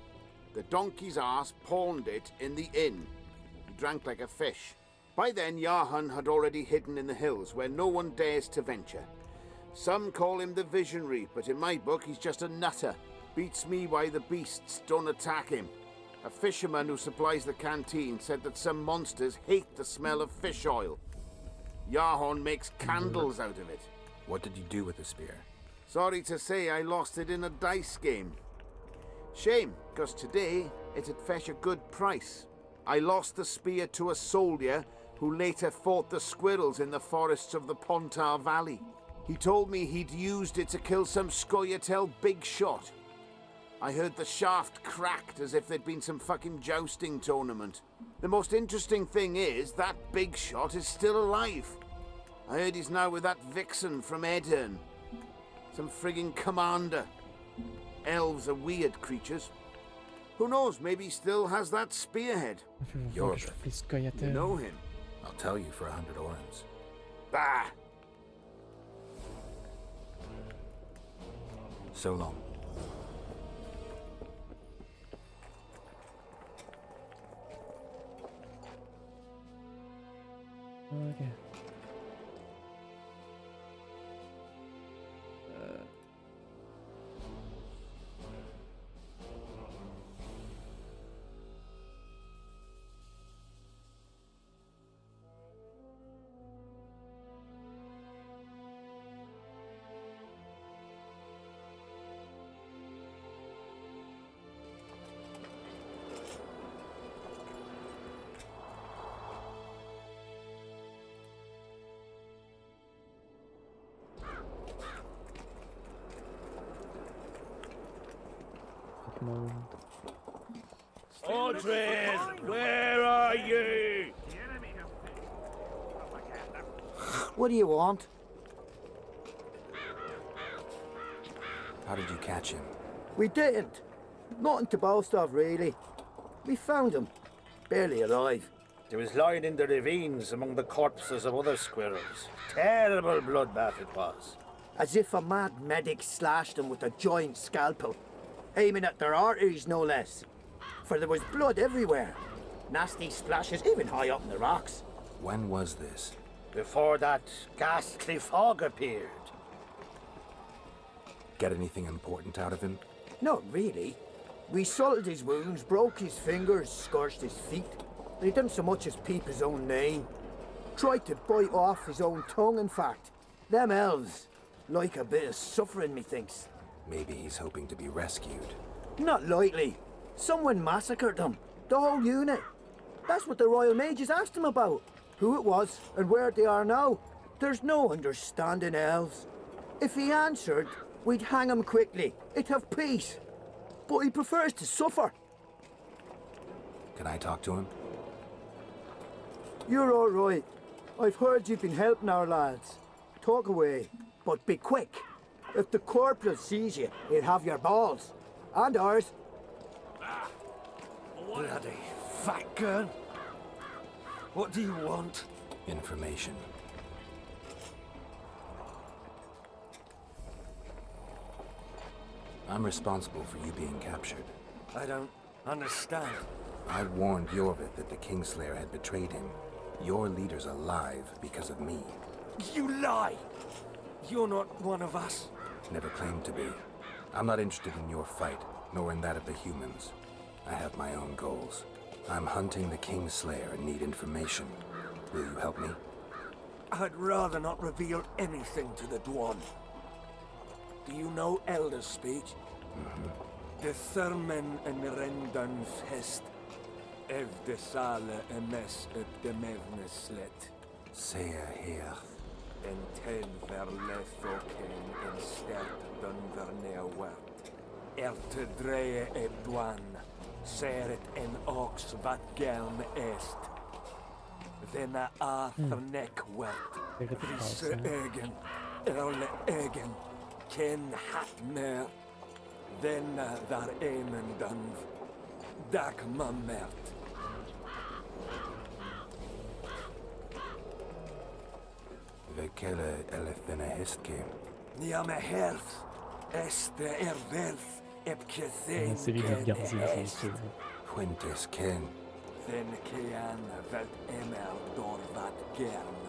The donkey's ass pawned it in the inn. He drank like a fish. By then, Jahan had already hidden in the hills where no one dares to venture. Some call him the Visionary, but in my book, he's just a nutter. Beats me why the beasts don't attack him. A fisherman who supplies the canteen said that some monsters hate the smell of fish oil. Jahan makes candles out of it. What did you do with the spear? Sorry to say, I lost it in a dice game. Shame, because today it'd fetch a good price. I lost the spear to a soldier who later fought the squirrels in the forests of the Pontar Valley. He told me he'd used it to kill some Scoia'tael big shot. I heard the shaft cracked as if there'd been some fucking jousting tournament. The most interesting thing is that big shot is still alive. I heard he's now with that vixen from Edirn. Some frigging commander. Elves are weird creatures. Who knows, maybe he still has that spearhead. You know him. I'll tell you for 100 orens. Bah! So long. Okay. Audrey, where are you? What do you want? How did you catch him? We didn't. Nothing to boast of, really. We found him. Barely alive. He was lying in the ravines among the corpses of other squirrels. Terrible bloodbath it was. As if a mad medic slashed him with a giant scalpel, aiming at their arteries, no less. For there was blood everywhere. Nasty splashes, even high up in the rocks. When was this? Before that ghastly fog appeared. Get anything important out of him? Not really. We salted his wounds, broke his fingers, scorched his feet. And he didn't so much as peep his own name. Tried to bite off his own tongue, in fact. Them elves like a bit of suffering, methinks. Maybe he's hoping to be rescued. Not likely. Someone massacred them. The whole unit. That's what the Royal Mages asked him about. Who it was and where they are now. There's no understanding elves. If he answered, we'd hang him quickly. It'd have peace. But he prefers to suffer. Can I talk to him? You're all right. I've heard you've been helping our lads. Talk away, but be quick. If the corporal sees you, he'll have your balls. And ours. Bloody fat gun. What do you want? Information. I'm responsible for you being captured. I don't understand. I warned Jorvik that the Kingslayer had betrayed him. Your leader's alive because of me. You lie! You're not one of us. Never claimed to be. I'm not interested in your fight, nor in that of the humans. I have my own goals. I'm hunting the Kingslayer and need information. Will you help me? I'd rather not reveal anything to the Dwan. Do you know Elder speech? De Thurmen en Rendan Fest. Ev de Sale emes up de Mevneslet. Sea her. En tel verlethoken en sterk dun vernewert. Te dreie Dwan. Seret en ox wat gern est. Venna Arthurnek wert. Visse egen. Erle egen. Ken hat mer. Venna dar emen dunv. Dak mammert. Vekele elefene hestke. Nia me herf. Este verf. Une série de gardiens, c'est sûr. Fuentes ken. Then kean velt emer dorvat gern.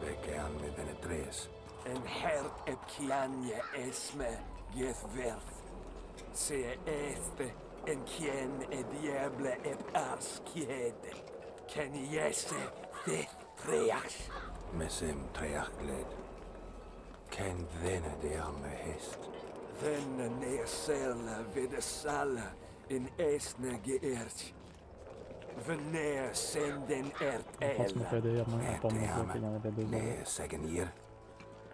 Vekean me venetres. En hert kianje esme geth verf. Se este en kien diable arskiede. Ken jesse de treach. Mesem treach gled. Ken vene de arme hest. Venne neer sella vide salla in esne geërtj. Wanneer senden ert Je pense me fait d'ailleurs même pas me dire qu'il y en avait deux autres. Ne zeggen hier.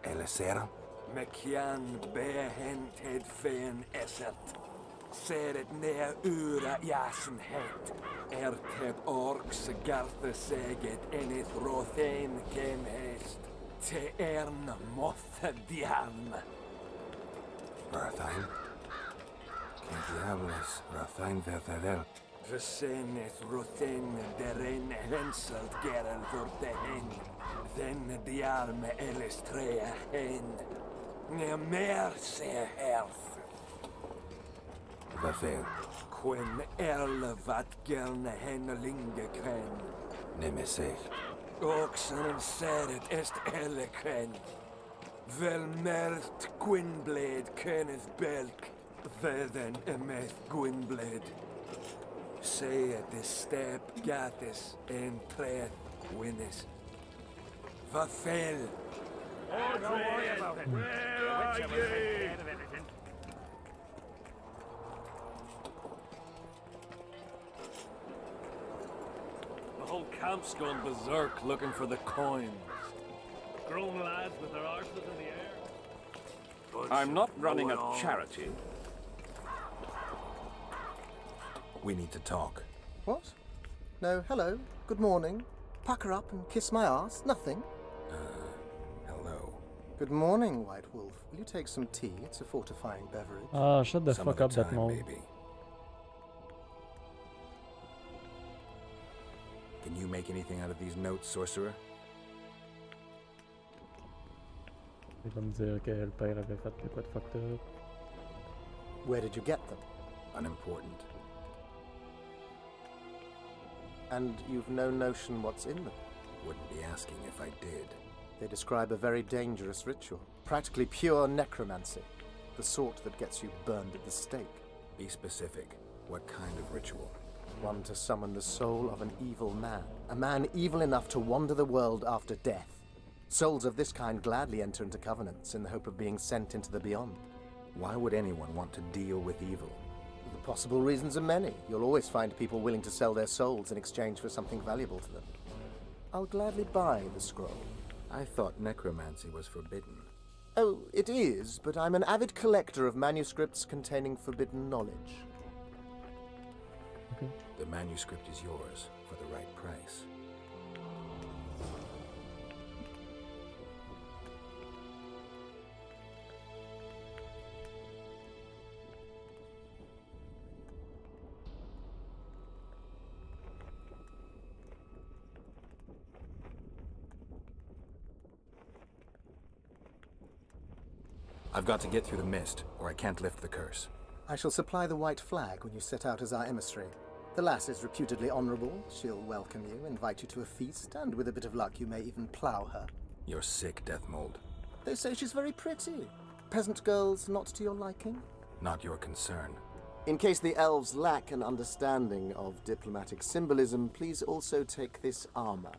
Elesera. Mekian behent het fen esset. Seret neer ura jasen het. Ert heb orks garte seget en het rothen kem hest. Te ern mothe diam. Rathain. Que diables Rathain verterel. We zijn het rothen derin henselt gerel voor de hen. Den diarme elestrea hen. Ne mer se herf. Vafel. Quen erle wat gerne hen linge kren. Nemesech. Oxen seret est elle kren. Vel mert Gwynblade Kenneth Belk. Veden emeth Gwynblade. Say at the step gatis en treth winnes. Vafel. Oh, don't worry about it. Where are you? The whole camp's gone berserk looking for the coins. Grown lads with their arses in the air. I'm not running a charity. We need to talk. What? No, hello, good morning. Pucker up and kiss my ass? Nothing? Hello. Good morning, White Wolf. Will you take some tea? It's a fortifying beverage. Ah, shut the fuck up, that mole. Can you make anything out of these notes, sorcerer? Il va me dire que le père avait fait de quoi de fucked up. Where did you get them? Unimportant. And you've no notion what's in them? Wouldn't be asking if I did. They describe a very dangerous ritual. Practically pure necromancy. The sort that gets you burned at the stake. Be specific. What kind of ritual? One to summon the soul of an evil man. A man evil enough to wander the world after death. Souls of this kind gladly enter into covenants in the hope of being sent into the beyond. Why would anyone want to deal with evil? The possible reasons are many. You'll always find people willing to sell their souls in exchange for something valuable to them. I'll gladly buy the scroll. I thought necromancy was forbidden. Oh, it is, but I'm an avid collector of manuscripts containing forbidden knowledge. Okay. The manuscript is yours for the right price. I've got to get through the mist, or I can't lift the curse. I shall supply the white flag when you set out as our emissary. The lass is reputedly honorable. She'll welcome you, invite you to a feast, and with a bit of luck you may even plough her. You're sick, Death Mold. They say she's very pretty. Peasant girls not to your liking? Not your concern. In case the elves lack an understanding of diplomatic symbolism, please also take this armor.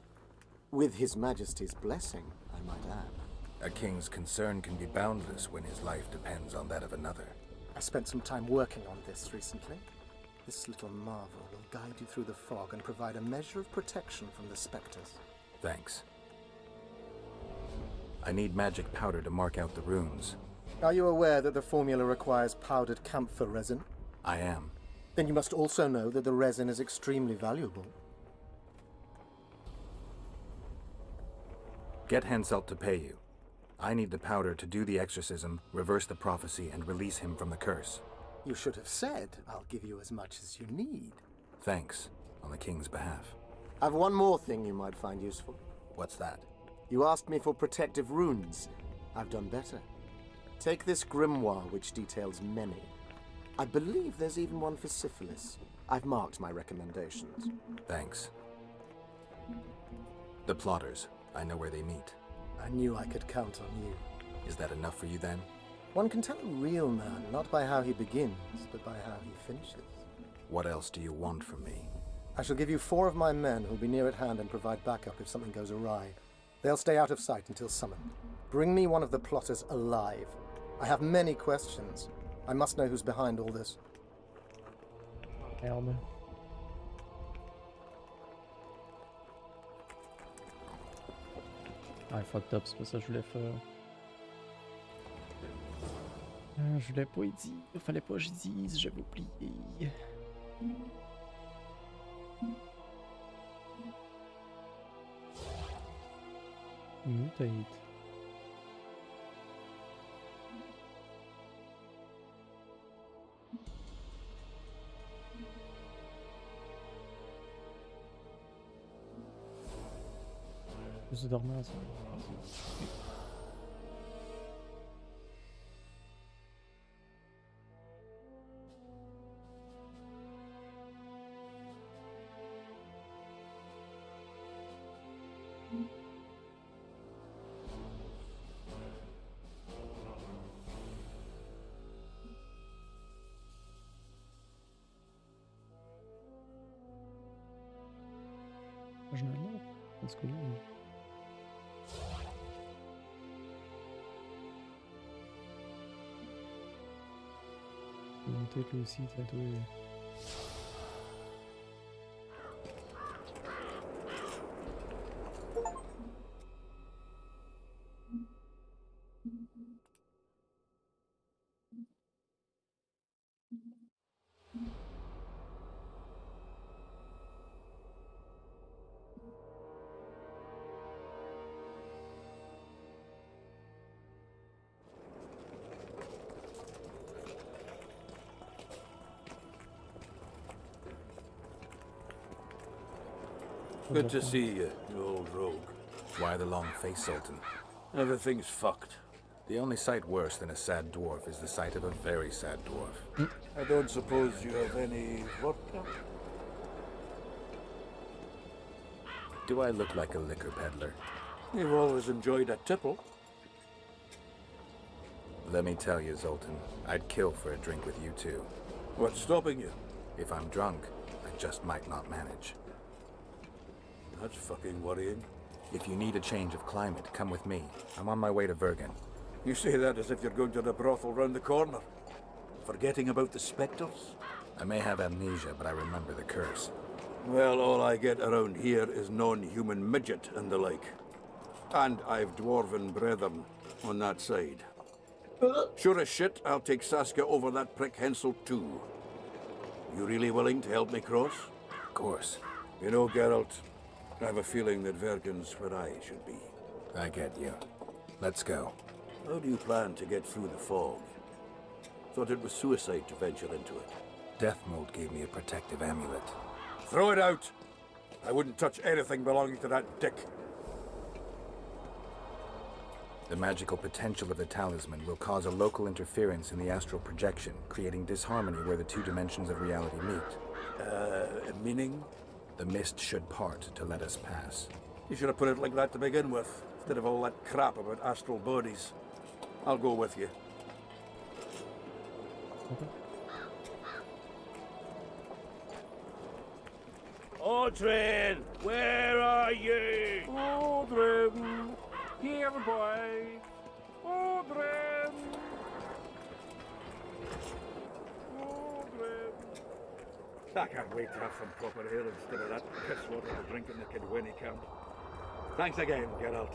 With His Majesty's blessing, I might add. A king's concern can be boundless when his life depends on that of another. I spent some time working on this recently. This little marvel will guide you through the fog and provide a measure of protection from the specters. Thanks. I need magic powder to mark out the runes. Are you aware that the formula requires powdered camphor resin? I am. Then you must also know that the resin is extremely valuable. Get Henselt to pay you. I need the powder to do the exorcism, reverse the prophecy, and release him from the curse. You should have said, I'll give you as much as you need. Thanks, on the king's behalf. I've one more thing you might find useful. What's that? You asked me for protective runes. I've done better. Take this grimoire, which details many. I believe there's even one for syphilis. I've marked my recommendations. Thanks. The plotters. I know where they meet. I knew I could count on you. Is that enough for you then? One can tell a real man, not by how he begins, but by how he finishes. What else do you want from me? I shall give you 4 of my men who'll be near at hand and provide backup if something goes awry. They'll stay out of sight until summoned. Bring me one of the plotters alive. I have many questions. I must know who's behind all this. Merde. Ah, fucked up, c'est pas ça que je voulais faire. Je voulais pas y dire, fallait pas que je dise, j'avais oublié. Mutate. Je suis dormant, ça. Je n'ai rien. Let's go. Peut-être lui aussi, t'as tout. Good to see you, you old rogue. Why the long face, Sultan? Everything's fucked. The only sight worse than a sad dwarf is the sight of a very sad dwarf. I don't suppose you have any vodka? Do I look like a liquor peddler? You've always enjoyed a tipple. Let me tell you, Zoltan, I'd kill for a drink with you too. What's stopping you? If I'm drunk, I just might not manage. That's fucking worrying. If you need a change of climate, come with me. I'm on my way to Vergen. You say that as if you're going to the brothel round the corner. Forgetting about the spectres? I may have amnesia, but I remember the curse. Well, all I get around here is non-human midget and the like. And I've dwarven brethren on that side. Sure as shit, I'll take Saskia over that prick Hensel too. You really willing to help me cross? Of course. You know, Geralt, I have a feeling that Vergen's where I should be. I get you. Let's go. How do you plan to get through the fog? Thought it was suicide to venture into it. Death Mold gave me a protective amulet. Throw it out! I wouldn't touch anything belonging to that dick. The magical potential of the talisman will cause a local interference in the astral projection, creating disharmony where the two dimensions of reality meet. Meaning? The mist should part to let us pass. You should have put it like that to begin with, instead of all that crap about astral bodies. I'll go with you. Audrin, where are you? Audrin, here, boy. Audrin. I can't wait to have some proper ale instead of that piss water to drink in the Kidwinny camp. Thanks again, Geralt.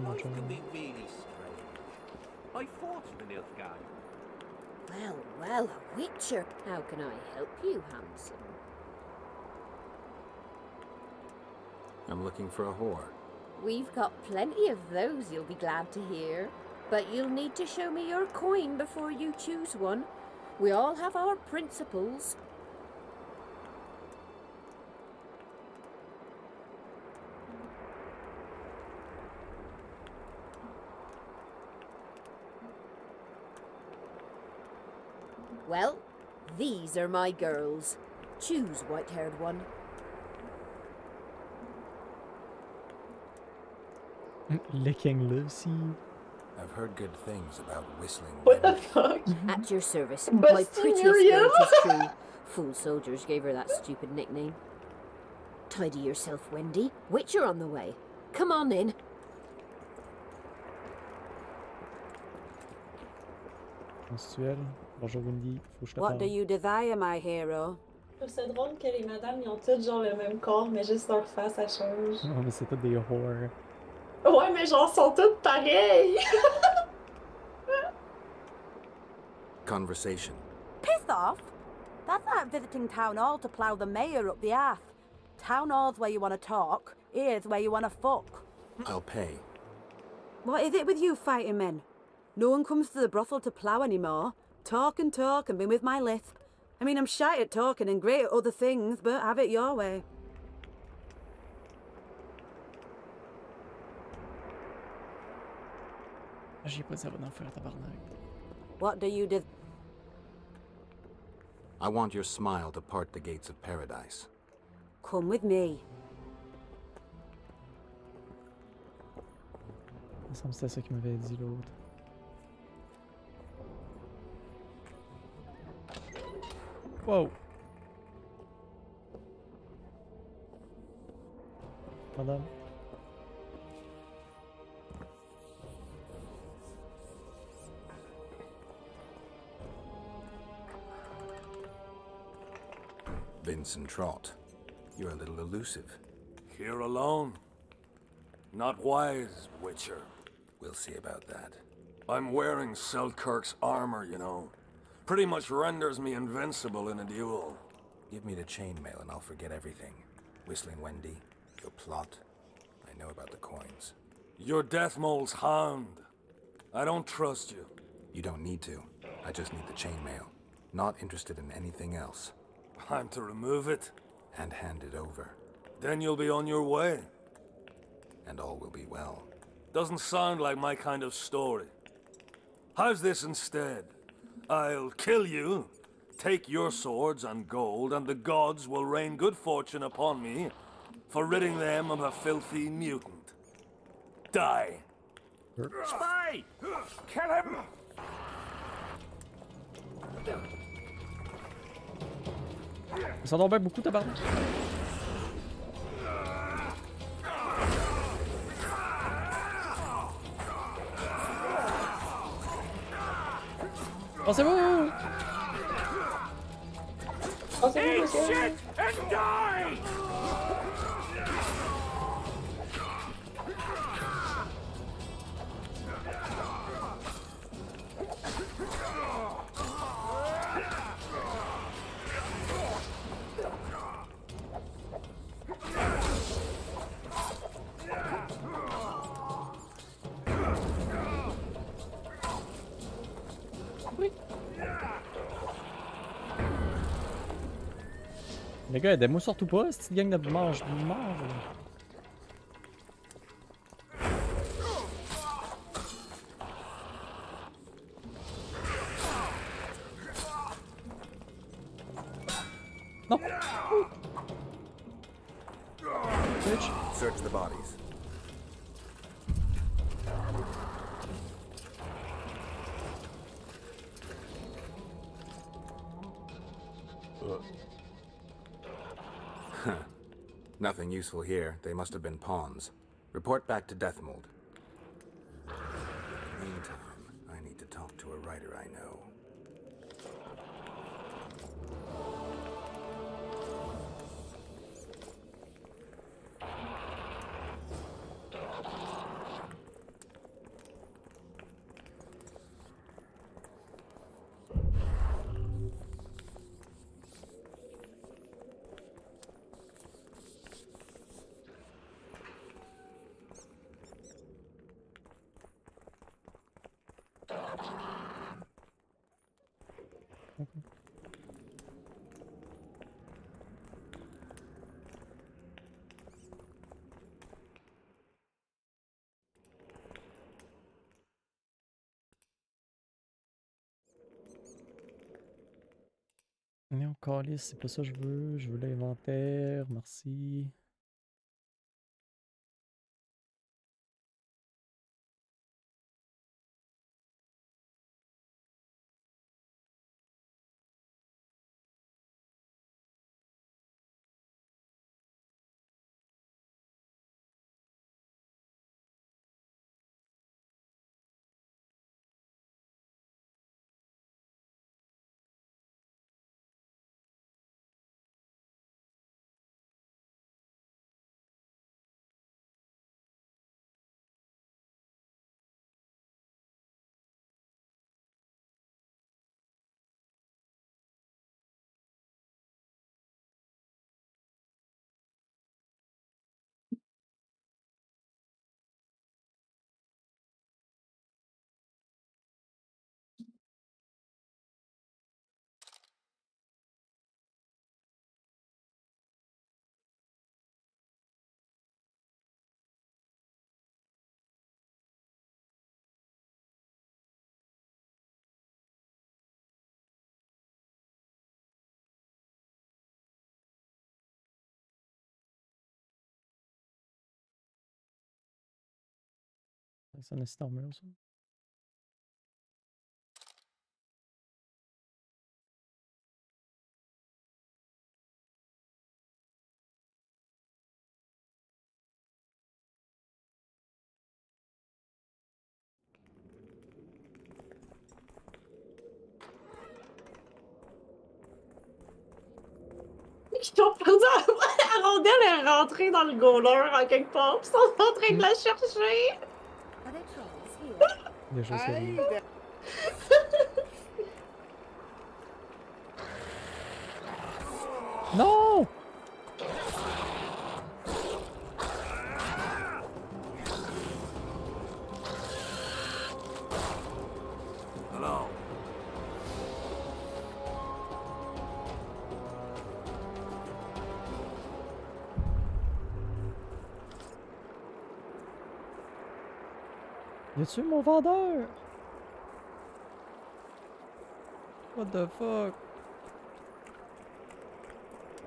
Life can be really strange. I fought in the Nilfgaard. Well, well, a witcher. How can I help you, handsome? I'm looking for a whore. We've got plenty of those, you'll be glad to hear. But you'll need to show me your coin before you choose one. We all have our principles. Well, these are my girls. Choose, white-haired one. Licking Lucy. I've heard good things about whistling. What the fuck? At your service. But My prettiest Miriam? girl, 'tis true. Fool soldiers gave her that stupid nickname. Tidy yourself, Wendy. Witcher on the way. Come on in. Mensuel. Bonjour Wendy. Faut que je te What parle. do you desire, my hero? Je trouve ça drôle que les madames, ils ont toutes genre le même corps, mais juste leur face, ça change. Non, mais c'est tout des whores. Ouais, mais genre, sont toutes pareilles! Conversation. Piss off! That's like visiting Town Hall to plough the mayor up the arse. Town Hall's where you want to talk, here's where you want to fuck. I'll pay. What is it with you fighting men? No one comes to the brothel to plough anymore. Talk and be with my lisp. I mean, I'm shy at talking and great at other things, but have it your way. J'ai pas dit ça va en faire, tabarnak. What do you do? I want your smile to part the gates of paradise. Come with me. Il me semble que c'était ça qu'il m'avait dit l'autre. Wow! Madame. Vincent Trott, you're a little elusive. Here alone. Not wise, Witcher. We'll see about that. I'm wearing Selkirk's armor, you know. Pretty much renders me invincible in a duel. Give me the chainmail and I'll forget everything. Whistling Wendy, your plot. I know about the coins. You're Deathmole's hound. I don't trust you. You don't need to. I just need the chainmail. Not interested in anything else. I'm to remove it? And hand it over. Then you'll be on your way. And all will be well. Doesn't sound like my kind of story. How's this instead? I'll kill you, take your swords and gold, and the gods will rain good fortune upon me for ridding them of a filthy mutant. Die. Spy! Kill him! Ça en bien beaucoup, tabarnak. Oh, c'est bon! Oh, c'est bon, Eat shit and die! Les gars, aidez-moi surtout pas, cette petite gang de mange morts. Non! Bitch. Search the bodies. Nothing useful here. They must have been pawns. Report back to Deathmold. In the meantime, I need to talk to a writer I know. Non, calice, c'est pas ça que je veux. Je veux l'inventaire, merci. C'est un assistant mur, ça. Ils ont perdu la rondelle est rentrée dans le goaler en quelque part, ils sont en train de la chercher. Déjà, c'est non! Hello. Y a-tu mon vendeur? What the fuck?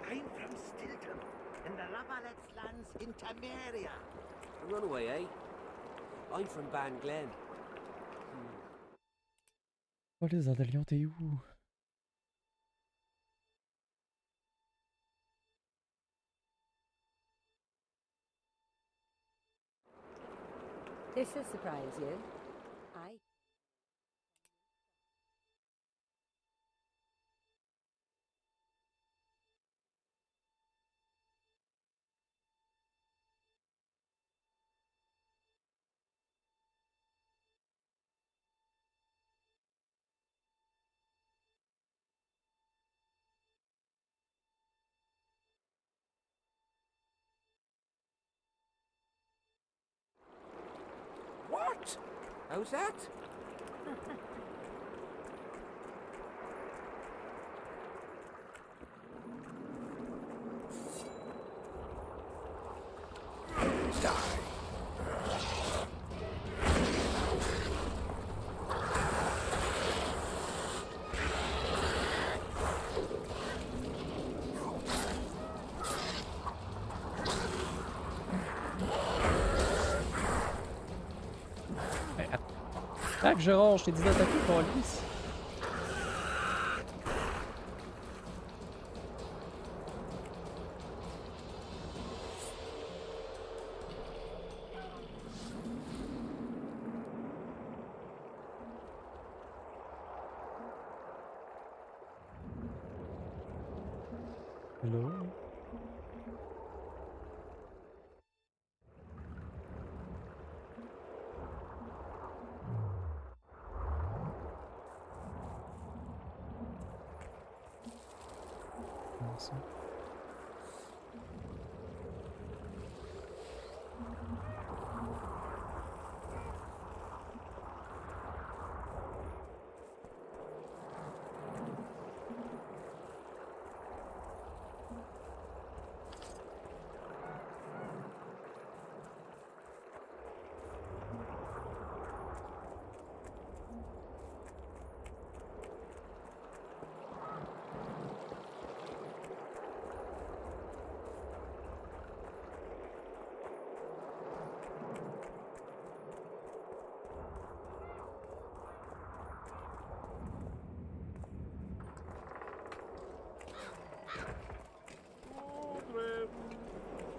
I'm from Stilton, in the Lavalette lands in Temeria. A runaway, eh? I'm from Ban Glen. Oh, les Andalions, t'es où? This will surprise you. I... What? How's that? Tac, Gérard, je t'ai dit d'attaquer, Paulis. Hello? Merci.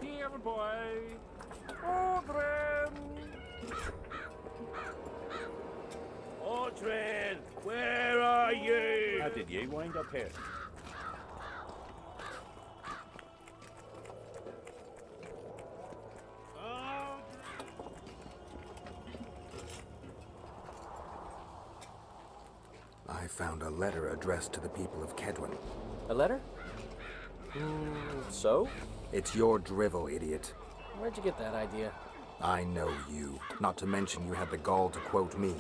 Here, boy. Audrey. Audrey, where are you? How did you wind up here? I found a letter addressed to the people of Kedwin. A letter? So? It's your drivel, idiot. Where'd you get that idea? I know you. Not to mention you had the gall to quote me.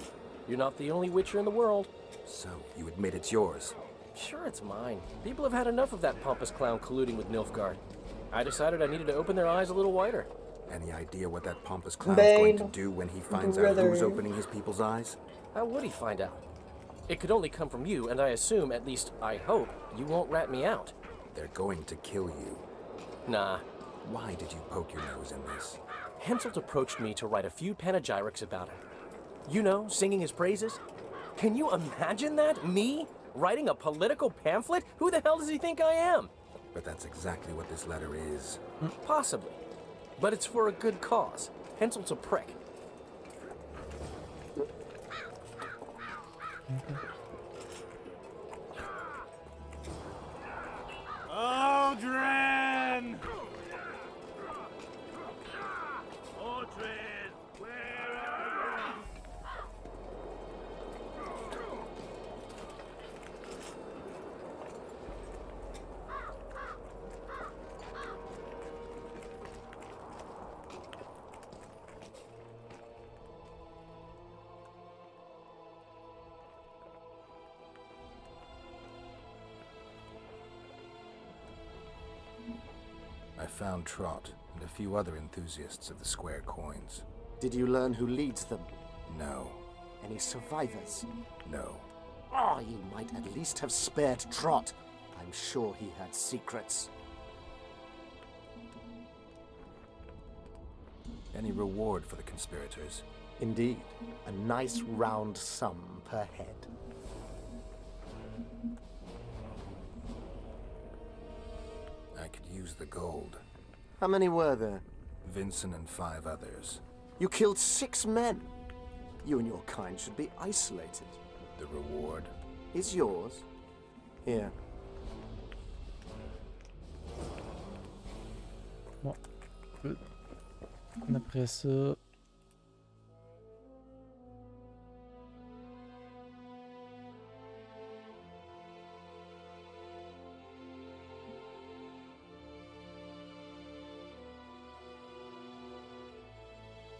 You're not the only witcher in the world. So, you admit it's yours? Sure, it's mine. People have had enough of that pompous clown colluding with Nilfgaard. I decided I needed to open their eyes a little wider. Any idea what that pompous clown's going to do when he finds out who's opening his people's eyes? How would he find out? It could only come from you, and I assume, at least I hope, you won't rat me out. They're going to kill you. Nah. Why did you poke your nose in this? Henselt approached me to write a few panegyrics about him. You know, singing his praises. Can you imagine that? Me? Writing a political pamphlet? Who the hell does he think I am? But that's exactly what this letter is. Possibly. But it's for a good cause. Henselt's a prick. Audrey! Audrey, where are you? I found Trot and a few other enthusiasts of the square coins. Did you learn who leads them? No. Any survivors? No. Oh, you might at least have spared Trot. I'm sure he had secrets. Any reward for the conspirators? Indeed. A nice round sum per head. I could use the gold. How many were there? Vincent and 5 others. You killed 6 men. You and your kind should be isolated. The reward is yours. Here. Bon. Après ça...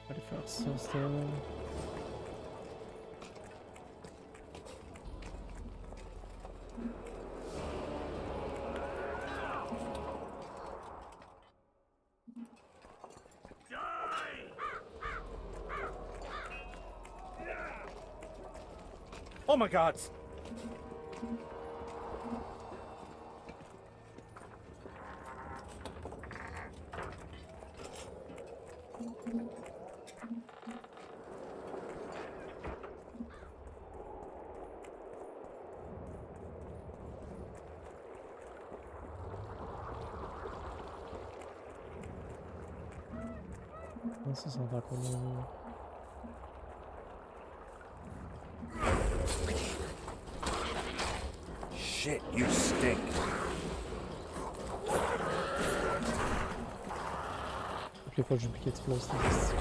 On va aller faire ça. Oh my god! Ça sent encore là. Shit, you stink. Toutes les fois que j'oublie d'exploser, c'est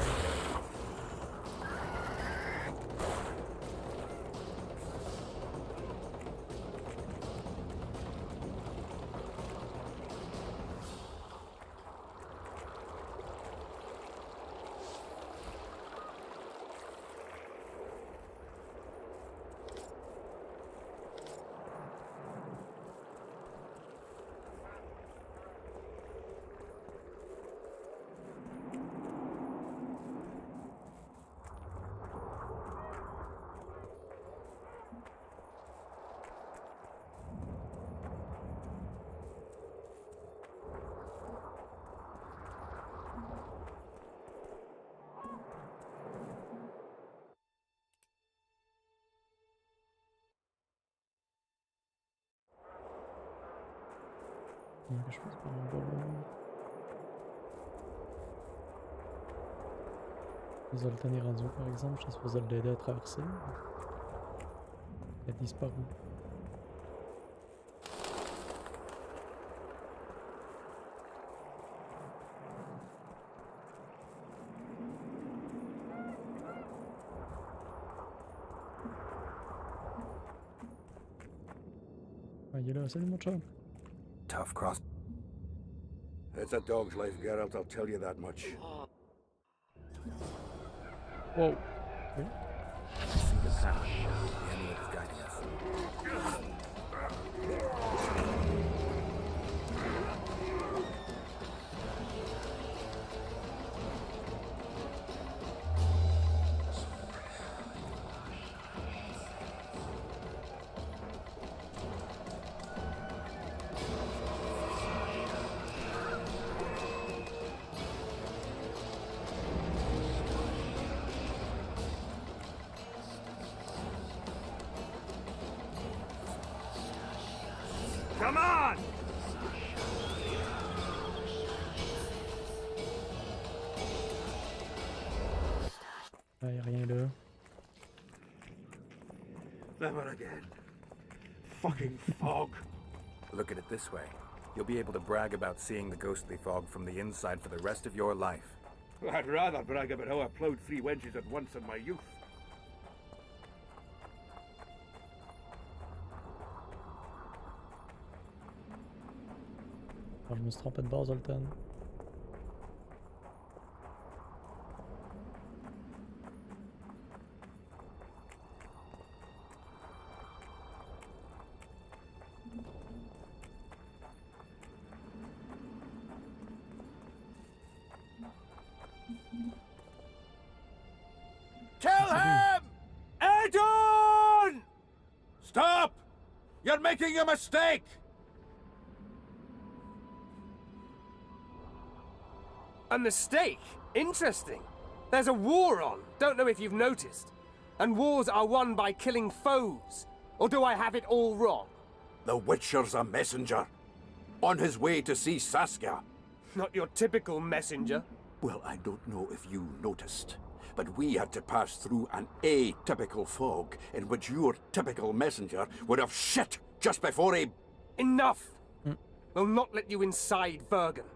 je pense par en bas là. Zoltan est rendu par exemple, je suis supposé l'aider à traverser. Il a disparu. Ah, il est là, salut mon chum. Tough cross. It's a dog's life, Geralt, I'll tell you that much. Whoa. Okay. See the path. The amulet is guiding us. Come on! Ah, y'a rien là. Never again. Fucking fog. Look at it this way. You'll be able to brag about seeing the ghostly fog from the inside for the rest of your life. I'd rather brag about how I ploughed 3 wenches at once in my youth. Je me suis trompé de base, Zoltan. Kill him! Adon! Stop! You're making a mistake! A mistake? Interesting. There's a war on, don't know if you've noticed. And wars are won by killing foes. Or do I have it all wrong? The Witcher's a messenger. On his way to see Saskia. Not your typical messenger. Well, I don't know if you noticed, but we had to pass through an atypical fog in which your typical messenger would have shit just before he... Enough! We'll not let you inside Vergen.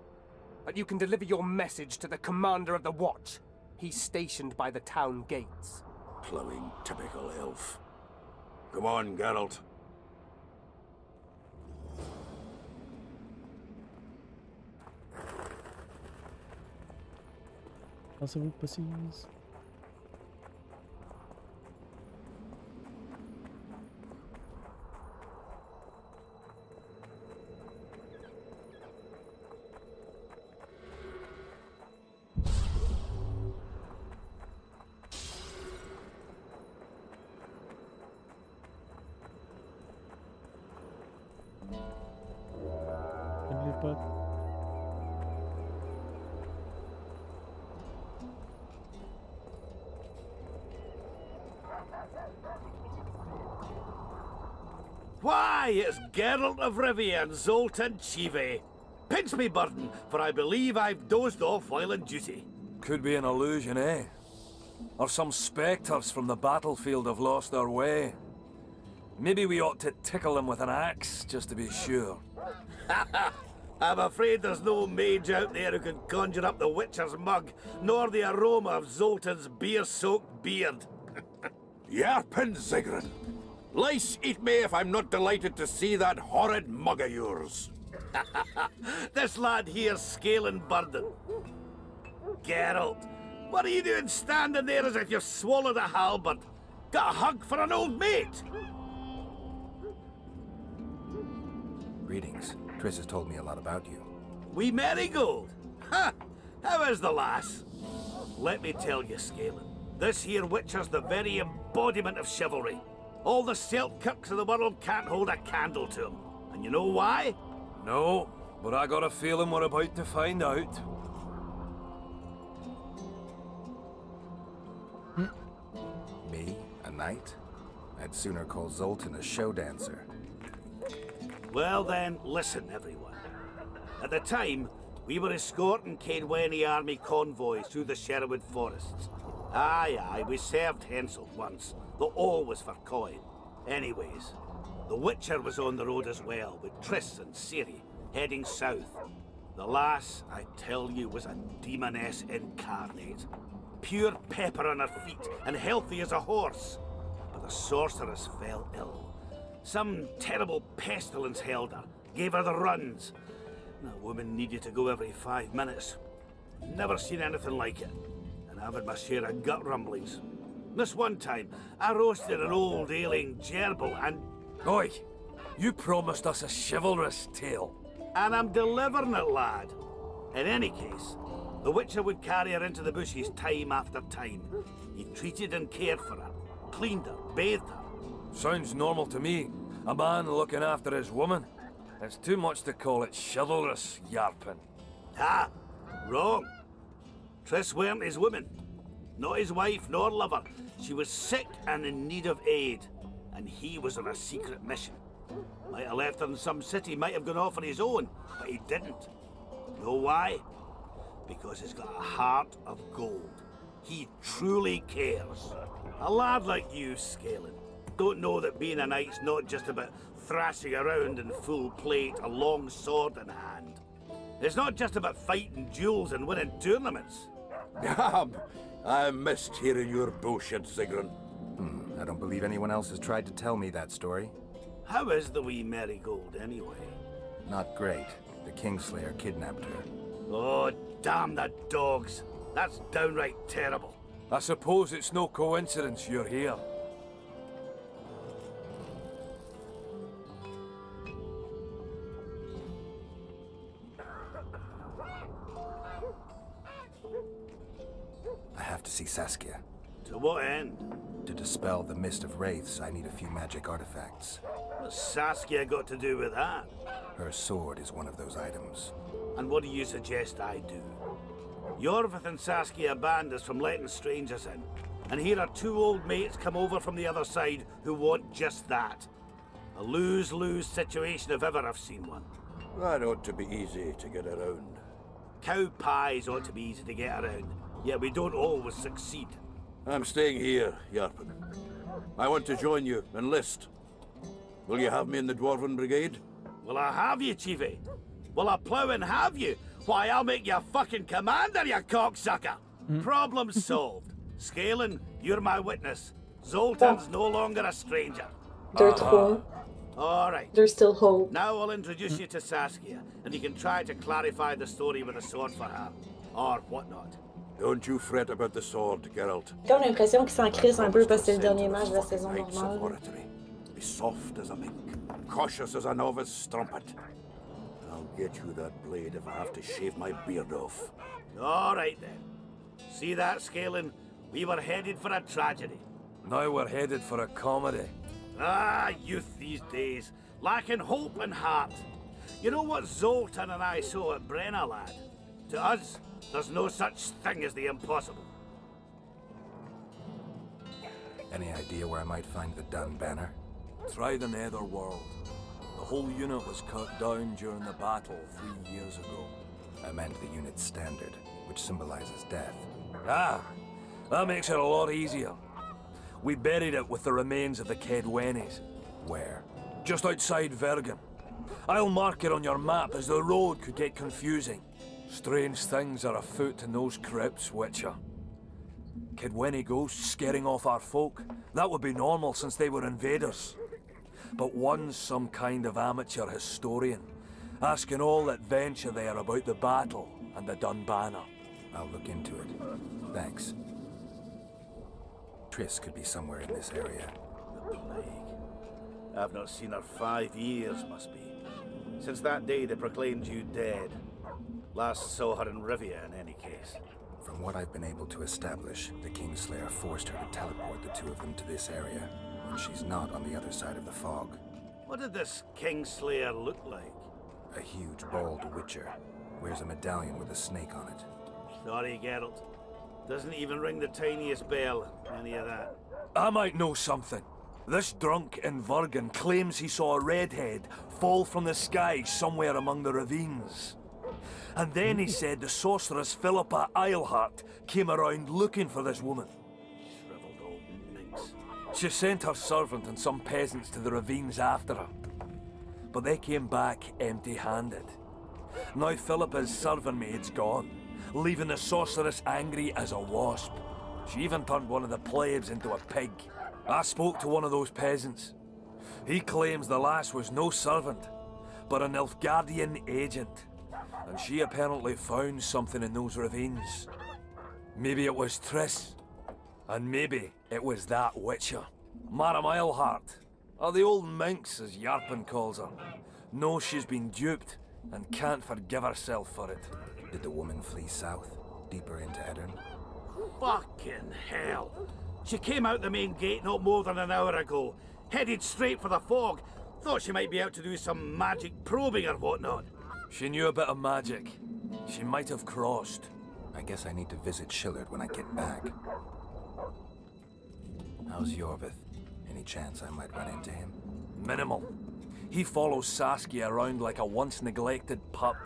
But you can deliver your message to the commander of the watch. He's stationed by the town gates. Plowing typical elf. Come on, Geralt. Pensez-vous précise? N'oubliez pas. Why, it's Geralt of Rivia and Zoltan Chive. Pinch me, Burden, for I believe I've dozed off while on duty. Could be an illusion, eh? Or some spectres from the battlefield have lost their way. Maybe we ought to tickle them with an axe, just to be sure. I'm afraid there's no mage out there who can conjure up the Witcher's mug, nor the aroma of Zoltan's beer-soaked beard. Yarpin Zigrin! Lice eat me if I'm not delighted to see that horrid mug of yours. This lad here's scaling Burden. Geralt, what are you doing standing there as if you've swallowed a halberd? Got a hug for an old mate? Greetings. Triss has told me a lot about you. Wee Marigold? Ha! How is the lass? Let me tell you, Scalen, this here Witcher's the very embodiment of chivalry. All the Selkirks of the world can't hold a candle to him. And you know why? No, but I got a feeling we're about to find out. Me? A knight? I'd sooner call Zoltan a show dancer. Well then, listen everyone. At the time, we were escorting Caedwene army convoys through the Sherwood forests. Aye, we served Henselt once, though all was for coin. Anyways, the Witcher was on the road as well, with Triss and Ciri, heading south. The lass, I tell you, was a demoness incarnate. Pure pepper on her feet, and healthy as a horse. But the sorceress fell ill. Some terrible pestilence held her, gave her the runs. The woman needed to go every 5 minutes. Never seen anything like it. And I've had my share of gut rumblings. This one time, I roasted an old ailing gerbil and... Oi! You promised us a chivalrous tale. And I'm delivering it, lad. In any case, the Witcher would carry her into the bushes time after time. He treated and cared for her, cleaned her, bathed her. Sounds normal to me. A man looking after his woman. It's too much to call it chivalrous, Yarpin. Ah, wrong. Triss weren't his woman. Not his wife nor lover. She was sick and in need of aid. And he was on a secret mission. Might have left her in some city, might have gone off on his own, but he didn't. Know why? Because he's got a heart of gold. He truly cares. A lad like you, Scalen, don't know that being a knight's not just about thrashing around in full plate, a long sword in hand. It's not just about fighting duels and winning tournaments. I missed hearing your bullshit, Zigrin. I don't believe anyone else has tried to tell me that story. How is the wee Marigold, anyway? Not great. The Kingslayer kidnapped her. Oh, damn the dogs. That's downright terrible. I suppose it's no coincidence you're here. I have to see Saskia. To what end? To dispel the mist of wraiths, I need a few magic artifacts. What's Saskia got to do with that? Her sword is one of those items. And what do you suggest I do? Yorvith and Saskia banned us from letting strangers in. And here are 2 old mates come over from the other side who want just that. A lose-lose situation if ever I've seen one. That ought to be easy to get around. Cow pies ought to be easy to get around, yet we don't always succeed. I'm staying here, Yarpen. I want to join you, enlist. Will you have me in the Dwarven Brigade? Will I have you, Chiefy? Will I plough and have you? Why, I'll make you a fucking commander, you cocksucker! Problem solved. Scalen, you're my witness. Zoltan's no longer a stranger. 2-3. All right. There's still hope. Now I'll introduce you to Saskia, and you can try to clarify the story with a sword for her. Or whatnot. Don't you fret about the sword, Geralt. Comme l'impression qu'il s'en crisse un peu parce que c'est le dernier match de la saison normale. Be soft as a mink, cautious as a novice strumpet. I'll get you that blade if I have to shave my beard off. All right then. See that, Scalen? We were headed for a tragedy. Now we're headed for a comedy. Ah, youth these days, lacking hope and heart. You know what Zoltan and I saw at Brenna, lad? To us, there's no such thing as the impossible. Any idea where I might find the Dun banner? Try the Netherworld. The whole unit was cut down during the battle 3 years ago. I meant the unit's standard, which symbolizes death. Ah, that makes it a lot easier. We buried it with the remains of the Kedwenis. Where? Just outside Vergen. I'll mark it on your map as the road could get confusing. Strange things are afoot in those crypts, Witcher. Kedweni ghosts scaring off our folk. That would be normal since they were invaders. But one's some kind of amateur historian, asking all that venture there about the battle and the Dun banner. I'll look into it. Thanks. Triss could be somewhere in this area. The plague. I've not seen her 5 years, must be. Since that day they proclaimed you dead. Last saw her in Rivia, in any case. From what I've been able to establish, the Kingslayer forced her to teleport the two of them to this area, and she's not on the other side of the fog. What did this Kingslayer look like? A huge, bald witcher. Wears a medallion with a snake on it. Sorry, Geralt. Doesn't even ring the tiniest bell, any of that. I might know something. This drunk in Vergen claims he saw a redhead fall from the sky somewhere among the ravines. And then he said the sorceress Philippa Eilhart came around looking for this woman. Shriveled old minx. She sent her servant and some peasants to the ravines after her. But they came back empty-handed. Now Philippa's servant maid's gone, leaving the sorceress angry as a wasp. She even turned one of the plebs into a pig. I spoke to one of those peasants. He claims the lass was no servant, but an Nilfgaardian agent. And she apparently found something in those ravines. Maybe it was Triss. And maybe it was that witcher. Madame Eilhart, or the old minx as Yarpen calls her, knows she's been duped and can't forgive herself for it. Did the woman flee south, deeper into Edirn? Fucking hell! She came out the main gate not more than an hour ago, headed straight for the fog. Thought she might be out to do some magic probing or whatnot. She knew a bit of magic. She might have crossed. I guess I need to visit Shillard when I get back. How's Yorvith? Any chance I might run into him? Minimal. He follows Saskia around like a once-neglected pup.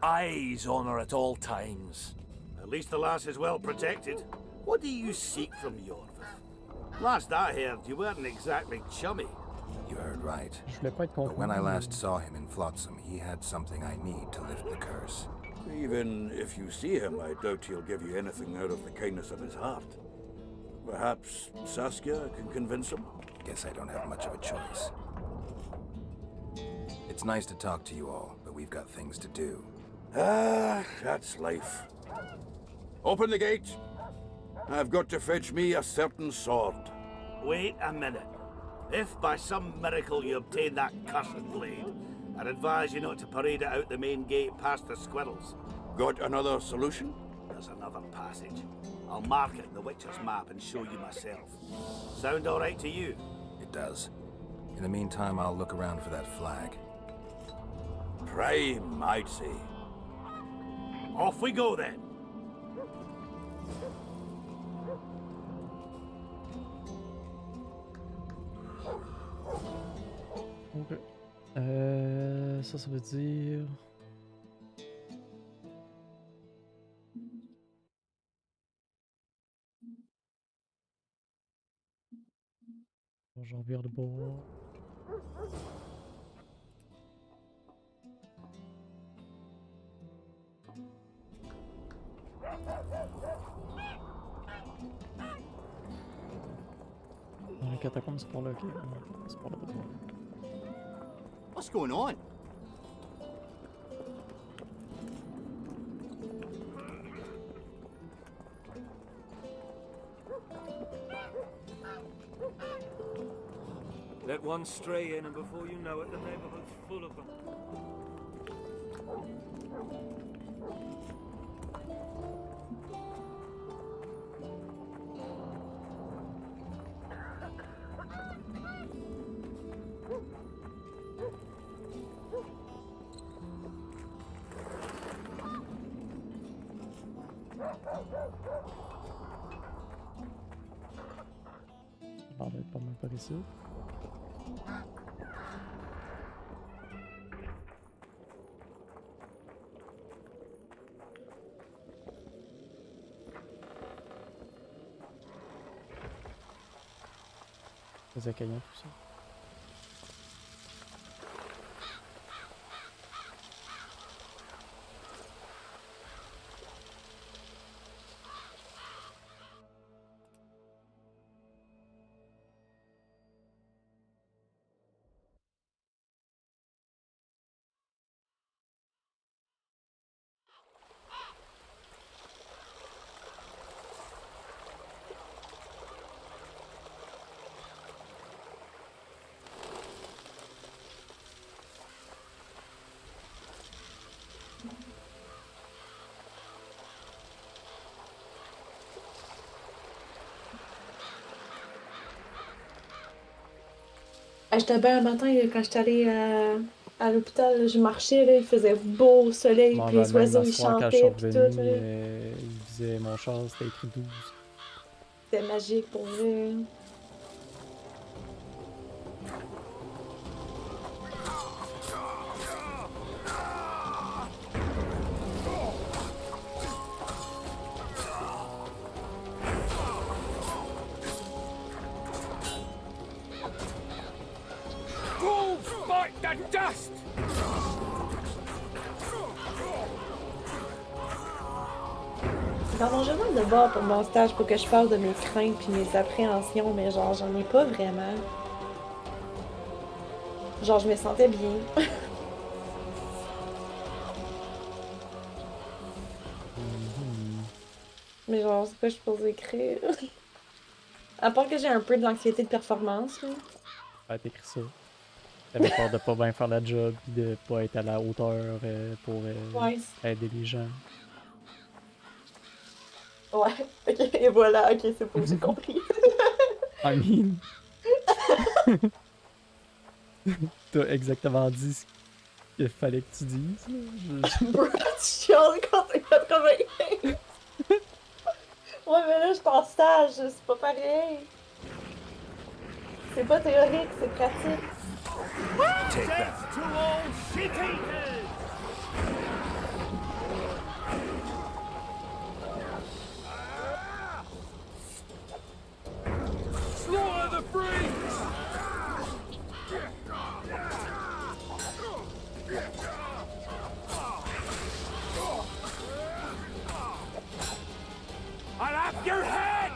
Eyes on her at all times. At least the lass is well protected. What do you seek from Yorvith? Last I heard, you weren't exactly chummy. You heard right. But when I last saw him in Flotsam, he had something I need to lift the curse. Even if you see him, I doubt he'll give you anything out of the kindness of his heart. Perhaps Saskia can convince him? Guess I don't have much of a choice. It's nice to talk to you all, but we've got things to do. Ah, that's life. Open the gate. I've got to fetch me a certain sword. Wait a minute. If by some miracle you obtain that cursed blade, I'd advise you not to parade it out the main gate past the squirrels. Got another solution? There's another passage. I'll mark it in the Witcher's map and show you myself. Sound all right to you? It does. In the meantime, I'll look around for that flag. Prime, I'd say. Off we go then. Ok. Ça veut dire... J'en viens de bois. Dans les catacombes, c'est par là, ok. C'est par là d'abord. What's going on? Let one stray in, and before you know it, the neighborhood's full of them. Ça va être pas mal par ici. Les accueillants, tout ça. J'étais bien un matin quand j'étais allée à l'hôpital, je marchais, là, il faisait beau soleil, Bon, puis ben, les même oiseaux le ils soir, quand je suis chantaient, puis tout. revenu, il disait mon char, c'était écrit 12. C'était magique pour vrai. Wolves bite the dust! Dans mon journal de bord pour mon stage, pour que je parle de mes craintes puis mes appréhensions, mais genre, j'en ai pas vraiment. Genre, je me sentais bien. Mais genre, c'est quoi je peux écrire? À part que j'ai un peu de l'anxiété de performance, là. Ouais, t'écris ça. T'avais peur de pas bien faire la job pis de pas être à la hauteur pour Ouais. aider les gens. Ouais, ok, et voilà, ok, c'est bon, j'ai compris. I mean... T'as exactement dit ce qu'il fallait que tu dises. Bro, tu chiales quand t'es 95. Ouais, mais là, je suis en stage, c'est pas pareil. C'est pas théorique, c'est pratique. Take that. To all shit-eaters! Slaughter the freaks! I'll have your head!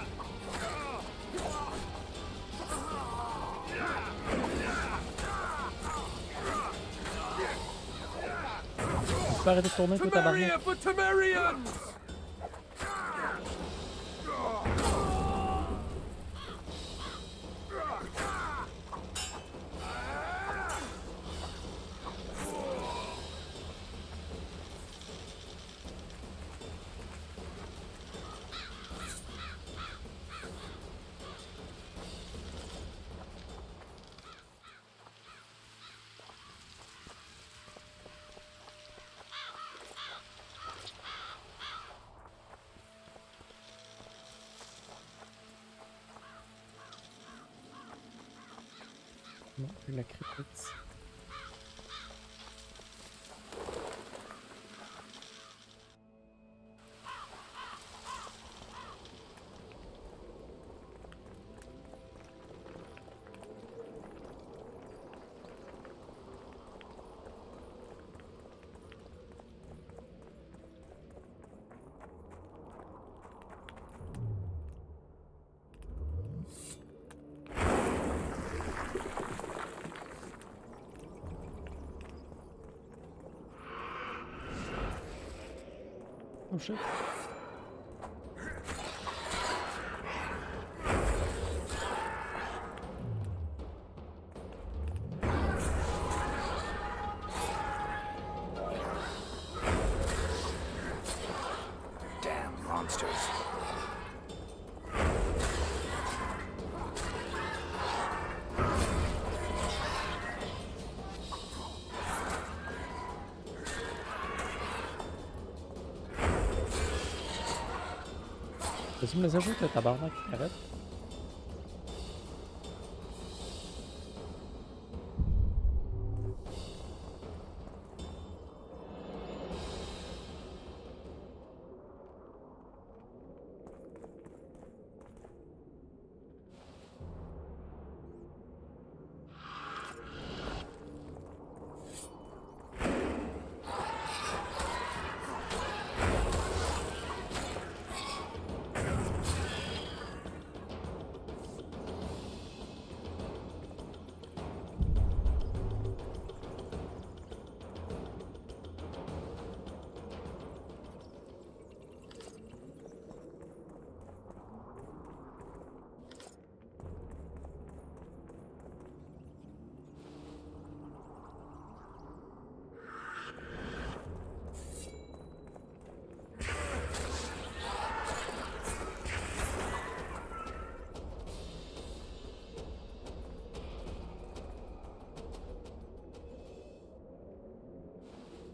Tu peux arrêter de tourner, toi, tabarnak. for Temerians! Non, plus la crypte. Oh shit. Damn monsters. Peux-tu me laisser jouer, tabarnak? Arrête.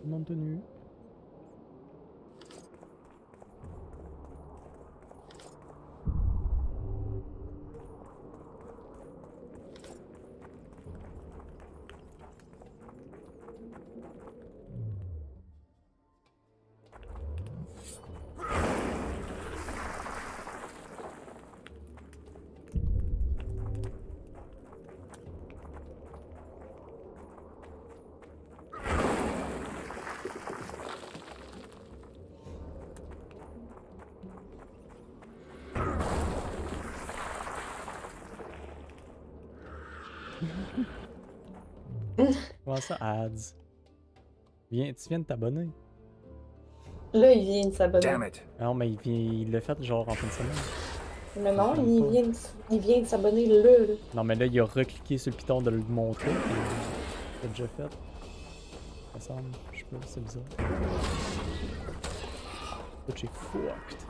Non tenu. Comment ça, ads? Tu viens de t'abonner? Là, il vient de s'abonner. Non, mais il l'a fait genre en fin de semaine. Mais non, il vient de s'abonner là. Non, mais là, il a recliqué sur le piton de le montrer. Il l'a déjà fait. Ça semble, je sais pas, c'est bizarre. J'ai fucked.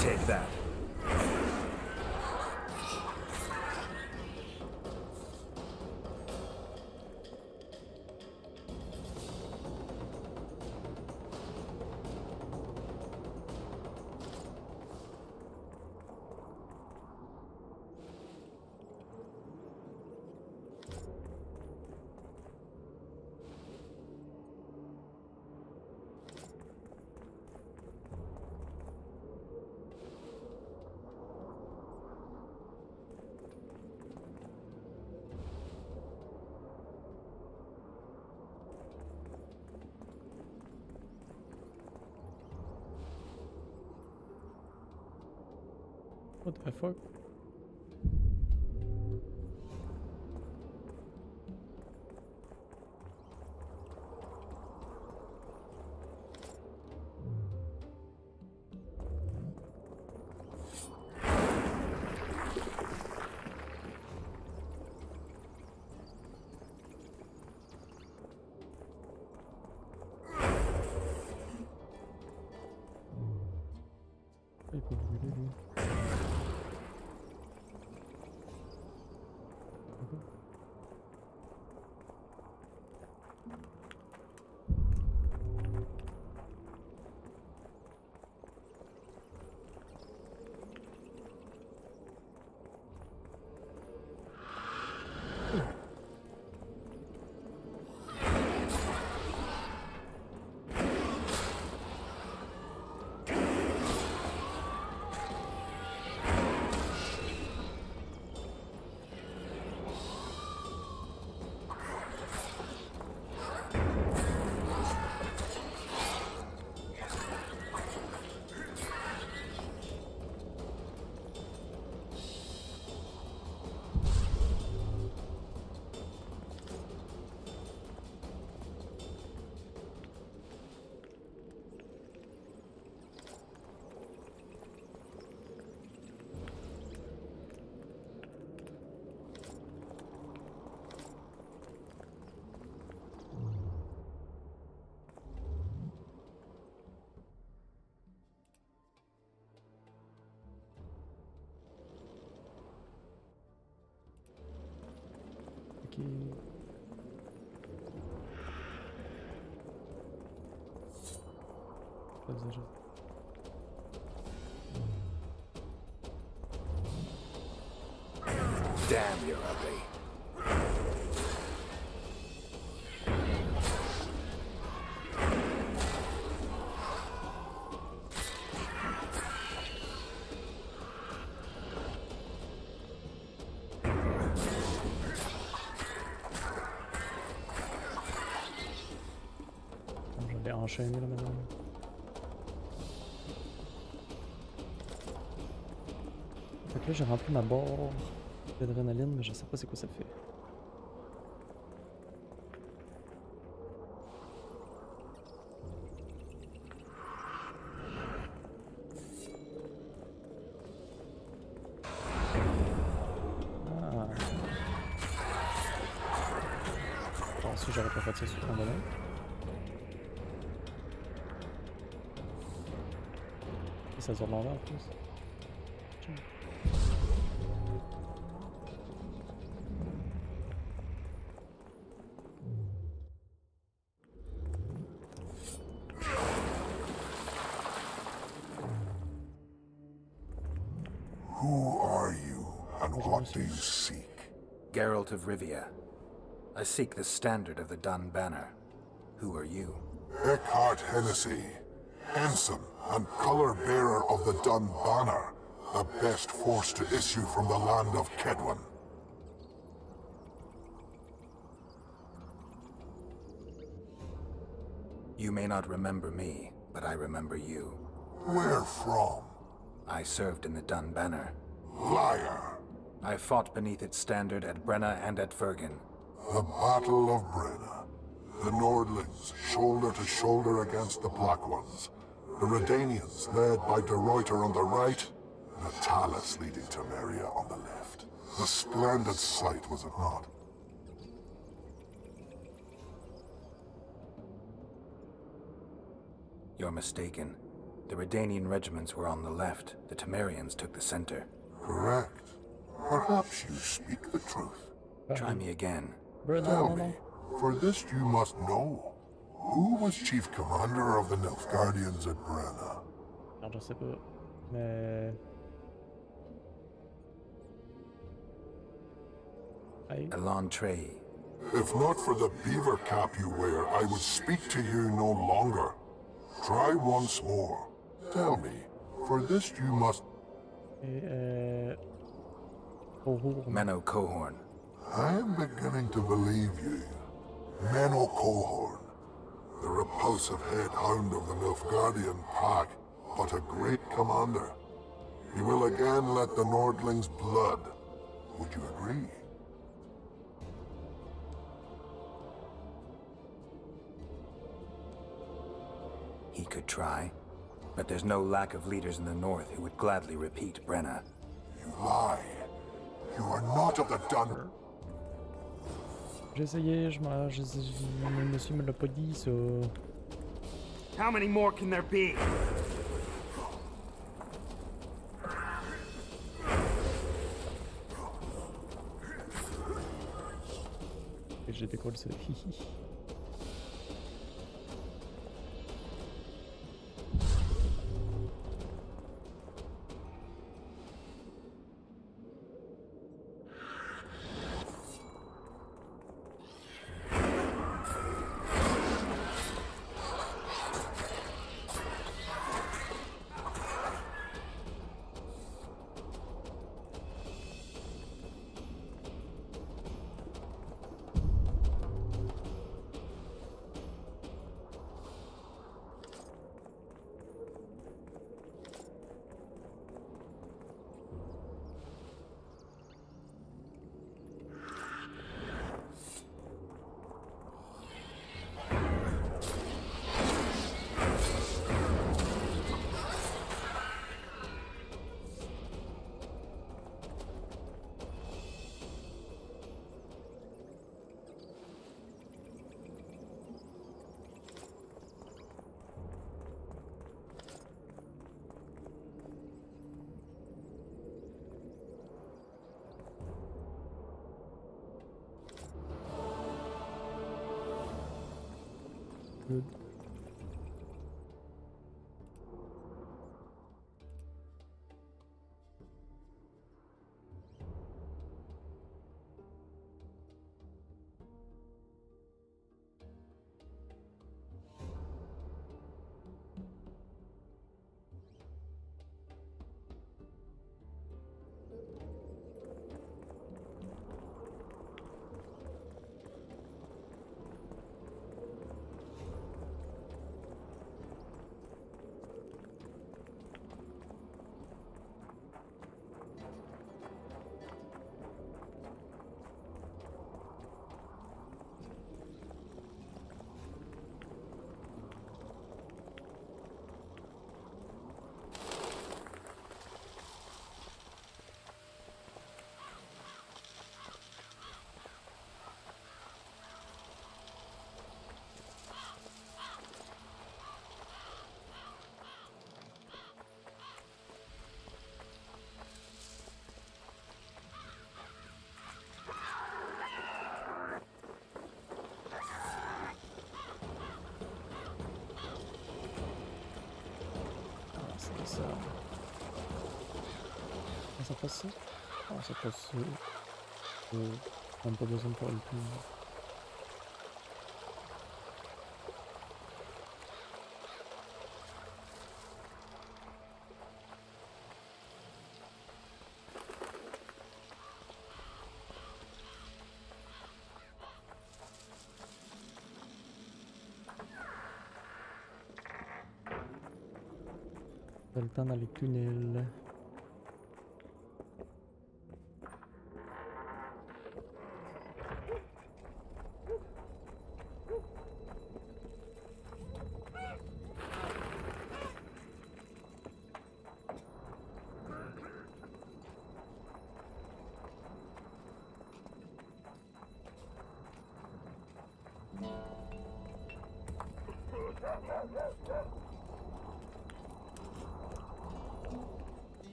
Take that. What the fuck? Il peut brûler lui. Damn, you're ugly. Je l'ai enchaîné là maintenant. Fait que là j'ai rempli ma barre d'adrénaline, mais je sais pas c'est quoi ça fait. Ah. Bon, si j'aurais pas fait ça sur un bonhomme. Et ça tourne l'envers en plus. Who are you, and what do you seek? Geralt of Rivia. I seek the standard of the Dun Banner. Who are you? Eckhart Hennessy, ensign and color-bearer of the Dun Banner, the best force to issue from the land of Kedwen. You may not remember me, but I remember you. Where from? I served in the Dun Banner. Liar! I fought beneath its standard at Brenna and at Vergen. The Battle of Brenna. The Nordlings, shoulder to shoulder against the Black Ones. The Redanians, led by De Ruyter on the right, the Talus leading Temeria on the left. A splendid sight, was it not? You're mistaken. The Redanian regiments were on the left. The Temerians took the center. Correct. Perhaps you speak the truth. Try me again. Tell me, for this you must know. Who was chief commander of the Nilfgaardians at Brenna? Alors, je sais pas, mais... Elantre. If not for the beaver cap you wear, I would speak to you no longer. Try once more. Tell me, for this you must... Menno Cohorn. I am beginning to believe you. Menno Cohorn. The repulsive head hound of the Nilfgaardian pack, but a great commander. He will again let the Nordlings' blood. Would you agree? He could try, but there's no lack of leaders in the north who would gladly repeat Brenna. You lie. You are not of the Dun. J'ai essayé, le monsieur me l'a pas dit, ça. How many more can there be? Et j'ai décollé ça. Good. Ça. Ça passe ça? Ah, ça passe ça. On n'a pas besoin de faire le tout. Le temps dans les tunnels.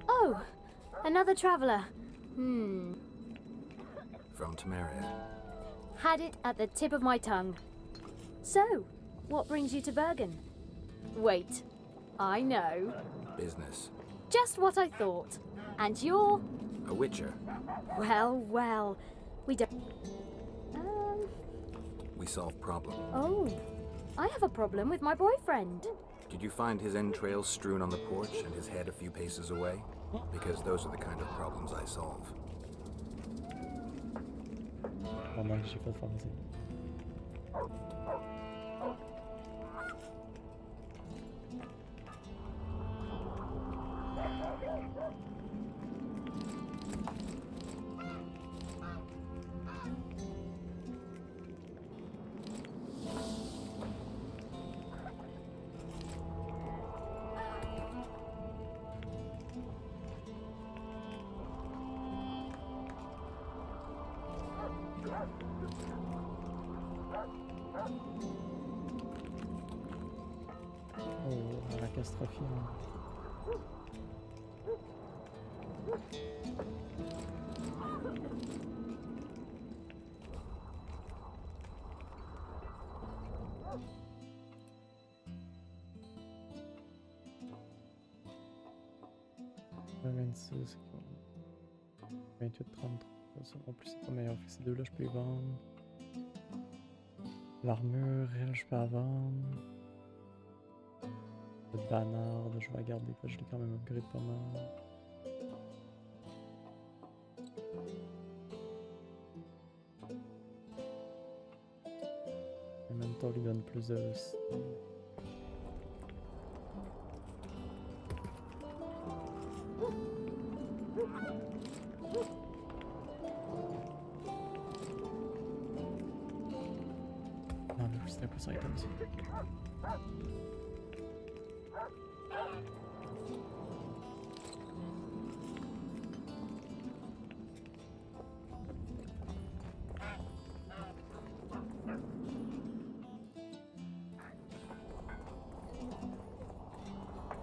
Oh, another traveller. From Temeria. Had it at the tip of my tongue. So, what brings you to Bergen? Wait, I know. Business. Just what I thought. And you're... A witcher. Well, well. We don't... We solve problems. Oh, I have a problem with my boyfriend. Did you find his entrails strewn on the porch and his head a few paces away? Because those are the kind of problems I solve. Pendant que j'ai fait pharmacie. catastrophique. Le 26, 28, 33. Ça non plus, c'est pas meilleur. Fait que ces deux-là, je peux les vendre. L'armure, elle, je peux la vendre. Le banard, je vais la garder parce que je l'ai quand même upgrade pas mal. Le mentor lui donne plus de... Non, mais c'était pas ça, items.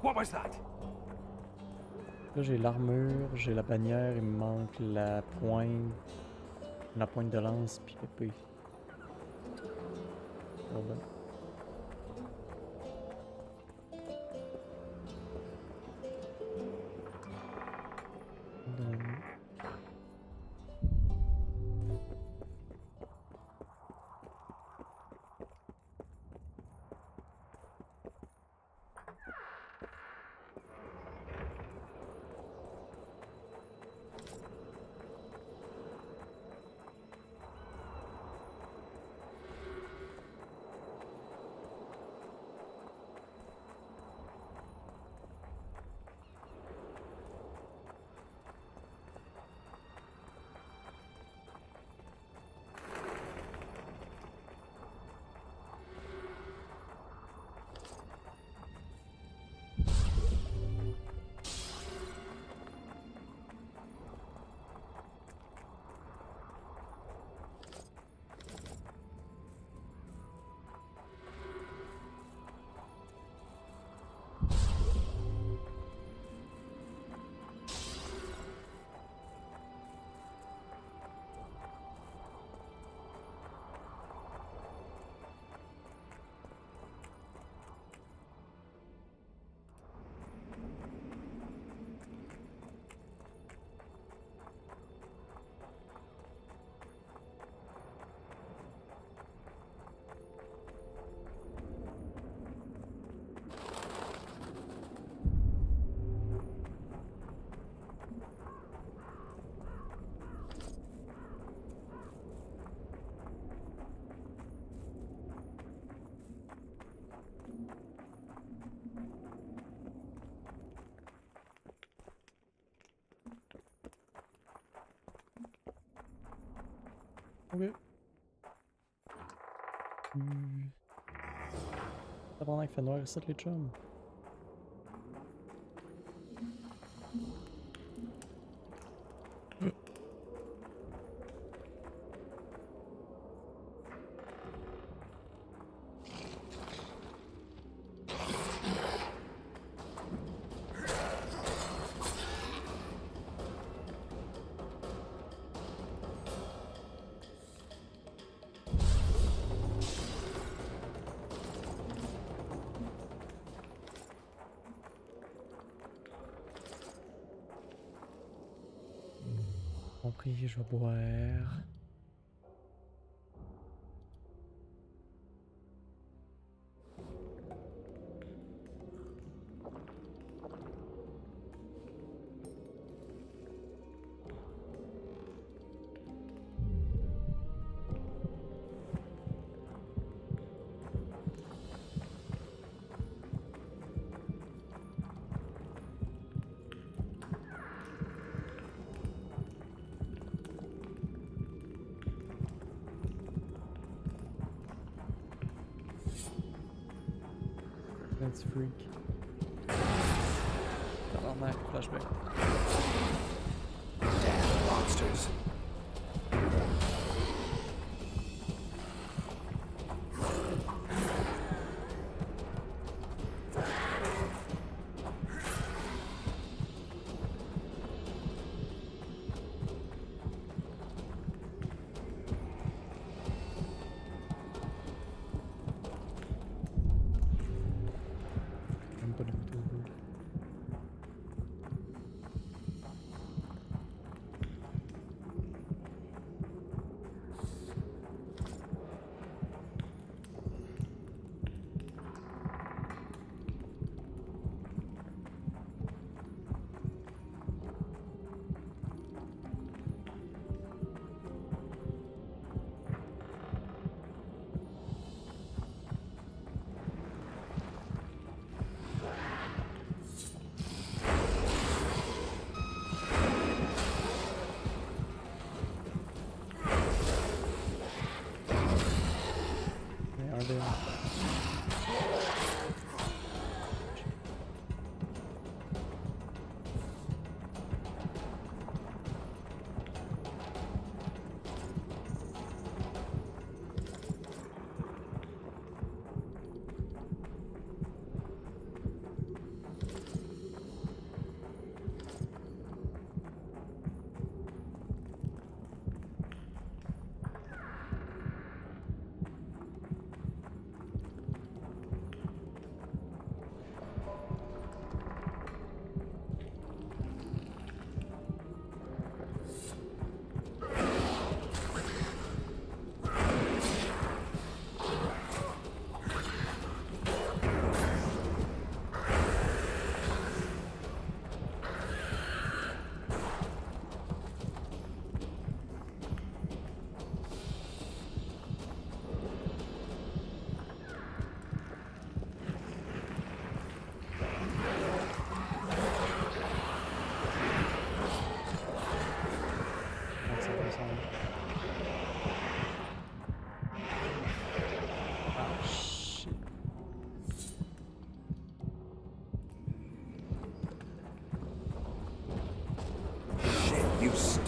What was that? Là, j'ai l'armure, j'ai la bannière, il me manque la pointe de lance puis l'épée. Oh ben. Ok. Ça pendant qu'il fait noir ici, les chums. Compris, je vais boire. That's freak. Tabarnak, flashback. Damn monsters.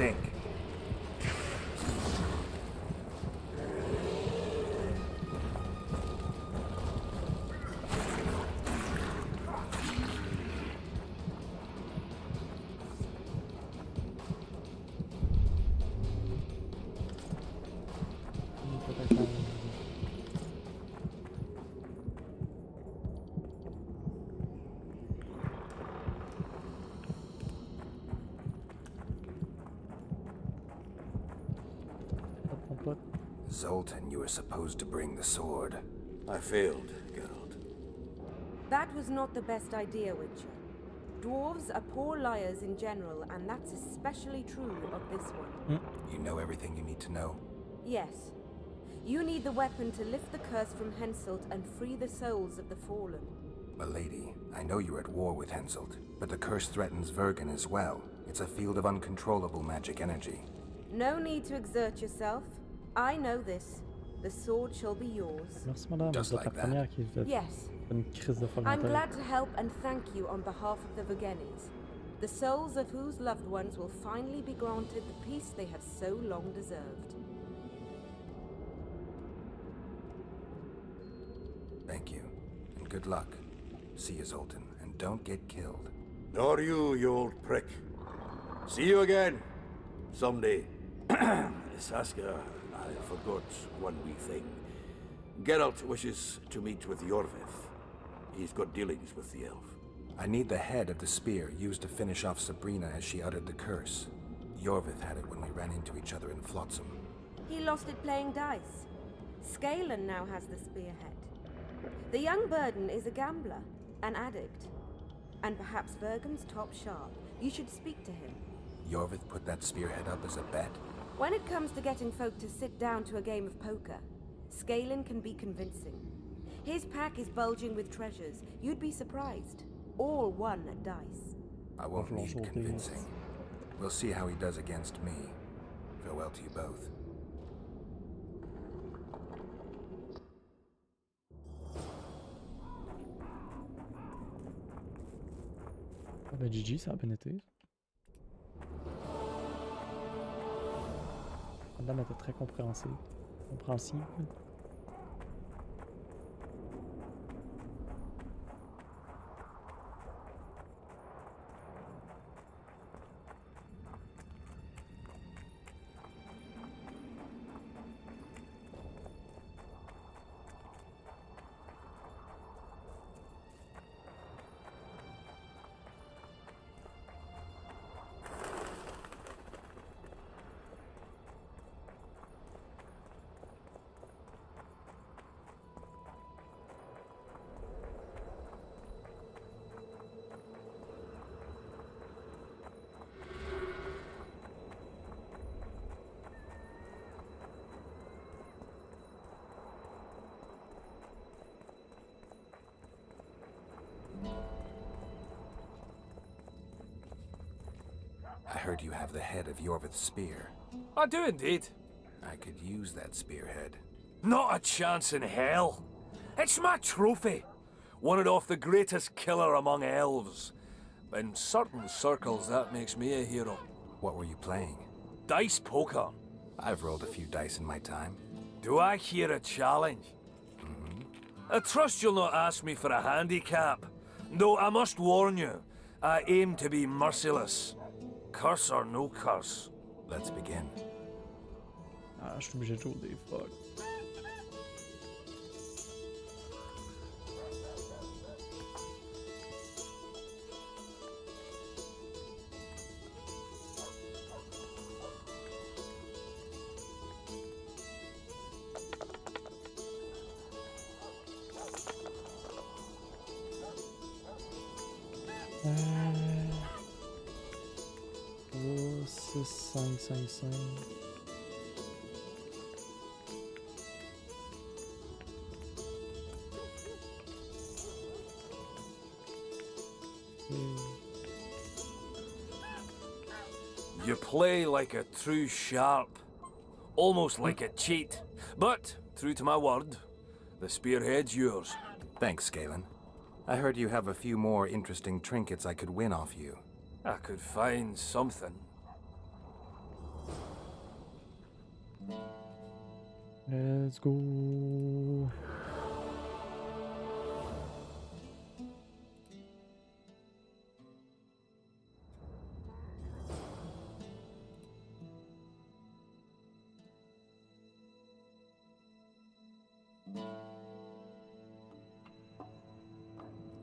stink. Zoltan, you were supposed to bring the sword. I failed, Geralt. That was not the best idea, Witcher. Dwarves are poor liars in general, and that's especially true of this one. You know everything you need to know? Yes. You need the weapon to lift the curse from Henselt and free the souls of the fallen. Milady, I know you're at war with Henselt, but the curse threatens Vergen as well. It's a field of uncontrollable magic energy. No need to exert yourself. I know this. The sword shall be yours. Merci madame, vous êtes la première qui fait une crise de folie I'm mentale. glad to help and thank you on behalf of the Vergenis, the souls of whose loved ones will finally be granted the peace they have so long deserved. Thank you, and good luck. See you, Zoltan, and don't get killed. Nor you old prick. See you again. Someday. Saskia, I forgot one wee thing. Geralt wishes to meet with Yorvith. He's got dealings with the elf. I need the head of the spear used to finish off Sabrina as she uttered the curse. Yorvith had it when we ran into each other in Flotsam. He lost it playing dice. Scalen now has the spearhead. The young Burden is a gambler, an addict, and perhaps Vergen's top sharp. You should speak to him. Yorvith put that spearhead up as a bet? When it comes to getting folk to sit down to a game of poker, Scalen can be convincing. His pack is bulging with treasures. You'd be surprised. All won at dice. I won't need convincing. We'll see how he does against me. Farewell to you both. Ah ben GG, ça a bien été. Madame était très compréhensive. I heard you have the head of Yorvith's spear. I do indeed. I could use that spearhead. Not a chance in hell. It's my trophy. Won it off the greatest killer among elves. In certain circles, that makes me a hero. What were you playing? Dice poker. I've rolled a few dice in my time. Do I hear a challenge? I trust you'll not ask me for a handicap. Though I must warn you, I aim to be merciless. Curse or no curse. Let's begin. Ah, je suis obligé de jouer des fuck. Oh, 6, 5, 5, 5. You play like a true sharp. Almost like a cheat. But, true to my word, the spearhead's yours. Thanks, Scalen. I heard you have a few more interesting trinkets I could win off you. I could find something. Let's go.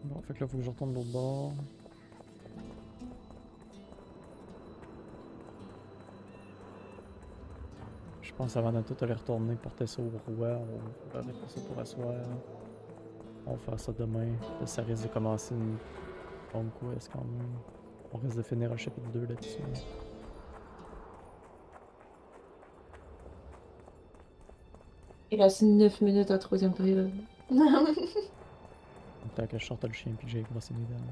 Bon, fait que là, faut que je retourne de l'autre bord. Je pense avant de tout aller retourner porter ça au roi. On va mettre ça pour asseoir. On va faire ça demain. Là, ça risque de commencer une longue quest quand même. On risque de finir un chapitre 2 là-dessus. Il reste 9 minutes à la troisième période. Tant que je sorte le chien puis que j'aille brosser mes dents.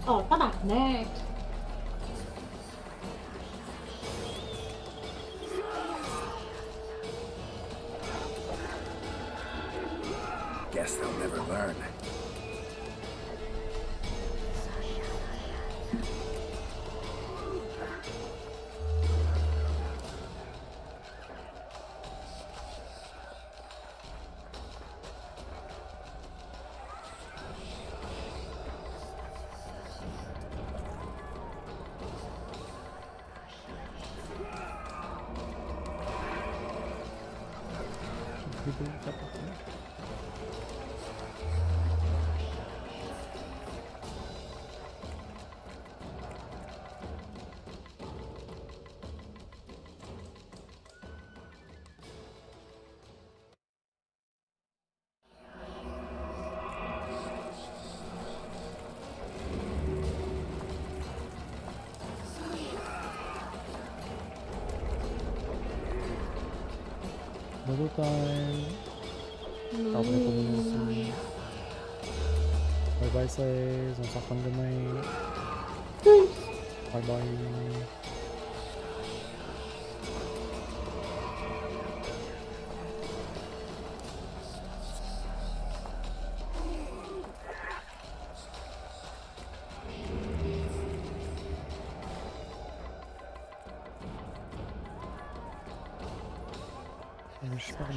Oh, tabarnak! Guess they'll never learn. Double time. T'en prenais pas de aussi. Bye bye 16, on s'en reprend demain. Bye bye. Je suis perdu.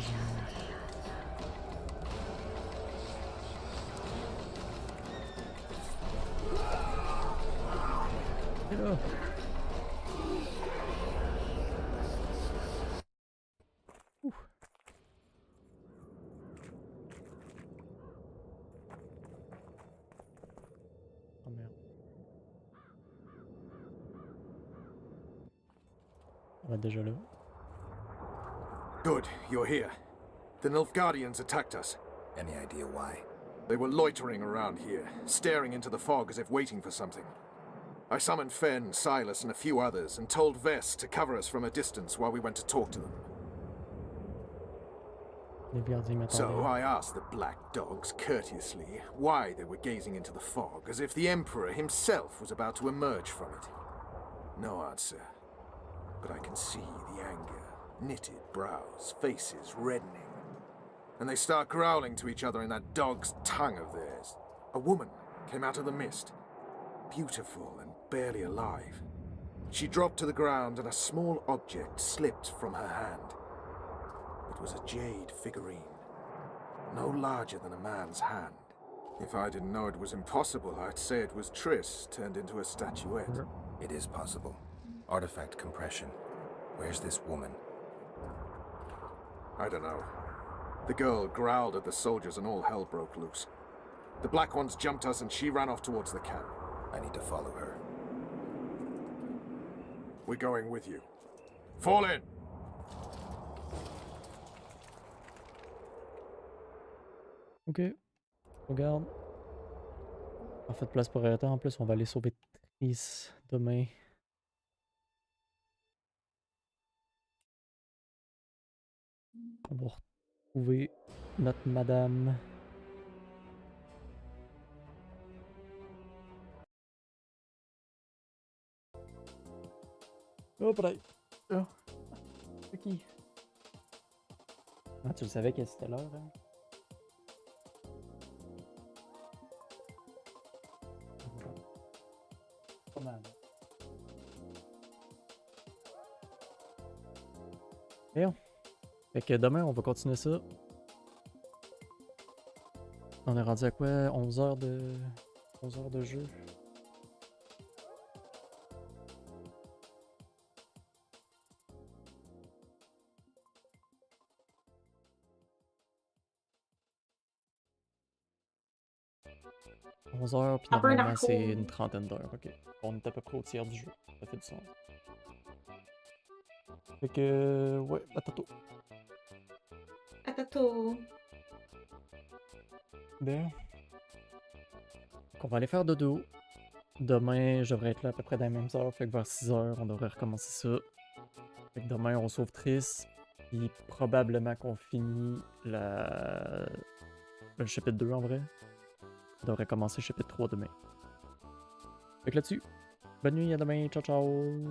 Et là. Ouf. Oh merde. On va déjà là. Good, you're here. The Nilfgaardians attacked us. Any idea why? They were loitering around here, staring into the fog as if waiting for something. I summoned Fen, Silas, and a few others, and told Vess to cover us from a distance while we went to talk to them. So I asked the black dogs courteously why they were gazing into the fog, as if the Emperor himself was about to emerge from it. No answer. But I can see the anger. Knitted brows, faces reddening. And they start growling to each other in that dog's tongue of theirs. A woman came out of the mist, beautiful and barely alive. She dropped to the ground and a small object slipped from her hand. It was a jade figurine, no larger than a man's hand. If I didn't know it was impossible, I'd say it was Triss turned into a statuette. It is possible. Artifact compression. Where's this woman? I don't know. The girl growled at the soldiers and all hell broke loose. The Black Ones jumped us and she ran off towards the camp. I need to follow her. We're going with you. Fall in! Ok. Regarde. En fait, place pour arrêter. En plus, on va aller sauver Trice demain. On va retrouver notre madame. Oh, pareil. Oh. C'est qui? Ah, tu le savais que c'était l'heure, hein? Pas mal. Voyons. Fait que demain, on va continuer ça. On est rendu à quoi? 11 heures de jeu. Heures, puis normalement c'est une trentaine d'heures. Ok. On est à peu près au tiers du jeu. Ça fait du sens. Fait que. Ouais, à tantôt. À tantôt. Bien. On va aller faire dodo. Demain, je devrais être là à peu près dans les mêmes heures. Fait que vers 6 heures, on devrait recommencer ça. Fait que demain, on sauve Trice. Puis probablement qu'on finit le chapitre 2 en vrai. On devrait commencer le chapitre 3 demain. Fait que là-dessus, bonne nuit, à demain, ciao ciao!